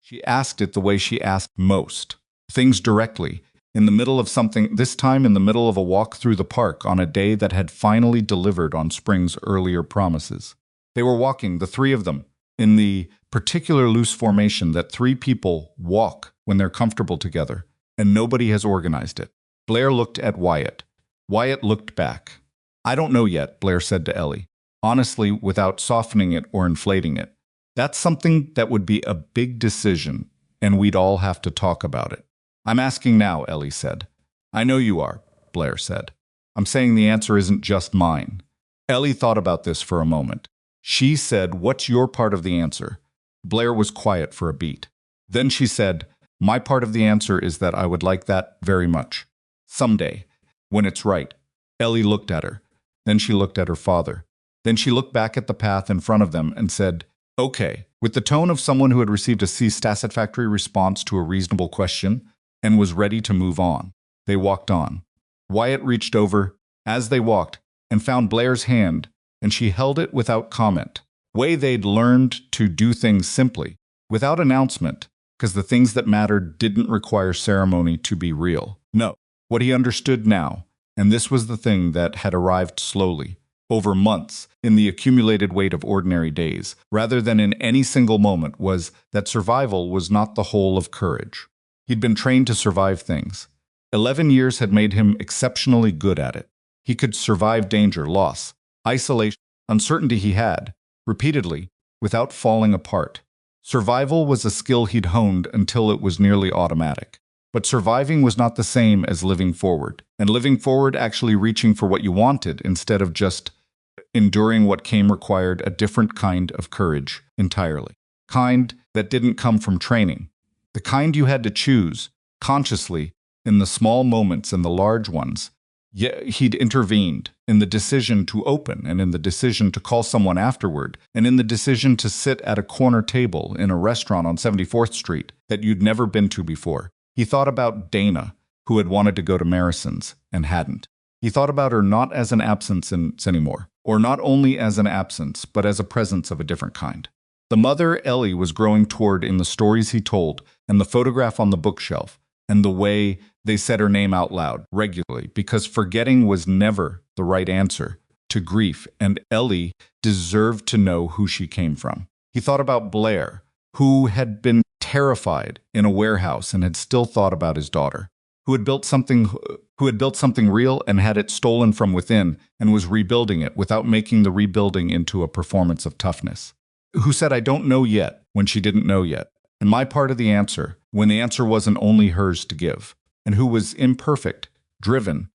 She asked it the way she asked most, things directly, in the middle of something, this time in the middle of a walk through the park on a day that had finally delivered on spring's earlier promises. They were walking, the three of them, in the particular loose formation that three people walk when they're comfortable together, and nobody has organized it. Blair looked at Wyatt. Wyatt looked back. "I don't know yet," Blair said to Ellie, honestly, without softening it or inflating it. "That's something that would be a big decision, and we'd all have to talk about it." "I'm asking now," Ellie said. "I know you are," Blair said. "I'm saying the answer isn't just mine." Ellie thought about this for a moment. She said, "What's your part of the answer?" Blair was quiet for a beat. Then she said, "My part of the answer is that I would like that very much. Someday, when it's right." Ellie looked at her. Then she looked at her father. Then she looked back at the path in front of them and said, "Okay," with the tone of someone who had received a satisfactory response to a reasonable question and was ready to move on. They walked on. Wyatt reached over, as they walked, and found Blair's hand, and she held it without comment. Way they'd learned to do things simply, without announcement, because the things that mattered didn't require ceremony to be real. No, what he understood now, and this was the thing that had arrived slowly, over months, in the accumulated weight of ordinary days, rather than in any single moment, was that survival was not the whole of courage. He'd been trained to survive things. 11 years had made him exceptionally good at it. He could survive danger, loss, isolation, uncertainty he had, repeatedly, without falling apart. Survival was a skill he'd honed until it was nearly automatic. But surviving was not the same as living forward, and living forward actually reaching for what you wanted instead of just enduring what came required a different kind of courage entirely. Kind that didn't come from training. The kind you had to choose, consciously, in the small moments and the large ones. Yet he'd intervened in the decision to open and in the decision to call someone afterward and in the decision to sit at a corner table in a restaurant on 74th Street that you'd never been to before. He thought about Dana, who had wanted to go to Marison's and hadn't. He thought about her not as an absence anymore, or not only as an absence, but as a presence of a different kind. The mother Ellie was growing toward in the stories he told and the photograph on the bookshelf and the way they said her name out loud regularly, because forgetting was never the right answer to grief, and Ellie deserved to know who she came from. He thought about Blair, who had been terrified in a warehouse and had still thought about his daughter, who had built something real and had it stolen from within and was rebuilding it without making the rebuilding into a performance of toughness, who said, "I don't know yet," when she didn't know yet, and my part of the answer, when the answer wasn't only hers to give, and who was imperfect, driven,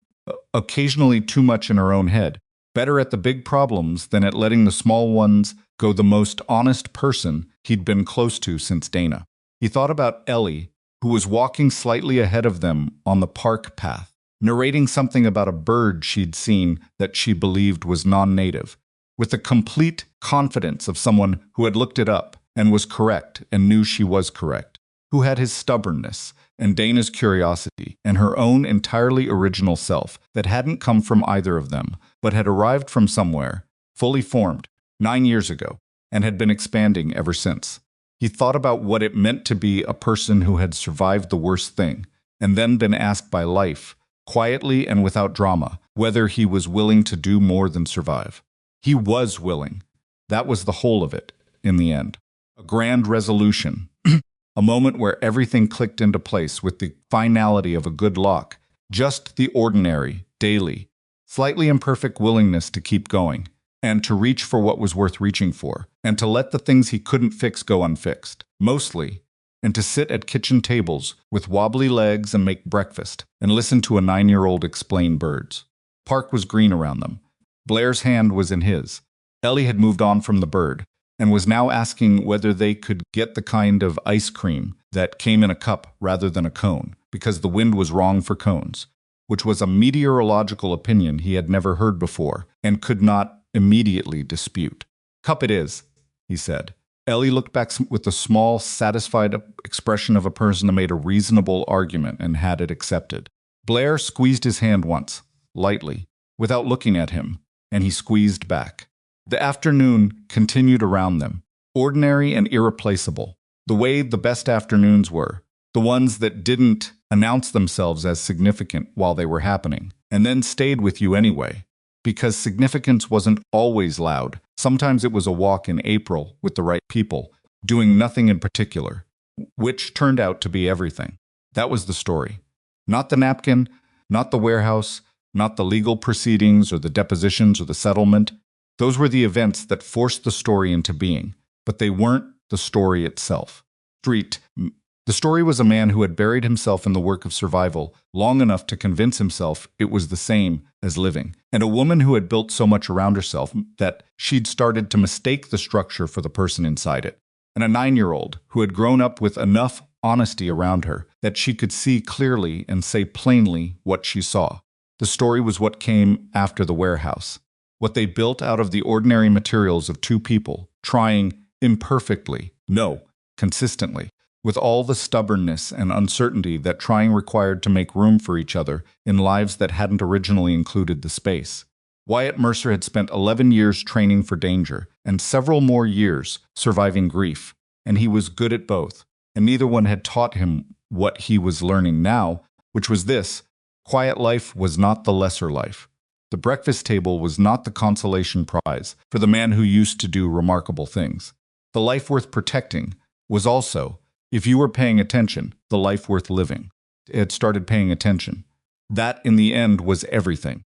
occasionally too much in her own head, better at the big problems than at letting the small ones go, the most honest person he'd been close to since Dana. He thought about Ellie, who was walking slightly ahead of them on the park path, narrating something about a bird she'd seen that she believed was non-native, with the complete confidence of someone who had looked it up and was correct and knew she was correct, who had his stubbornness and Dana's curiosity and her own entirely original self that hadn't come from either of them, but had arrived from somewhere, fully formed, 9 years ago, and had been expanding ever since. He thought about what it meant to be a person who had survived the worst thing, and then been asked by life, quietly and without drama, whether he was willing to do more than survive. He was willing. That was the whole of it, in the end. A grand resolution. A moment where everything clicked into place with the finality of a good lock, just the ordinary, daily, slightly imperfect willingness to keep going, and to reach for what was worth reaching for, and to let the things he couldn't fix go unfixed, mostly, and to sit at kitchen tables with wobbly legs and make breakfast, and listen to a 9-year-old explain birds. Park was green around them. Blair's hand was in his. Ellie had moved on from the bird, and was now asking whether they could get the kind of ice cream that came in a cup rather than a cone, because the wind was wrong for cones, which was a meteorological opinion he had never heard before and could not immediately dispute. "Cup it is," he said. Ellie looked back with the small, satisfied expression of a person who made a reasonable argument and had it accepted. Blair squeezed his hand once, lightly, without looking at him, and he squeezed back. The afternoon continued around them, ordinary and irreplaceable, the way the best afternoons were, the ones that didn't announce themselves as significant while they were happening, and then stayed with you anyway. Because significance wasn't always loud. Sometimes it was a walk in April with the right people, doing nothing in particular, which turned out to be everything. That was the story. Not the napkin, not the warehouse, not the legal proceedings or the depositions or the settlement. Those were the events that forced the story into being, but they weren't the story itself. The story was a man who had buried himself in the work of survival long enough to convince himself it was the same as living, and a woman who had built so much around herself that she'd started to mistake the structure for the person inside it, and a 9-year-old who had grown up with enough honesty around her that she could see clearly and say plainly what she saw. The story was what came after the warehouse, what they built out of the ordinary materials of two people, trying imperfectly, no, consistently, with all the stubbornness and uncertainty that trying required to make room for each other in lives that hadn't originally included the space. Wyatt Mercer had spent 11 years training for danger and several more years surviving grief, and he was good at both, and neither one had taught him what he was learning now, which was this: quiet life was not the lesser life. The breakfast table was not the consolation prize for the man who used to do remarkable things. The life worth protecting was also, if you were paying attention, the life worth living. It had started paying attention. That, in the end, was everything.